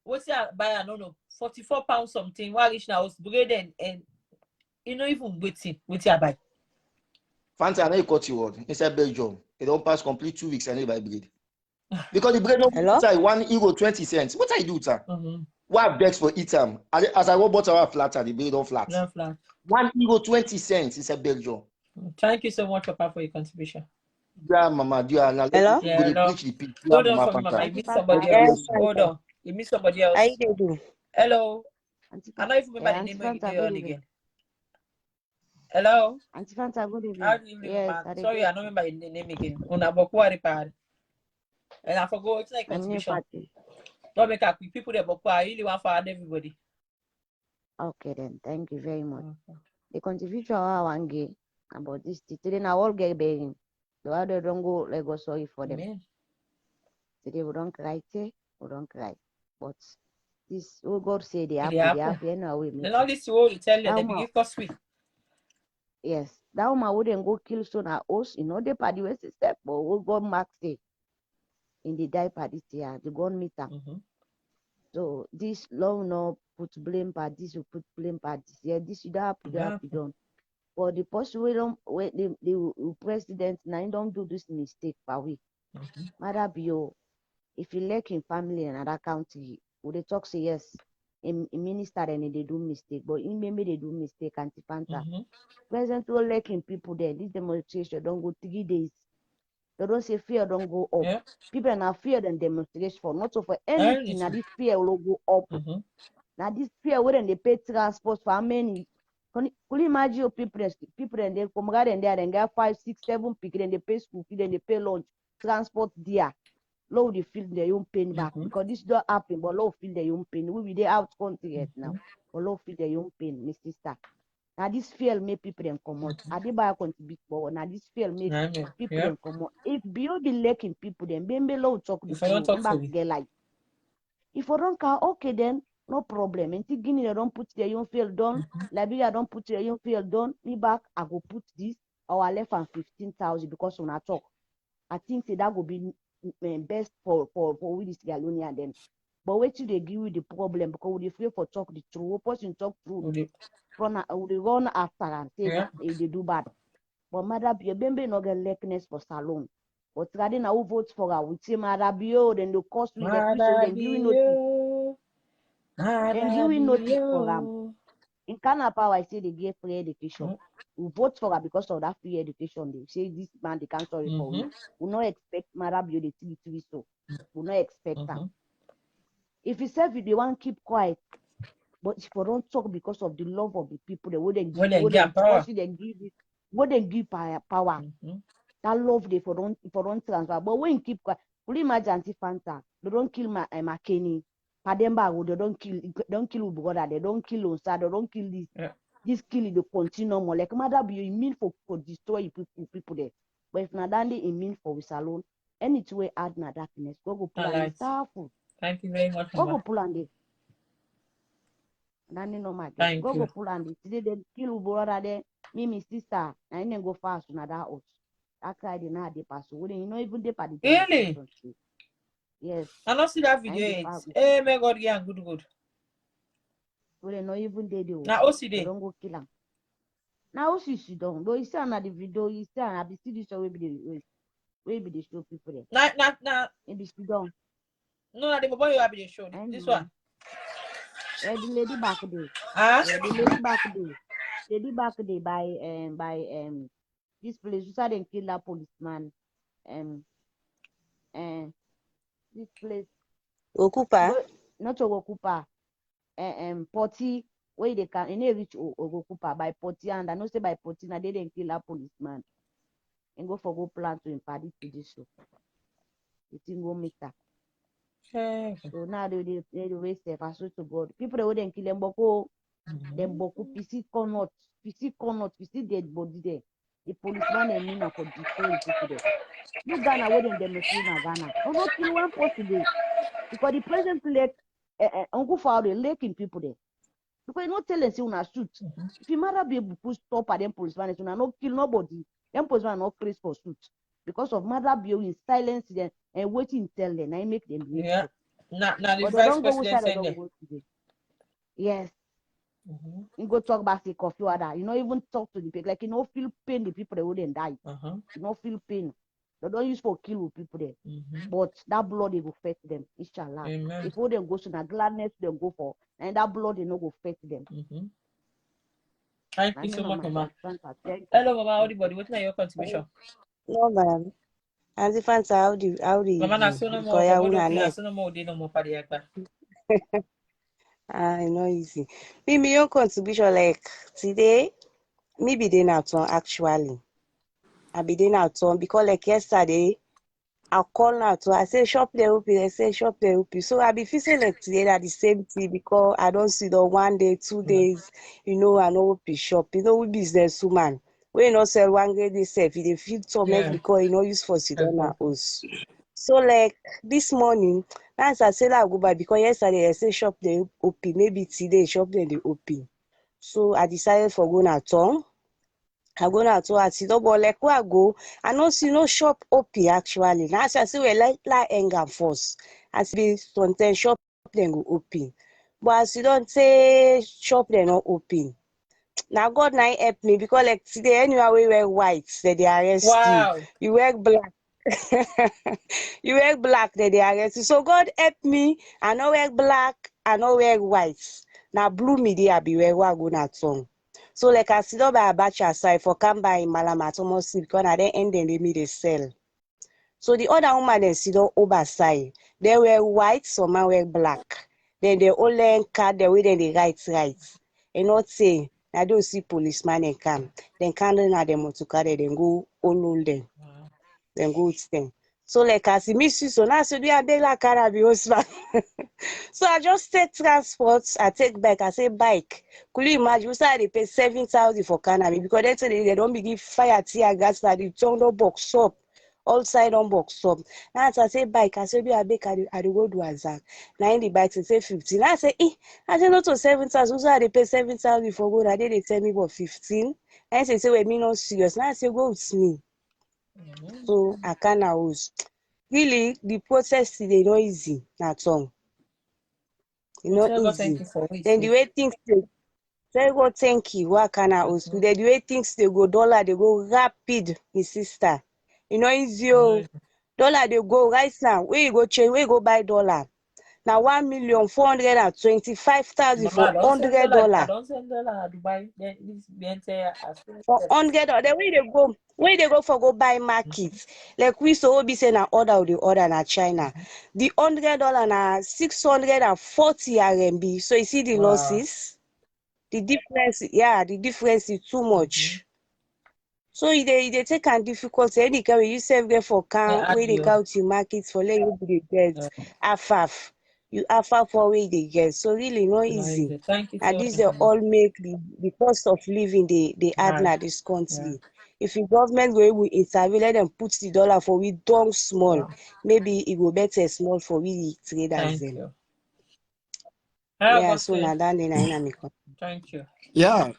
What's your buy no 44 pounds something. While each now was bread and you know even waiting I buy. Fancy, I know you cut your word. Inside Belgium, it don't pass complete 2 weeks and they buy bread. Because the bread don't inside €1.20. What I do, sir? What begs for eat them? As I go bought our flatter, the bread don't flat. €1.20 inside Belgium. Thank you so much, Papa, for your contribution. Yeah, Mama, dear, and Hello? go to preach the peace. Hold on for me, Mama. You meet somebody else. Hold on. You meet somebody else. How you do? Hello. I don't even remember the name of the girl again. Hello. Auntie Fanta, good evening. How do you live, Yes, Mama? Sorry, I don't remember the name again. And I forgot it's like contribution. Don't make up with people that I really want to add everybody. Okay then, thank you very much. The contribution I want to give about this today now all get begging. The other don't go like go sorry for them. Amen. Today we don't cry, we don't cry. But this what God say they happen, and now we make. Then all this you tell you they begin cause we. Yes, that woman wouldn't go kill son at us, you know, the party was step, but we God Max say in the die party here, the gun meter. So this law no put blame by this, you put blame by this. Yeah, this you have to done. But the person we don't wait the president now don't do this mistake for we. Mother Bio, if you lack in family and another county, would they talk say yes, in minister and they do mistake, but in maybe they do mistake anti-panta. President will lacking people there. This demonstration don't go 3 days. They don't say fear don't go up. Yeah. People are not fear than demonstration for not so for anything. Now this fear will go up. Now this fear wouldn't they pay transport for how many? Can you imagine your people and they come out and there and get 5, 6, 7 people and they pay school fee and they pay lunch, transport there. Low they feel their own pain back because this don't happen, but low feel their own pain. We be there out country yet now, but low feel their own pain, my sister. Now this fear make people then come out. I did buy a contribute, but now this fear make people then come out. If you be lacking people, then be low talk the truth. Back get like. If you don't care, okay then no problem. And Guinea they don't put their own field done. Liberia don't put their own field done. Me back I go put this or I left on 15,000 because when I talk, I think that would be best for we this Sierra Leone then. But wait till they give you the problem because we afraid for talk the truth. Person talk true. We run after and say they do bad. But Mother Bio, Bembe no get likeness for salon. But rather now who votes for her, we say Mother Bio, then the cost we the so then give you notice. Then give you notice for them. In Canada, I say they give free education. We vote for her because of that free education. They say this man they can't sorry for we. We not expect Mother Bio the TV so. We not expect them. If you say they want keep quiet, but if you don't talk because of the love of the people, they wouldn't give power. Wouldn't give power. That love they for don't transfer. But when you keep quiet, could you imagine Auntie Fanta? They don't kill my McKinney. Pademba, they don't kill brother, they don't kill Onsa, they don't kill this. This killing the continue more. Like Mother be mean for destroy people there. But if Nadandi is mean for us alone, any two way add na darkness, go pull and starful. Thank you very much. Go pull and it. Nani no matter. Go pull and it. Today they kill brother there. Me, my sister, I didn't go fast to that house. I cried in the pass. Wouldn't you know even the party? Really? Yes. I don't see that video. Hey, my God, yeah, good. Wouldn't know even they do. Now, OCD. Don't go kill him. Now, OCD don't. Though you see another video, you see another CD show will be the show people there. Nah. Maybe she don't. No, the boy you have the show. This one. The lady back there. The lady back there by this place. You saw them kill that policeman. This place. Okupa. Not Okupa. Potty where they can reach Okupa by Potty and I know say by Potty now they didn't kill that policeman. And go plan to impart it to this show. It didn't go meter. So now they waste their I to God. People they wouldn't kill them boko. Them boko PC dead body there. The policeman and Mina for destroying people there. You Ghana where them demonstrate na Ghana. No go kill one post today. Because the president let Uncle Father laking people there. Because you not tell them say una shoot. If you matter be able to stop at them policeman, you not kill nobody. Them policeman not crazy for shoot. Because of Mother Bio in silence them and waiting tell them, I make them behave. Now the vice president said that. Yes. You go talk about the coffee order. You know, even talk to the people. Like, you know, feel pain the people that wouldn't die. You know, feel pain. They don't use for kill with people there. But that blood, they will fetch them. Inshallah. Amen. If all them go to the gladness, they go for. And that blood, they no go fetch them. Thank you so much, Mama. Hello, Mama. Everybody, what are your contribution? No, man. As if answer how do Mama, na do? so no Because more. ya Bobo una do na net. so no more. They no more party agba. Ah, no easy. Me your contribution like today. Me be there now actually. I be there now because like yesterday. I call now to I say shop the open, I say shop the open. So I be feeling like today that the same thing because I don't see the 1 day, 2 days, you know, I know open shop. You know, we business woman. We not sell 1 day they sell. If they feel torment because you know use for Sidona us. So like this morning, as I said I go by because yesterday I say shop the open, maybe today shop the open. So I decided for going at town. I go now to Atido, but like where I go, I no see no shop open actually. Now as I see we like anger first. As be sometimes shop then go open. But as you don't say shop they not open. Now God now help me because like today anyway we wear white, they arrest you. Wow. You wear black. You wear black, they arrest you. So God help me. I no wear black, I no wear white. Now blue media be where I go na tongue. So like I sit up by a batch aside for come by in Malama almost because I then end they me they sell. So the other woman then sit up over side. They wear white, some man wear black. Then they all learn card the way then they write. And not say I don't see policeman and come. Then candle na them to carry then go all them. Then go with them. So like as he miss you, so now so do I beg like Arabi husband. So I just take transport, I take bike, I say bike. Could you imagine? We say they pay 7,000 for cannabis because they say they don't begin fire tear gas that the turn up box up. All side on box up. Now as I say bike, I say be a bake I go do Azak. Now in the bike they say 15. Now I say I say not to 7,000. So they pay 7,000 for good. I did they tell me about 15. And I say well me not serious. Now I say go with me. So I can't house. Really, the process is not easy at all. It's not God, thank easy. you for it. Then the way things they tell God thank you, what can I host? Then the way things they go dollar, they go rapid, my sister. You know easy. Dollar they go right now. Where you go change, where you go buy dollar? Now 1,425,000 Mama, I for don't send dollar. I $100. don't send dollar. Dubai. Then this be entire. For $100. Then where they go for go buy market. Like we so be saying na order na China. The $100 na 640 RMB. So you see the losses. The difference, the difference is too much. So they take an difficulty. Any can you save there for count where they count your market for let you be the get half. You half for where they get. So really not easy. Thank you And so this they all make the cost of living they add now this country. If the government go able intervene, let them put the dollar for we down small. Maybe it will better small for we traders Thank then. you. Yeah, so now that then Thank you. Yeah.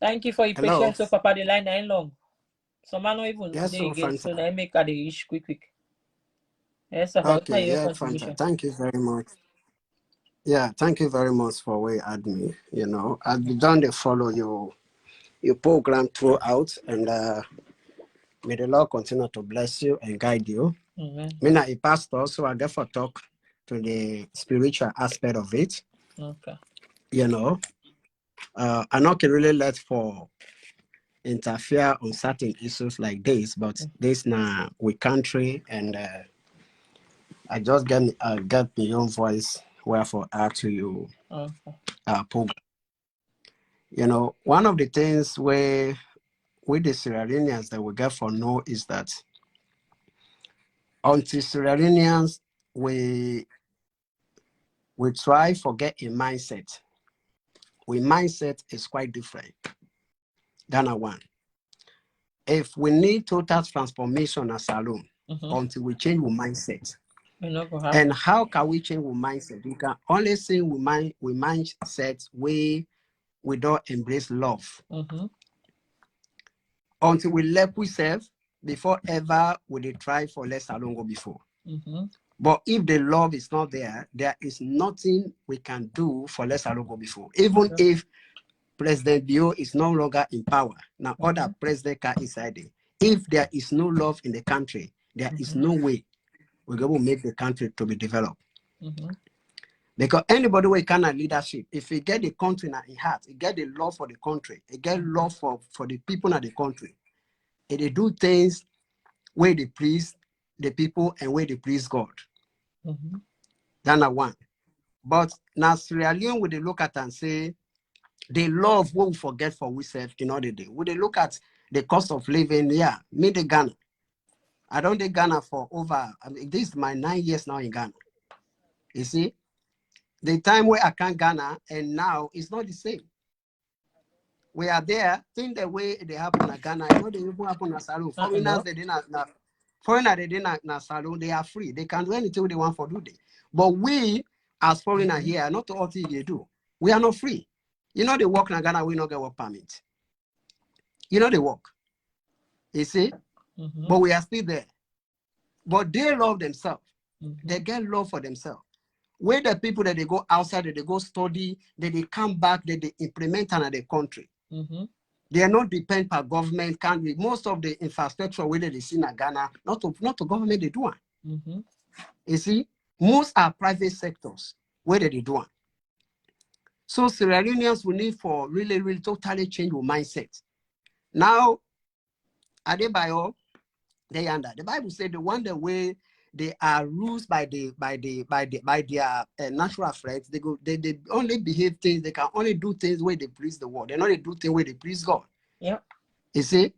Thank you for your Hello. patience. So Papa, the line ain't long. Some man not even Yes, they so again, Fanta. so they make a ish quick. Yes, Papa, what are Okay, your yeah, contribution? Fanta. Thank you very much. Yeah, thank you very much for where you had me. You know, I've begun to follow your program throughout, and may the Lord continue to bless you and guide you. Amen. Me not a pastor, so I therefore talk to the spiritual aspect of it. Okay. You know, I not can really let for interfere on certain issues like this, but this now with country and I just get my own voice wherefore add to you program. You know, one of the things where with the Sierra Leoneans that we get for know is that until Sierra Leoneans we try to get a mindset. We mindset is quite different than a one. If we need total transformation as alone, until we change our mindset. And how can we change our mindset? We can only say we mindset we don't embrace love. Until we let ourselves before ever we try for less along go before. But if the love is not there, there is nothing we can do for let Salon go before. Even if President Bio is no longer in power, now other president can inside it. If there is no love in the country, there is no way we're going to make the country to be developed. Because anybody who can leadership, if you get the country in heart, you get the love for the country, you get love for the people in the country, and they do things where they please the people and where they please God. That's not one. But now Sierra Leone, would they look at and say, they love what we forget for ourselves in other day. Would they look at the cost of living? Yeah, me the Ghana. I don't do Ghana for over, this is my 9 years now in Ghana. You see? The time where I can Ghana and now it's not the same. We are there, think the way they happen in Ghana, you know they even happen in Salon. Foreigners, they didn't Salon, they are free. They can do anything they want for do they. But we, as foreigners here, not all things they do. We are not free. You know they work in Ghana, we not get work permit. You know they work. You see? But we are still there. But they love themselves. They get love for themselves. Where the people that they go outside, that they go study, that they come back, that they implement another country. They are not dependent on government country. Most of the infrastructure where they see in Ghana, not to government they do one. You see, most are private sectors where they do one. So Sierra Leoneans will need for really totally change your mindset. Now, Adebayo, they under the Bible said the one the way they are ruled by their natural friends. They only behave things. They can only do things where they please the world. They not do things where they please God. Yeah. You see,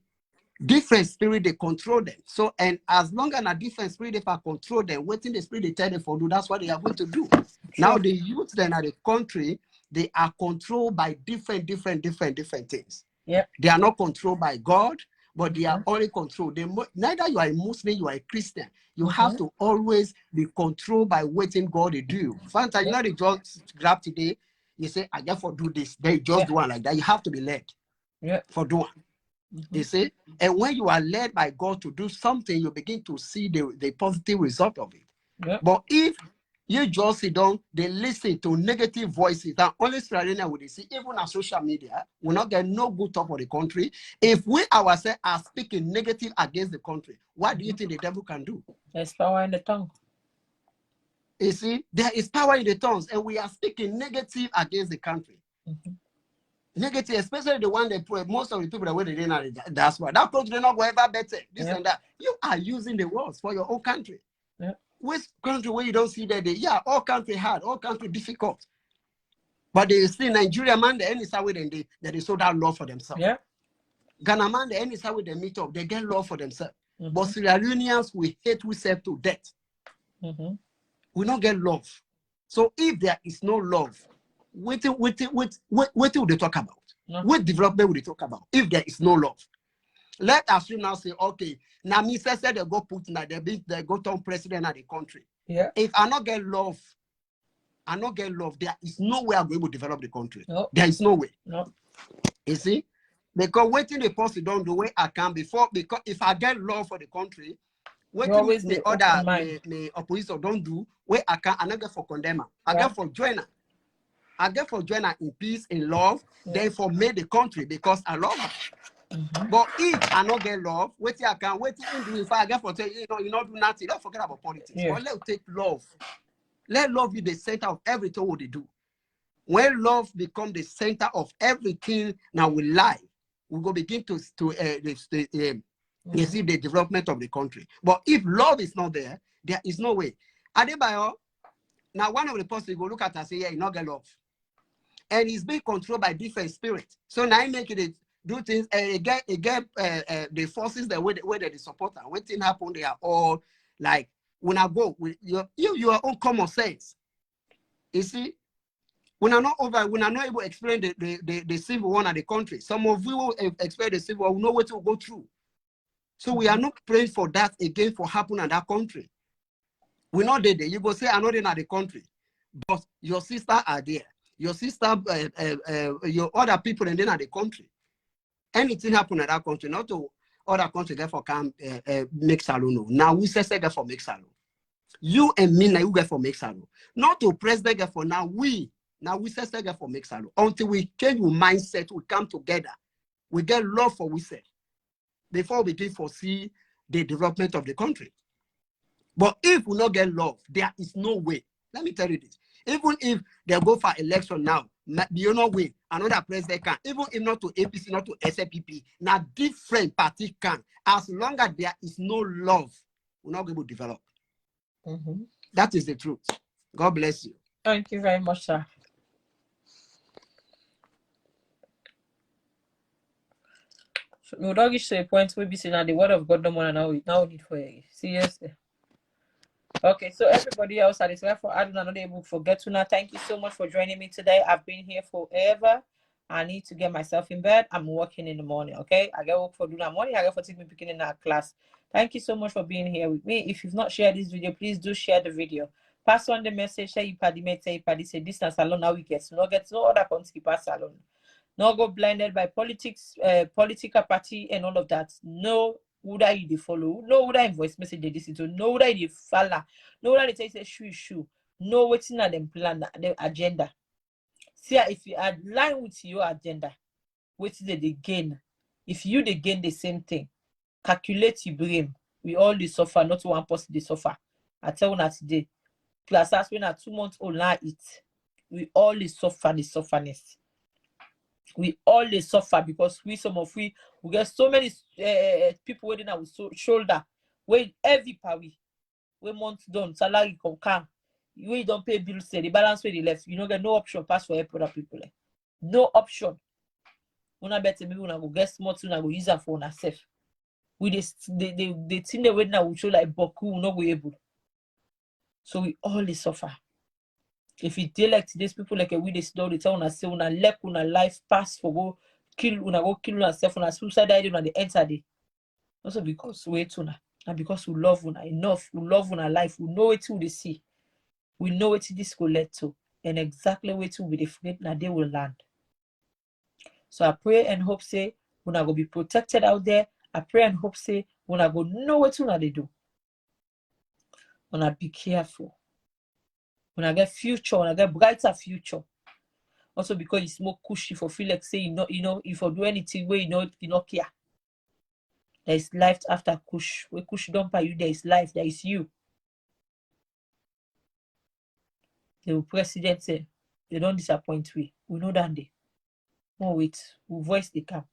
different spirit they control them. So and as long as a different spirit they can control them, waiting the spirit they tell them for do. That's what they are going to do. Now the youth then at the country they are controlled by different things. Yeah. They are not controlled by God. But they are only controlled. Neither you are a Muslim, you are a Christian. You have to always be controlled by waiting God to do. Fantacial, you know, they just grab today, you say, I just for do this. They just do one like that. You have to be led for doing. You see? And when you are led by God to do something, you begin to see the positive result of it. But if you just sit down, they listen to negative voices that only Sierra Leone will see, even on social media, will not get no good talk for the country. If we ourselves are speaking negative against the country, what do you think the devil can do? There's power in the tongue. You see, there is power in the tongues, and we are speaking negative against the country. Negative, especially the one that most of the people that were in that's why that country not go ever better. This and that. You are using the words for your own country. Which country where you don't see that all country hard, all country difficult. But they still Nigeria man, the any side with them, they show that love for themselves. Ghana man, the any side with them meet up, they get love for themselves. But Sierra Leoneans, we hate ourselves to death. We don't get love. So if there is no love, what will they talk about? What development will they talk about if there is no love? Let us now say, okay, now me said they go put now they go turn president of the country. If I not get love, there is no way I'm going to develop the country. There is no way. You see? Because waiting the person don't do way I can before, because if I get love for the country, waiting the other the opposition don't do where I can, I not get for condemner. I get for joiner. I get for joiner in peace, in love, therefore make the country because I love her. But if I not get love, wait I can wait in do if I get for say, you not do nothing, don't forget about politics. But let's take love. Let love be the center of everything what they do. When love becomes the center of everything now we life, we go begin to you see the development of the country. But if love is not there, there is no way. Adebayo, now one of the posts you go look at and say, yeah, you not get love. And it's being controlled by different spirits. So now you make it do things and get the forces that where they support and when things happen, they are all like when I go with your own common sense. You see, when I'm not able to explain the civil war in the country. Some of you will explain the civil war, will know what to go through. So we are not praying for that again for happen in that country. We're not there. You go say I'm not in the country, but your sister are there. Your sister, your other people in the country. Anything happen in that country, not to other country get for make salon. Now we say get for make salon. You and me now you get for make salary. Not to president get for now. We say get for make salary. Until we change our mindset, we come together. We get love for we say before we can foresee the development of the country. But if we not get love, there is no way. Let me tell you this. Even if they go for election now, you know win, another president can. Even if not to APC, not to SFPP, now different party can. As long as there is no love, we're not able to develop. That is the truth. God bless you. Thank you very much, sir. So, no, don't get to a point where we say now the word of God no more now need for you. Seriously. Okay, so everybody else at this level, I do not able to forget to now. Thank you so much for joining me today. I've been here forever. I need to get myself in bed. I'm working in the morning. Okay, I get work for doing that morning. I get for taking me picking in that class. Thank you so much for being here with me. If you've not shared this video, please do share the video. Pass on the message. Say you paddy mate, say you paddy say distance alone. Now we get no other country pass alone. No go blinded by politics, political party and all of that. No. Who that you follow? No, who that voice message they listen to? No, who that you follow? No, that they say shoe. No, waiting at them plan the agenda. See, if you align with your agenda, what is the gain? If you they gain the same thing, calculate your brain. We all they suffer, not one person they suffer. I tell you that today. Plus, as when 2 months old now it, we all they suffer the sufferness. We all they suffer because we get so many people waiting our shoulder, wait every power, we month done, salary come, we don't pay bills, say the balance where they left, you don't get no option pass for other people. No option. Una better maybe una go get smart, una go use that for ourselves. We they think the way now we show like Boku, not we able. So we all they suffer. If it dey like today's people like a we they still tell una say una left una life pass for go kill una self una suicide una the enter day. Also because we hate una and because we love una enough, we love una life, we know it they see. We know what this will lead to, and exactly where to be afraid that they will land. So I pray and hope say una go be protected out there. I pray and hope say una go know what una they do. Una be careful. When I get future, when I get brighter future. Also because you smoke kush, if you feel like say you know, if you do anything where you know care. There is life after kush. Where kush don't pay you, there is life, there is you. The president say they don't disappoint we. We know that day. No wait, we voice the camp.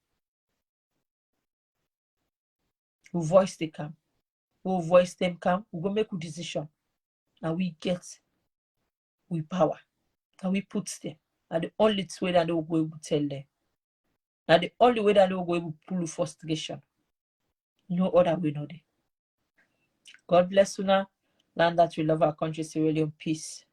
We voice the camp. We voice them camp. We go make a decision. Now we get with power. And we put them. And the only way that they will go able to tell them. And the only way that they will go able to pull frustration. No other way, no day. God bless you now. Land that we love our country, Sierra Leone. Peace.